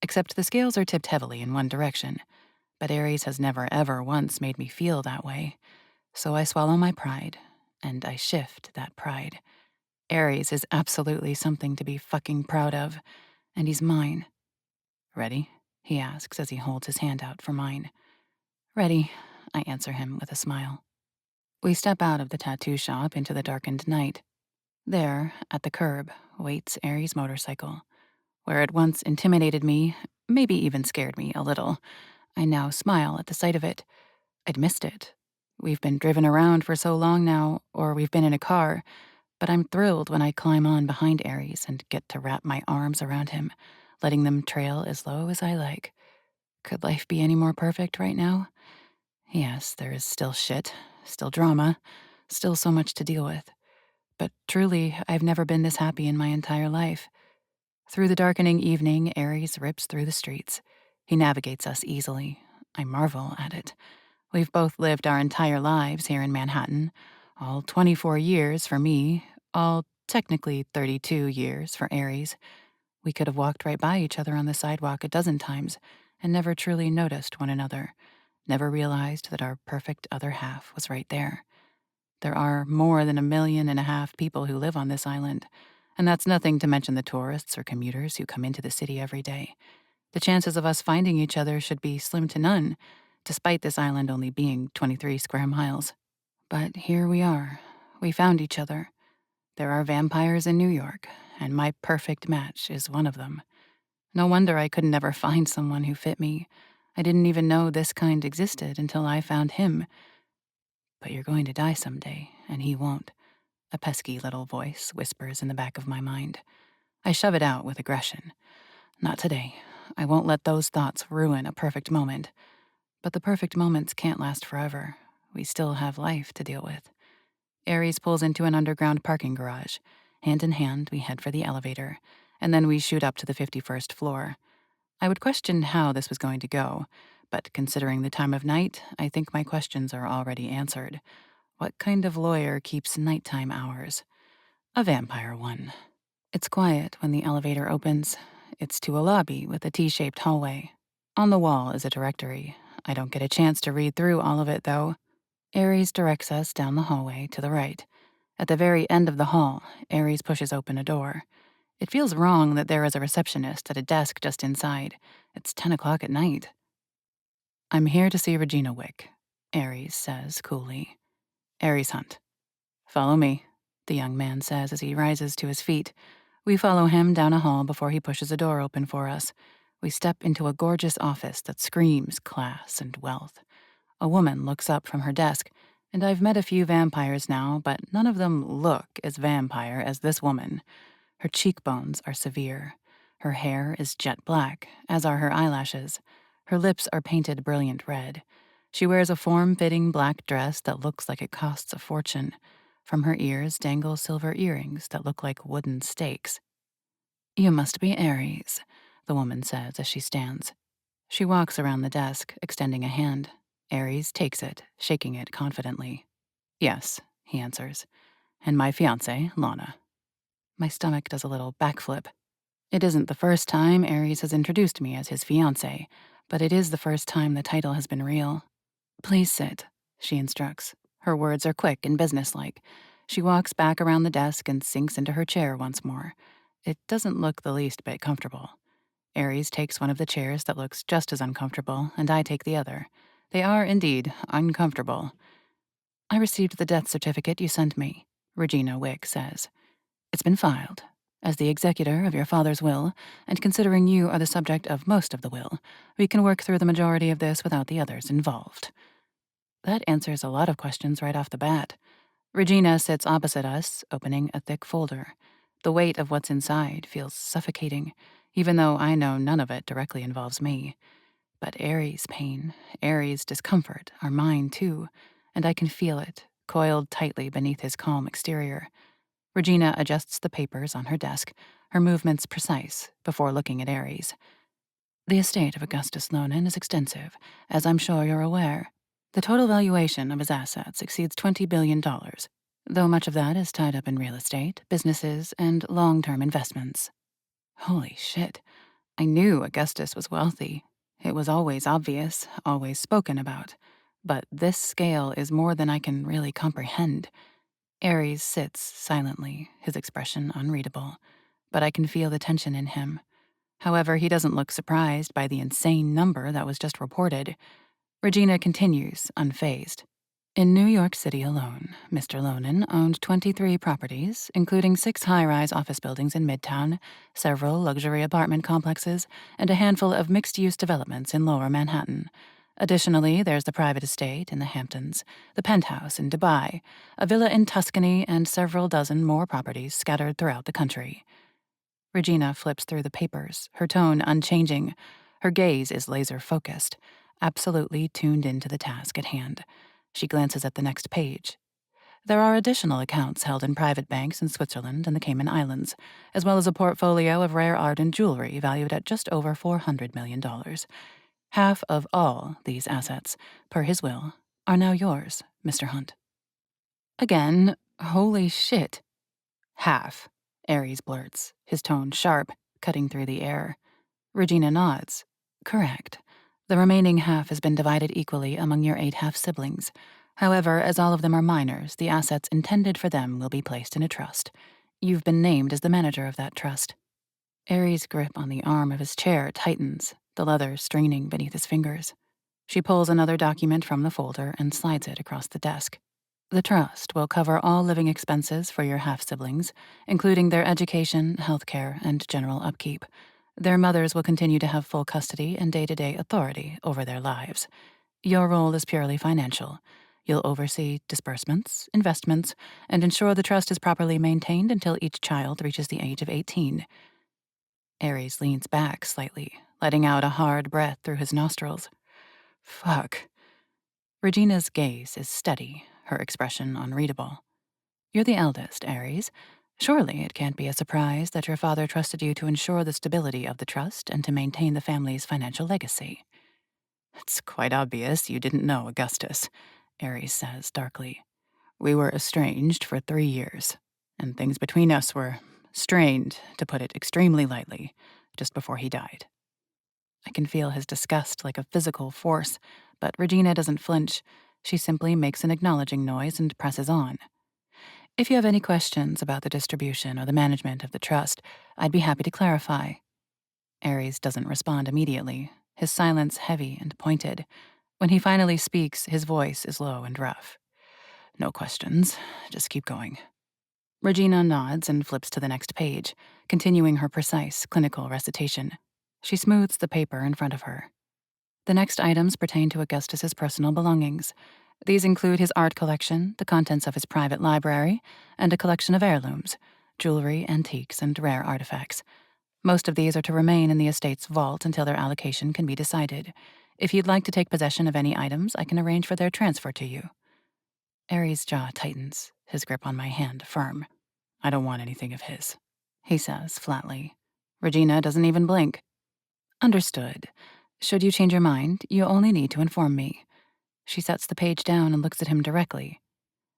Except the scales are tipped heavily in one direction. But Aries has never ever once made me feel that way. So I swallow my pride, and I shift that pride. Aries is absolutely something to be fucking proud of, and he's mine. Ready? He asks as he holds his hand out for mine. Ready, I answer him with a smile. We step out of the tattoo shop into the darkened night. There, at the curb, waits Aries' motorcycle. Where it once intimidated me, maybe even scared me a little, I now smile at the sight of it. I'd missed it. We've been driven around for so long now, or we've been in a car, but I'm thrilled when I climb on behind Aries and get to wrap my arms around him, letting them trail as low as I like. Could life be any more perfect right now? Yes, there is still shit, still drama, still so much to deal with. But truly, I've never been this happy in my entire life. Through the darkening evening, Aries rips through the streets. He navigates us easily. I marvel at it. We've both lived our entire lives here in Manhattan, all 24 years for me, all technically 32 years for Aries. We could have walked right by each other on the sidewalk a dozen times and never truly noticed one another, never realized that our perfect other half was right there. There are more than 1.5 million people who live on this island, and that's nothing to mention the tourists or commuters who come into the city every day. The chances of us finding each other should be slim to none, despite this island only being 23 square miles. But here we are. We found each other. There are vampires in New York, and my perfect match is one of them. No wonder I couldn't ever find someone who fit me. I didn't even know this kind existed until I found him. But you're going to die someday, and he won't. A pesky little voice whispers in the back of my mind. I shove it out with aggression. Not today. I won't let those thoughts ruin a perfect moment. But the perfect moments can't last forever. We still have life to deal with. Aries pulls into an underground parking garage. Hand in hand, we head for the elevator, and then we shoot up to the 51st floor. I would question how this was going to go, but considering the time of night, I think my questions are already answered. What kind of lawyer keeps nighttime hours? A vampire one. It's quiet when the elevator opens. It's to a lobby with a T-shaped hallway. On the wall is a directory. I don't get a chance to read through all of it, though. Aries directs us down the hallway to the right. At the very end of the hall, Aries pushes open a door. It feels wrong that there is a receptionist at a desk just inside. It's 10 o'clock at night. I'm here to see Regina Wick, Aries says coolly. Aries Hunt. Follow me, the young man says as he rises to his feet. We follow him down a hall before he pushes a door open for us. We step into a gorgeous office that screams class and wealth. A woman looks up from her desk, and I've met a few vampires now, but none of them look as vampire as this woman. Her cheekbones are severe. Her hair is jet black, as are her eyelashes. Her lips are painted brilliant red. She wears a form-fitting black dress that looks like it costs a fortune. From her ears dangle silver earrings that look like wooden stakes. You must be Aries, the woman says as she stands. She walks around the desk, extending a hand. Aries takes it, shaking it confidently. Yes, he answers. And my fiancée, Lana. My stomach does a little backflip. It isn't the first time Aries has introduced me as his fiancée, but it is the first time the title has been real. Please sit, she instructs. Her words are quick and businesslike. She walks back around the desk and sinks into her chair once more. It doesn't look the least bit comfortable. Aries takes one of the chairs that looks just as uncomfortable, and I take the other. They are, indeed, uncomfortable. I received the death certificate you sent me, Regina Wick says. It's been filed. As the executor of your father's will, and considering you are the subject of most of the will, we can work through the majority of this without the others involved. That answers a lot of questions right off the bat. Regina sits opposite us, opening a thick folder. The weight of what's inside feels suffocating, even though I know none of it directly involves me. But Aries' pain, Aries' discomfort are mine too, and I can feel it, coiled tightly beneath his calm exterior. Regina adjusts the papers on her desk, her movements precise, before looking at Aries. The estate of Augustus Lonan is extensive, as I'm sure you're aware. The total valuation of his assets exceeds $20 billion, though much of that is tied up in real estate, businesses, and long-term investments. Holy shit. I knew Augustus was wealthy. It was always obvious, always spoken about. But this scale is more than I can really comprehend. Aries sits silently, his expression unreadable. But I can feel the tension in him. However, he doesn't look surprised by the insane number that was just reported. Regina continues, unfazed. In New York City alone, Mr. Lonan owned 23 properties, including 6 high-rise office buildings in Midtown, several luxury apartment complexes, and a handful of mixed-use developments in Lower Manhattan. Additionally, there's the private estate in the Hamptons, the penthouse in Dubai, a villa in Tuscany, and several dozen more properties scattered throughout the country. Regina flips through the papers, her tone unchanging. Her gaze is laser-focused, absolutely tuned into the task at hand. She glances at the next page. There are additional accounts held in private banks in Switzerland and the Cayman Islands, as well as a portfolio of rare art and jewelry valued at just over $400 million. Half of all these assets, per his will, are now yours, Mr. Hunt. Again, holy shit. Half, Aries blurts, his tone sharp, cutting through the air. Regina nods. Correct. The remaining half has been divided equally among your 8 half-siblings. However, as all of them are minors, the assets intended for them will be placed in a trust. You've been named as the manager of that trust. Aries' grip on the arm of his chair tightens, the leather straining beneath his fingers. She pulls another document from the folder and slides it across the desk. The trust will cover all living expenses for your half-siblings, including their education, healthcare, and general upkeep. Their mothers will continue to have full custody and day-to-day authority over their lives. Your role is purely financial. You'll oversee disbursements, investments, and ensure the trust is properly maintained until each child reaches the age of 18. Aries leans back slightly, letting out a hard breath through his nostrils. Fuck. Regina's gaze is steady, her expression unreadable. You're the eldest, Aries. Surely it can't be a surprise that your father trusted you to ensure the stability of the trust and to maintain the family's financial legacy. It's quite obvious you didn't know Augustus, Aries says darkly. We were estranged for 3 years, and things between us were strained, to put it extremely lightly, just before he died. I can feel his disgust like a physical force, but Regina doesn't flinch. She simply makes an acknowledging noise and presses on. If you have any questions about the distribution or the management of the trust, I'd be happy to clarify. Aries doesn't respond immediately, his silence heavy and pointed. When he finally speaks, his voice is low and rough. No questions, just keep going. Regina nods and flips to the next page, continuing her precise, clinical recitation. She smooths the paper in front of her. The next items pertain to Augustus's personal belongings. These include his art collection, the contents of his private library, and a collection of heirlooms, jewelry, antiques, and rare artifacts. Most of these are to remain in the estate's vault until their allocation can be decided. If you'd like to take possession of any items, I can arrange for their transfer to you. Aries' jaw tightens, his grip on my hand firm. I don't want anything of his, he says flatly. Regina doesn't even blink. Understood. Should you change your mind, you only need to inform me. She sets the page down and looks at him directly.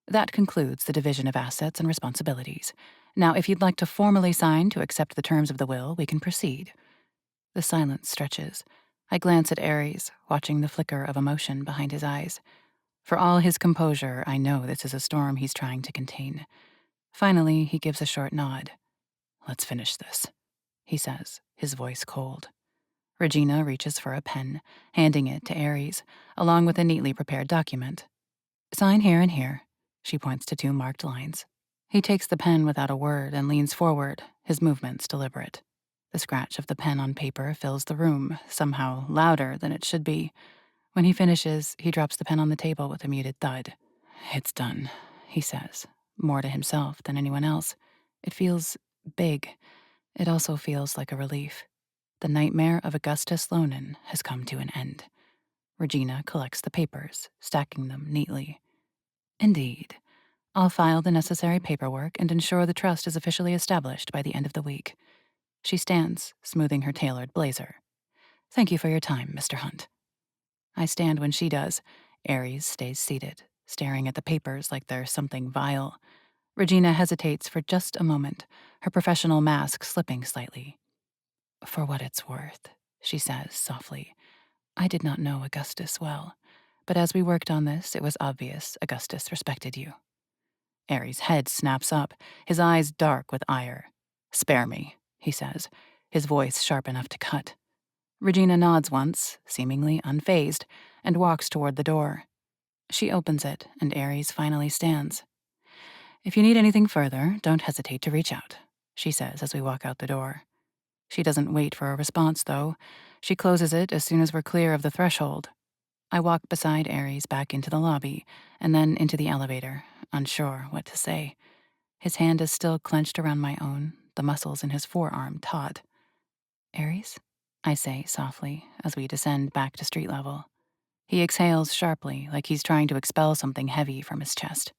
That concludes the division of assets and responsibilities. Now, if you'd like to formally sign to accept the terms of the will, we can proceed. The silence stretches. I glance at Ares, watching the flicker of emotion behind his eyes. For all his composure, I know this is a storm he's trying to contain. Finally, he gives a short nod. Let's finish this, he says, his voice cold. Regina reaches for a pen, handing it to Ares, along with a neatly prepared document. Sign here and here. She points to 2 marked lines. He takes the pen without a word and leans forward, his movements deliberate. The scratch of the pen on paper fills the room, somehow louder than it should be. When he finishes, he drops the pen on the table with a muted thud. It's done, he says, more to himself than anyone else. It feels big. It also feels like a relief. The nightmare of Augustus Lonan has come to an end. Regina collects the papers, stacking them neatly. Indeed. I'll file the necessary paperwork and ensure the trust is officially established by the end of the week. She stands, smoothing her tailored blazer. Thank you for your time, Mr. Hunt. I stand when she does. Ares stays seated, staring at the papers like they're something vile. Regina hesitates for just a moment, her professional mask slipping slightly. For what it's worth, she says softly. I did not know Augustus well, but as we worked on this, it was obvious Augustus respected you. Ares' head snaps up, his eyes dark with ire. Spare me, he says, his voice sharp enough to cut. Regina nods once, seemingly unfazed, and walks toward the door. She opens it, and Ares finally stands. If you need anything further, don't hesitate to reach out, she says as we walk out the door. She doesn't wait for a response, though. She closes it as soon as we're clear of the threshold. I walk beside Ares back into the lobby, and then into the elevator, unsure what to say. His hand is still clenched around my own, the muscles in his forearm taut. Ares? I say softly as we descend back to street level. He exhales sharply, like he's trying to expel something heavy from his chest.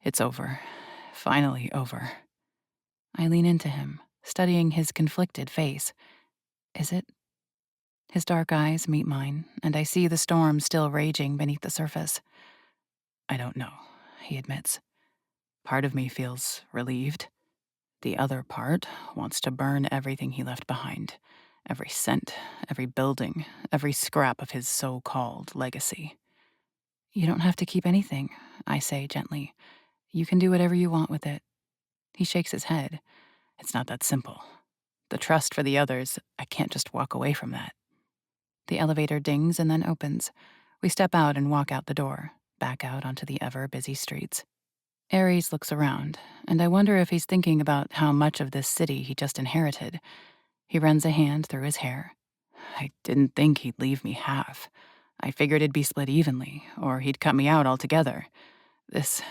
It's over. Finally over. I lean into him, studying his conflicted face. Is it? His dark eyes meet mine, and I see the storm still raging beneath the surface. I don't know, he admits. Part of me feels relieved. The other part wants to burn everything he left behind. Every cent, every building, every scrap of his so-called legacy. You don't have to keep anything, I say gently. You can do whatever you want with it. He shakes his head. It's not that simple. The trust for the others, I can't just walk away from that. The elevator dings and then opens. We step out and walk out the door, back out onto the ever-busy streets. Ares looks around, and I wonder if he's thinking about how much of this city he just inherited. He runs a hand through his hair. I didn't think he'd leave me half. I figured it'd be split evenly, or he'd cut me out altogether. This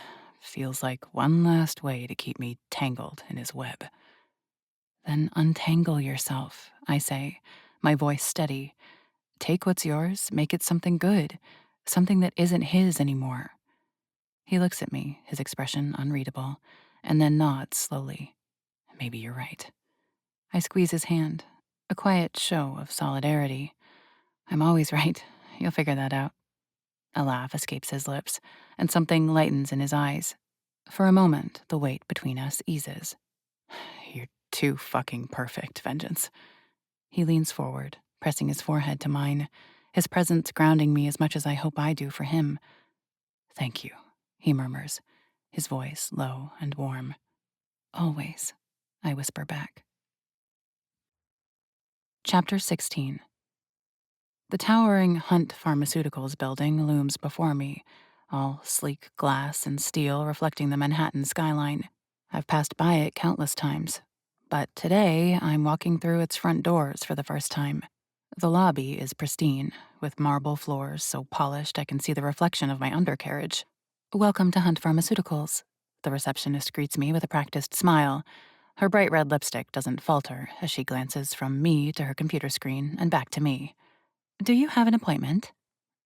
feels like one last way to keep me tangled in his web. Then untangle yourself, I say, my voice steady. Take what's yours, make it something good, something that isn't his anymore. He looks at me, his expression unreadable, and then nods slowly. Maybe you're right. I squeeze his hand, a quiet show of solidarity. I'm always right. You'll figure that out. A laugh escapes his lips, and something lightens in his eyes. For a moment, the weight between us eases. You're too fucking perfect, Vengeance. He leans forward, pressing his forehead to mine, his presence grounding me as much as I hope I do for him. Thank you, he murmurs, his voice low and warm. Always, I whisper back. Chapter 16. The towering Hunt Pharmaceuticals building looms before me, all sleek glass and steel reflecting the Manhattan skyline. I've passed by it countless times, but today I'm walking through its front doors for the first time. The lobby is pristine, with marble floors so polished I can see the reflection of my undercarriage. Welcome to Hunt Pharmaceuticals. The receptionist greets me with a practiced smile. Her bright red lipstick doesn't falter as she glances from me to her computer screen and back to me. Do you have an appointment?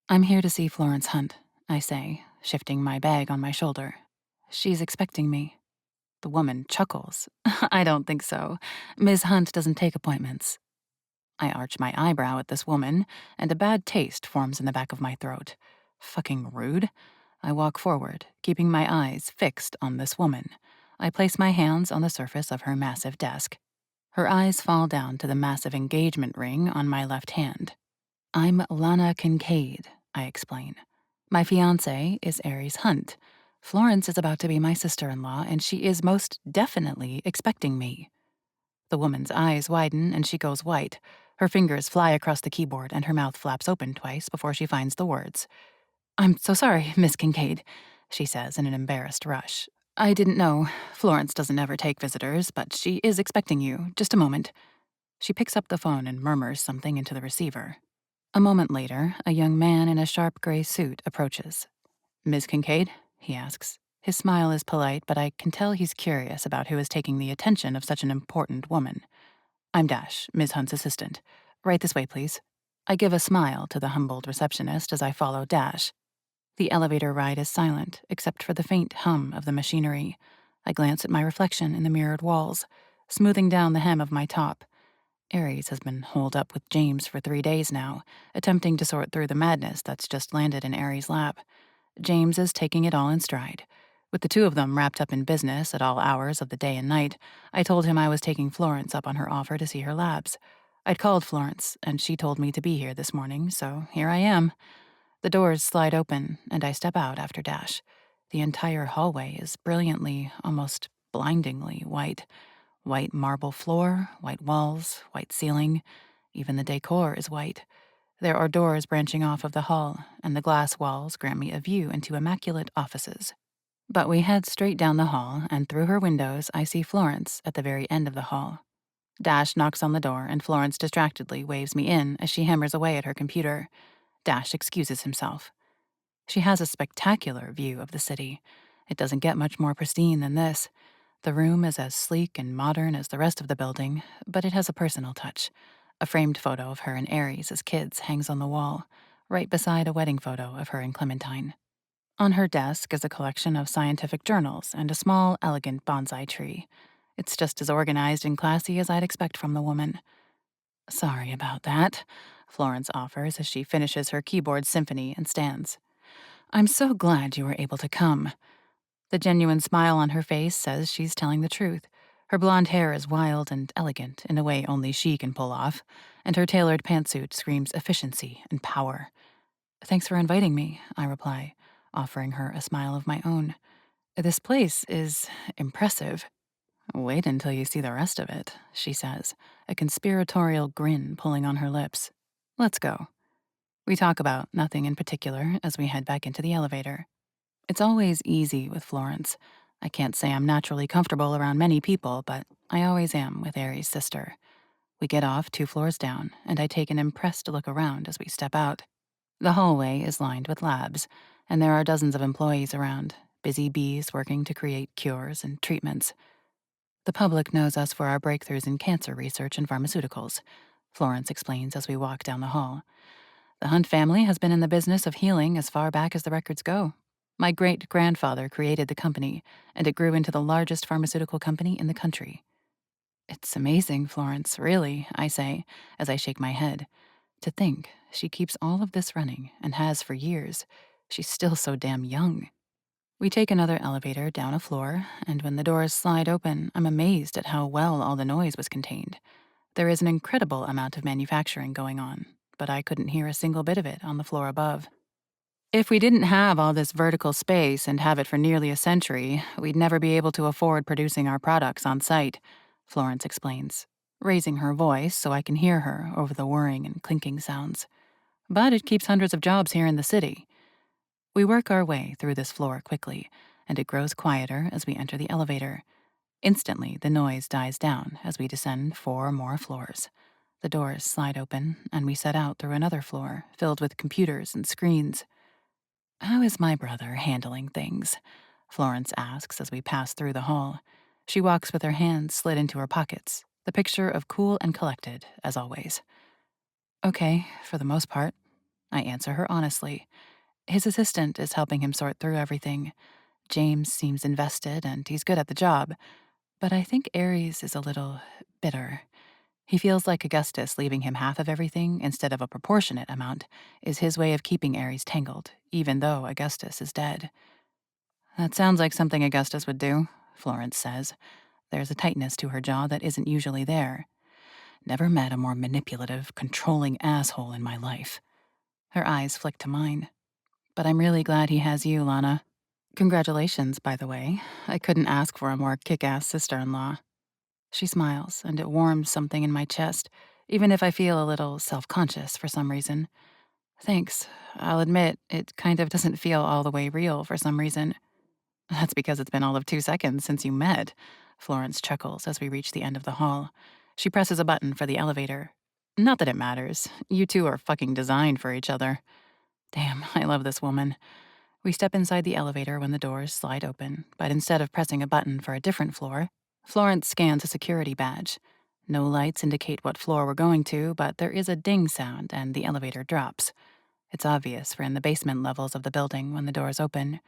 I'm here to see Florence Hunt, I say, shifting my bag on my shoulder. She's expecting me. The woman chuckles. I don't think so. Ms. Hunt doesn't take appointments. I arch my eyebrow at this woman, and a bad taste forms in the back of my throat. Fucking rude. I walk forward, keeping my eyes fixed on this woman. I place my hands on the surface of her massive desk. Her eyes fall down to the massive engagement ring on my left hand. I'm Lana Kincaid, I explain. My fiancé is Aries Hunt. Florence is about to be my sister-in-law, and she is most definitely expecting me. The woman's eyes widen and she goes white. Her fingers fly across the keyboard and her mouth flaps open twice before she finds the words. I'm so sorry, Miss Kincaid, she says in an embarrassed rush. I didn't know. Florence doesn't ever take visitors, but she is expecting you. Just a moment. She picks up the phone and murmurs something into the receiver. A moment later, a young man in a sharp gray suit approaches. Ms. Kincaid? He asks. His smile is polite, but I can tell he's curious about who is taking the attention of such an important woman. I'm Dash, Ms. Hunt's assistant. Right this way, please. I give a smile to the humbled receptionist as I follow Dash. The elevator ride is silent, except for the faint hum of the machinery. I glance at my reflection in the mirrored walls, smoothing down the hem of my top. Aries has been holed up with James for 3 days now, attempting to sort through the madness that's just landed in Aries' lap. James is taking it all in stride. With the two of them wrapped up in business at all hours of the day and night, I told him I was taking Florence up on her offer to see her labs. I'd called Florence, and she told me to be here this morning, so here I am. The doors slide open, and I step out after Dash. The entire hallway is brilliantly, almost blindingly white. White marble floor, white walls, white ceiling. Even the decor is white. There are doors branching off of the hall, and the glass walls grant me a view into immaculate offices. But we head straight down the hall, and through her windows I see Florence at the very end of the hall. Dash knocks on the door, and Florence distractedly waves me in as she hammers away at her computer. Dash excuses himself. She has a spectacular view of the city. It doesn't get much more pristine than this. The room is as sleek and modern as the rest of the building, but it has a personal touch. A framed photo of her and Aries as kids hangs on the wall, right beside a wedding photo of her and Clementine. On her desk is a collection of scientific journals and a small, elegant bonsai tree. It's just as organized and classy as I'd expect from the woman. Sorry about that, Florence offers as she finishes her keyboard symphony and stands. I'm so glad you were able to come. The genuine smile on her face says she's telling the truth. Her blonde hair is wild and elegant in a way only she can pull off, and her tailored pantsuit screams efficiency and power. Thanks for inviting me, I reply, offering her a smile of my own. This place is impressive. Wait until you see the rest of it, she says, a conspiratorial grin pulling on her lips. Let's go. We talk about nothing in particular as we head back into the elevator. It's always easy with Florence. I can't say I'm naturally comfortable around many people, but I always am with Aries' sister. We get off 2 floors down, and I take an impressed look around as we step out. The hallway is lined with labs, and there are dozens of employees around, busy bees working to create cures and treatments. The public knows us for our breakthroughs in cancer research and pharmaceuticals, Florence explains as we walk down the hall. The Hunt family has been in the business of healing as far back as the records go. My great-grandfather created the company, and it grew into the largest pharmaceutical company in the country. It's amazing, Florence, really, I say, as I shake my head. To think she keeps all of this running, and has for years. She's still so damn young. We take another elevator down a floor, and when the doors slide open, I'm amazed at how well all the noise was contained. There is an incredible amount of manufacturing going on, but I couldn't hear a single bit of it on the floor above. If we didn't have all this vertical space and have it for nearly a century, we'd never be able to afford producing our products on site, Florence explains, raising her voice so I can hear her over the whirring and clinking sounds. But it keeps hundreds of jobs here in the city. We work our way through this floor quickly, and it grows quieter as we enter the elevator. Instantly, the noise dies down as we descend 4 more floors. The doors slide open, and we set out through another floor filled with computers and screens. How is my brother handling things? Florence asks as we pass through the hall. She walks with her hands slid into her pockets, the picture of cool and collected, as always. Okay, for the most part, I answer her honestly. His assistant is helping him sort through everything. James seems invested and he's good at the job, but I think Aries is a little bitter. He feels like Augustus leaving him half of everything instead of a proportionate amount is his way of keeping Ares tangled, even though Augustus is dead. That sounds like something Augustus would do, Florence says. There's a tightness to her jaw that isn't usually there. Never met a more manipulative, controlling asshole in my life. Her eyes flick to mine. But I'm really glad he has you, Lana. Congratulations, by the way. I couldn't ask for a more kick-ass sister-in-law. She smiles, and it warms something in my chest, even if I feel a little self-conscious for some reason. Thanks. I'll admit, it kind of doesn't feel all the way real for some reason. That's because it's been all of 2 seconds since you met. Florence chuckles as we reach the end of the hall. She presses a button for the elevator. Not that it matters. You two are fucking designed for each other. Damn, I love this woman. We step inside the elevator when the doors slide open, but instead of pressing a button for a different floor, Florence scans a security badge. No lights indicate what floor we're going to, but there is a ding sound and the elevator drops. It's obvious we're in the basement levels of the building when the doors open.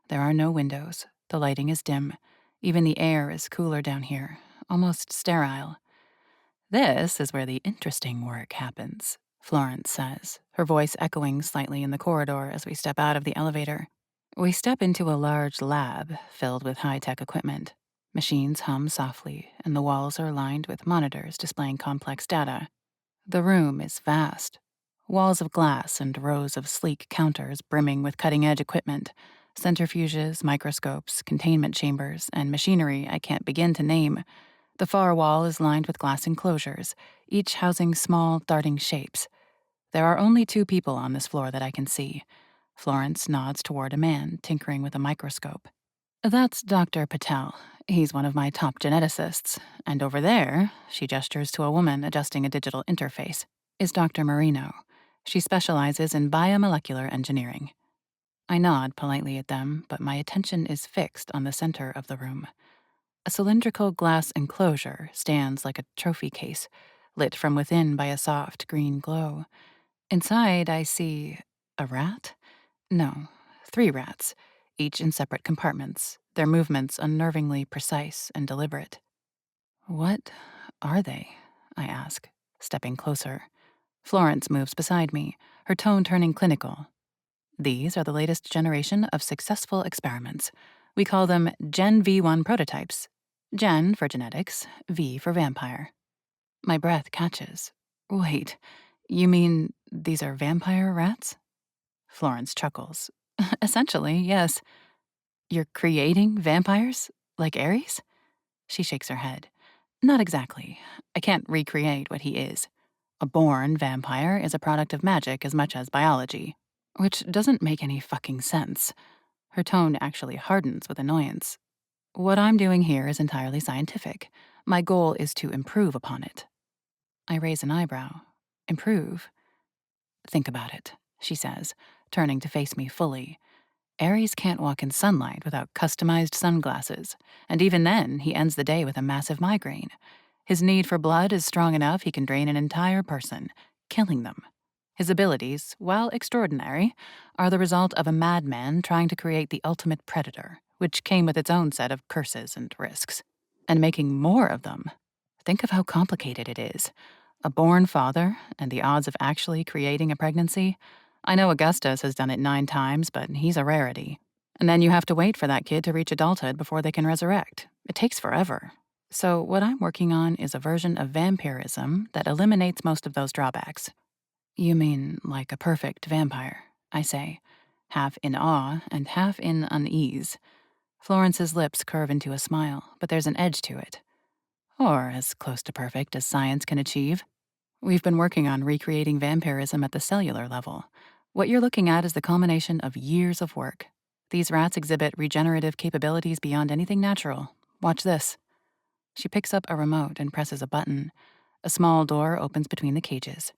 There are no windows. The lighting is dim. Even the air is cooler down here, almost sterile. This is where the interesting work happens, Florence says, her voice echoing slightly in the corridor as we step out of the elevator. We step into a large lab filled with high-tech equipment. Machines hum softly, and the walls are lined with monitors displaying complex data. The room is vast. Walls of glass and rows of sleek counters brimming with cutting-edge equipment, centrifuges, microscopes, containment chambers, and machinery I can't begin to name. The far wall is lined with glass enclosures, each housing small, darting shapes. There are only 2 people on this floor that I can see. Florence nods toward a man tinkering with a microscope. That's Dr. Patel. He's one of my top geneticists. And over there, she gestures to a woman adjusting a digital interface, is Dr. Marino. She specializes in biomolecular engineering. I nod politely at them, but my attention is fixed on the center of the room. A cylindrical glass enclosure stands like a trophy case, lit from within by a soft green glow. Inside, I see a rat? No, 3 rats, each in separate compartments, their movements unnervingly precise and deliberate. What are they? I ask, stepping closer. Florence moves beside me, her tone turning clinical. These are the latest generation of successful experiments. We call them Gen V1 prototypes. Gen for genetics, V for vampire. My breath catches. Wait, you mean these are vampire rats? Florence chuckles. Essentially, yes. You're creating vampires? Like Ares? She shakes her head. Not exactly. I can't recreate what he is. A born vampire is a product of magic as much as biology. Which doesn't make any fucking sense. Her tone actually hardens with annoyance. What I'm doing here is entirely scientific. My goal is to improve upon it. I raise an eyebrow. Improve? Think about it, she says, turning to face me fully. Ares can't walk in sunlight without customized sunglasses, and even then, he ends the day with a massive migraine. His need for blood is strong enough he can drain an entire person, killing them. His abilities, while extraordinary, are the result of a madman trying to create the ultimate predator, which came with its own set of curses and risks. And making more of them. Think of how complicated it is. A born father, and the odds of actually creating a pregnancy. I know Augustus has done it 9 times, but he's a rarity. And then you have to wait for that kid to reach adulthood before they can resurrect. It takes forever. So what I'm working on is a version of vampirism that eliminates most of those drawbacks. You mean like a perfect vampire, I say, half in awe and half in unease. Florence's lips curve into a smile, but there's an edge to it. Or as close to perfect as science can achieve. We've been working on recreating vampirism at the cellular level. What you're looking at is the culmination of years of work. These rats exhibit regenerative capabilities beyond anything natural. Watch this. She picks up a remote and presses a button. A small door opens between the cages.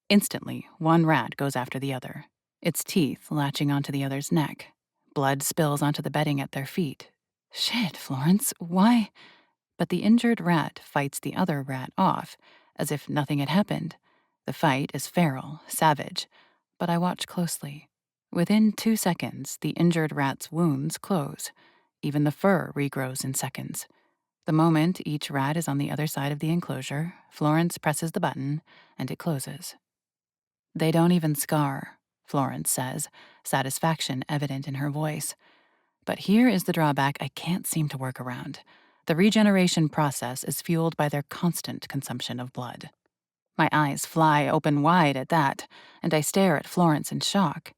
Instantly, one rat goes after the other, its teeth latching onto the other's neck. Blood spills onto the bedding at their feet. Shit, Florence, why? But the injured rat fights the other rat off, as if nothing had happened. The fight is feral, savage, but I watch closely. Within 2 seconds, the injured rat's wounds close. Even the fur regrows in seconds. The moment each rat is on the other side of the enclosure, Florence presses the button, and it closes. They don't even scar, Florence says, satisfaction evident in her voice. But here is the drawback I can't seem to work around. The regeneration process is fueled by their constant consumption of blood. My eyes fly open wide at that, and I stare at Florence in shock.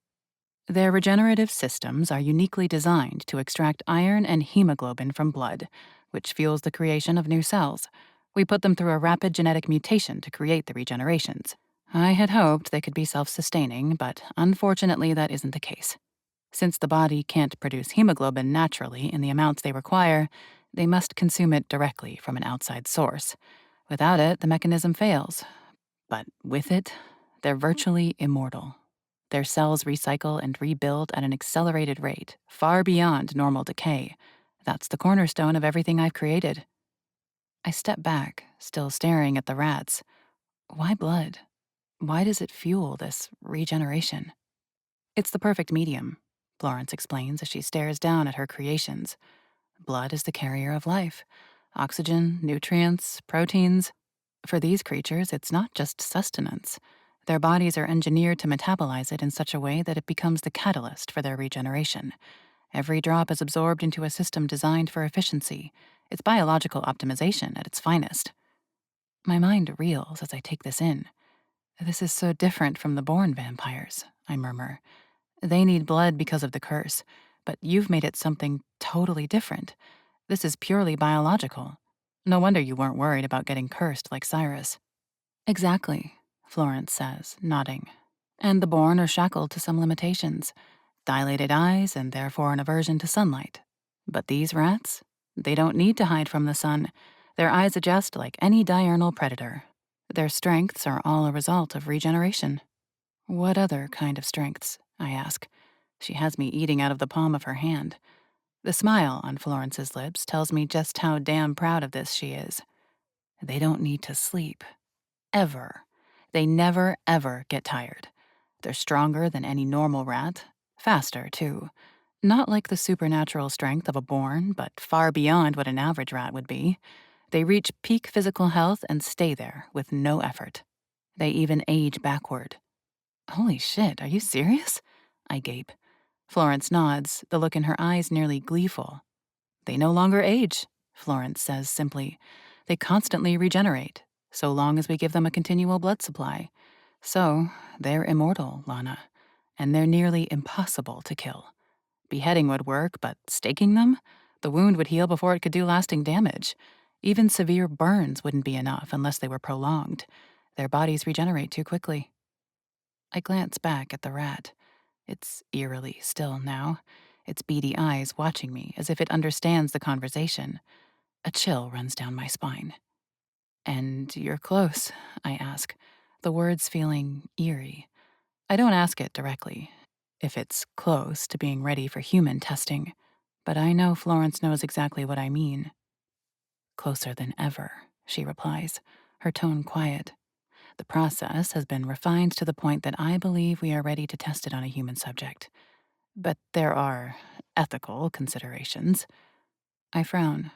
Their regenerative systems are uniquely designed to extract iron and hemoglobin from blood, which fuels the creation of new cells. We put them through a rapid genetic mutation to create the regenerations. I had hoped they could be self-sustaining, but unfortunately that isn't the case. Since the body can't produce hemoglobin naturally in the amounts they require, they must consume it directly from an outside source. Without it, the mechanism fails. But with it, they're virtually immortal. Their cells recycle and rebuild at an accelerated rate, far beyond normal decay. That's the cornerstone of everything I've created. I step back, still staring at the rats. Why blood? Why does it fuel this regeneration? It's the perfect medium, Florence explains as she stares down at her creations. Blood is the carrier of life. Oxygen, nutrients, proteins. For these creatures, it's not just sustenance. Their bodies are engineered to metabolize it in such a way that it becomes the catalyst for their regeneration. Every drop is absorbed into a system designed for efficiency. It's biological optimization at its finest. My mind reels as I take this in. This is so different from the born vampires, I murmur. They need blood because of the curse, but you've made it something totally different. This is purely biological. No wonder you weren't worried about getting cursed like Cyrus. Exactly, Florence says, nodding. And the born are shackled to some limitations. Dilated eyes and therefore an aversion to sunlight. But these rats? They don't need to hide from the sun. Their eyes adjust like any diurnal predator. Their strengths are all a result of regeneration. What other kind of strengths? I ask. She has me eating out of the palm of her hand. The smile on Florence's lips tells me just how damn proud of this she is. They don't need to sleep. Ever. They never, ever get tired. They're stronger than any normal rat. Faster, too. Not like the supernatural strength of a born, but far beyond what an average rat would be. They reach peak physical health and stay there with no effort. They even age backward. Holy shit, are you serious? I gape. Florence nods, the look in her eyes nearly gleeful. They no longer age, Florence says simply. They constantly regenerate, so long as we give them a continual blood supply. So, they're immortal, Lana. And they're nearly impossible to kill. Beheading would work, but staking them? The wound would heal before it could do lasting damage. Even severe burns wouldn't be enough unless they were prolonged. Their bodies regenerate too quickly. I glance back at the rat. It's eerily still now, its beady eyes watching me as if it understands the conversation. A chill runs down my spine. And you're close, I ask, the words feeling eerie. I don't ask it directly, if it's close to being ready for human testing, but I know Florence knows exactly what I mean. Closer than ever, she replies, her tone quiet. The process has been refined to the point that I believe we are ready to test it on a human subject. But there are ethical considerations. I frown.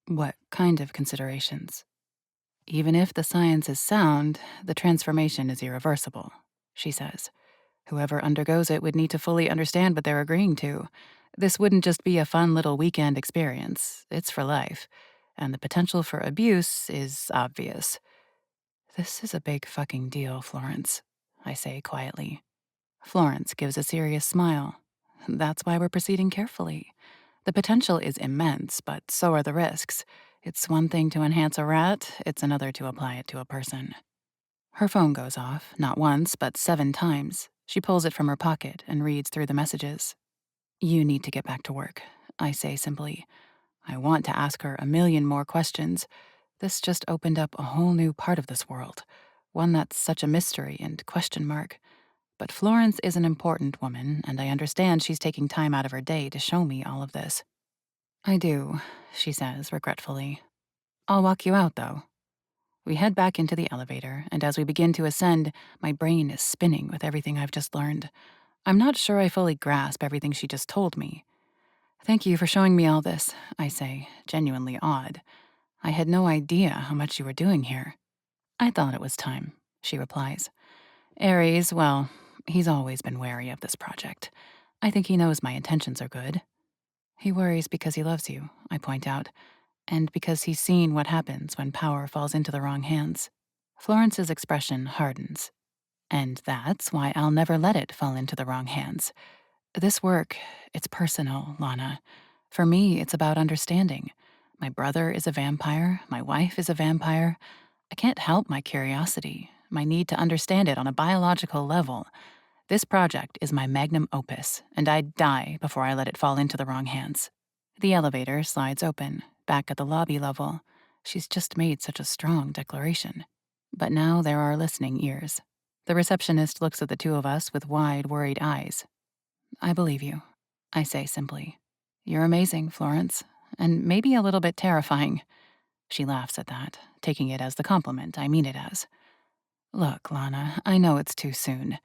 What kind of considerations? Even if the science is sound, the transformation is irreversible, she says. Whoever undergoes it would need to fully understand what they're agreeing to. This wouldn't just be a fun little weekend experience. It's for life. And the potential for abuse is obvious. This is a big fucking deal, Florence, I say quietly. Florence gives a serious smile. That's why we're proceeding carefully. The potential is immense, but so are the risks. It's one thing to enhance a rat, it's another to apply it to a person. Her phone goes off, not once, but 7 times. She pulls it from her pocket and reads through the messages. You need to get back to work, I say simply. I want to ask her a million more questions. This just opened up a whole new part of this world, one that's such a mystery and question mark. But Florence is an important woman, and I understand she's taking time out of her day to show me all of this. I do, she says regretfully. I'll walk you out, though. We head back into the elevator, and as we begin to ascend, my brain is spinning with everything I've just learned. I'm not sure I fully grasp everything she just told me. Thank you for showing me all this, I say, genuinely awed. I had no idea how much you were doing here. I thought it was time, she replies. Aries, well, he's always been wary of this project. I think he knows my intentions are good. He worries because he loves you, I point out, and because he's seen what happens when power falls into the wrong hands. Florence's expression hardens. And that's why I'll never let it fall into the wrong hands. This work, it's personal, Lana. For me, it's about understanding. My brother is a vampire, my wife is a vampire. I can't help my curiosity, my need to understand it on a biological level. This project is my magnum opus, and I'd die before I let it fall into the wrong hands. The elevator slides open, back at the lobby level. She's just made such a strong declaration. But now there are listening ears. The receptionist looks at the two of us with wide, worried eyes. I believe you, I say simply. You're amazing, Florence, and maybe a little bit terrifying. She laughs at that, taking it as the compliment I mean it as. Look, Lana, I know it's too soon.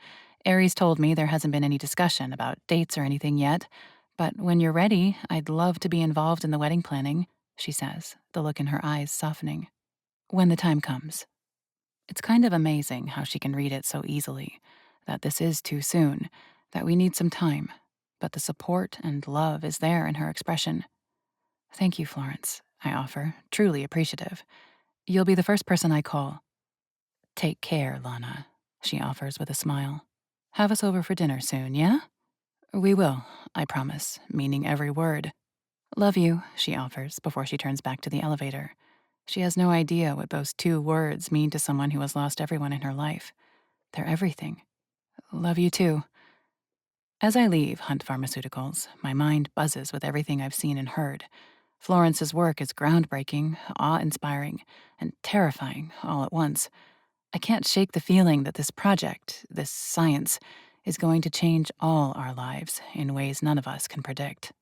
Aries told me there hasn't been any discussion about dates or anything yet, but when you're ready, I'd love to be involved in the wedding planning, she says, the look in her eyes softening. When the time comes. It's kind of amazing how she can read it so easily, that this is too soon, that we need some time, but the support and love is there in her expression. Thank you, Florence, I offer, truly appreciative. You'll be the first person I call. Take care, Lana, she offers with a smile. Have us over for dinner soon, yeah? We will, I promise, meaning every word. Love you, she offers before she turns back to the elevator. She has no idea what those 2 words mean to someone who has lost everyone in her life. They're everything. Love you too. As I leave Hunt Pharmaceuticals, my mind buzzes with everything I've seen and heard. Florence's work is groundbreaking, awe-inspiring, and terrifying all at once. I can't shake the feeling that this project, this science, is going to change all our lives in ways none of us can predict.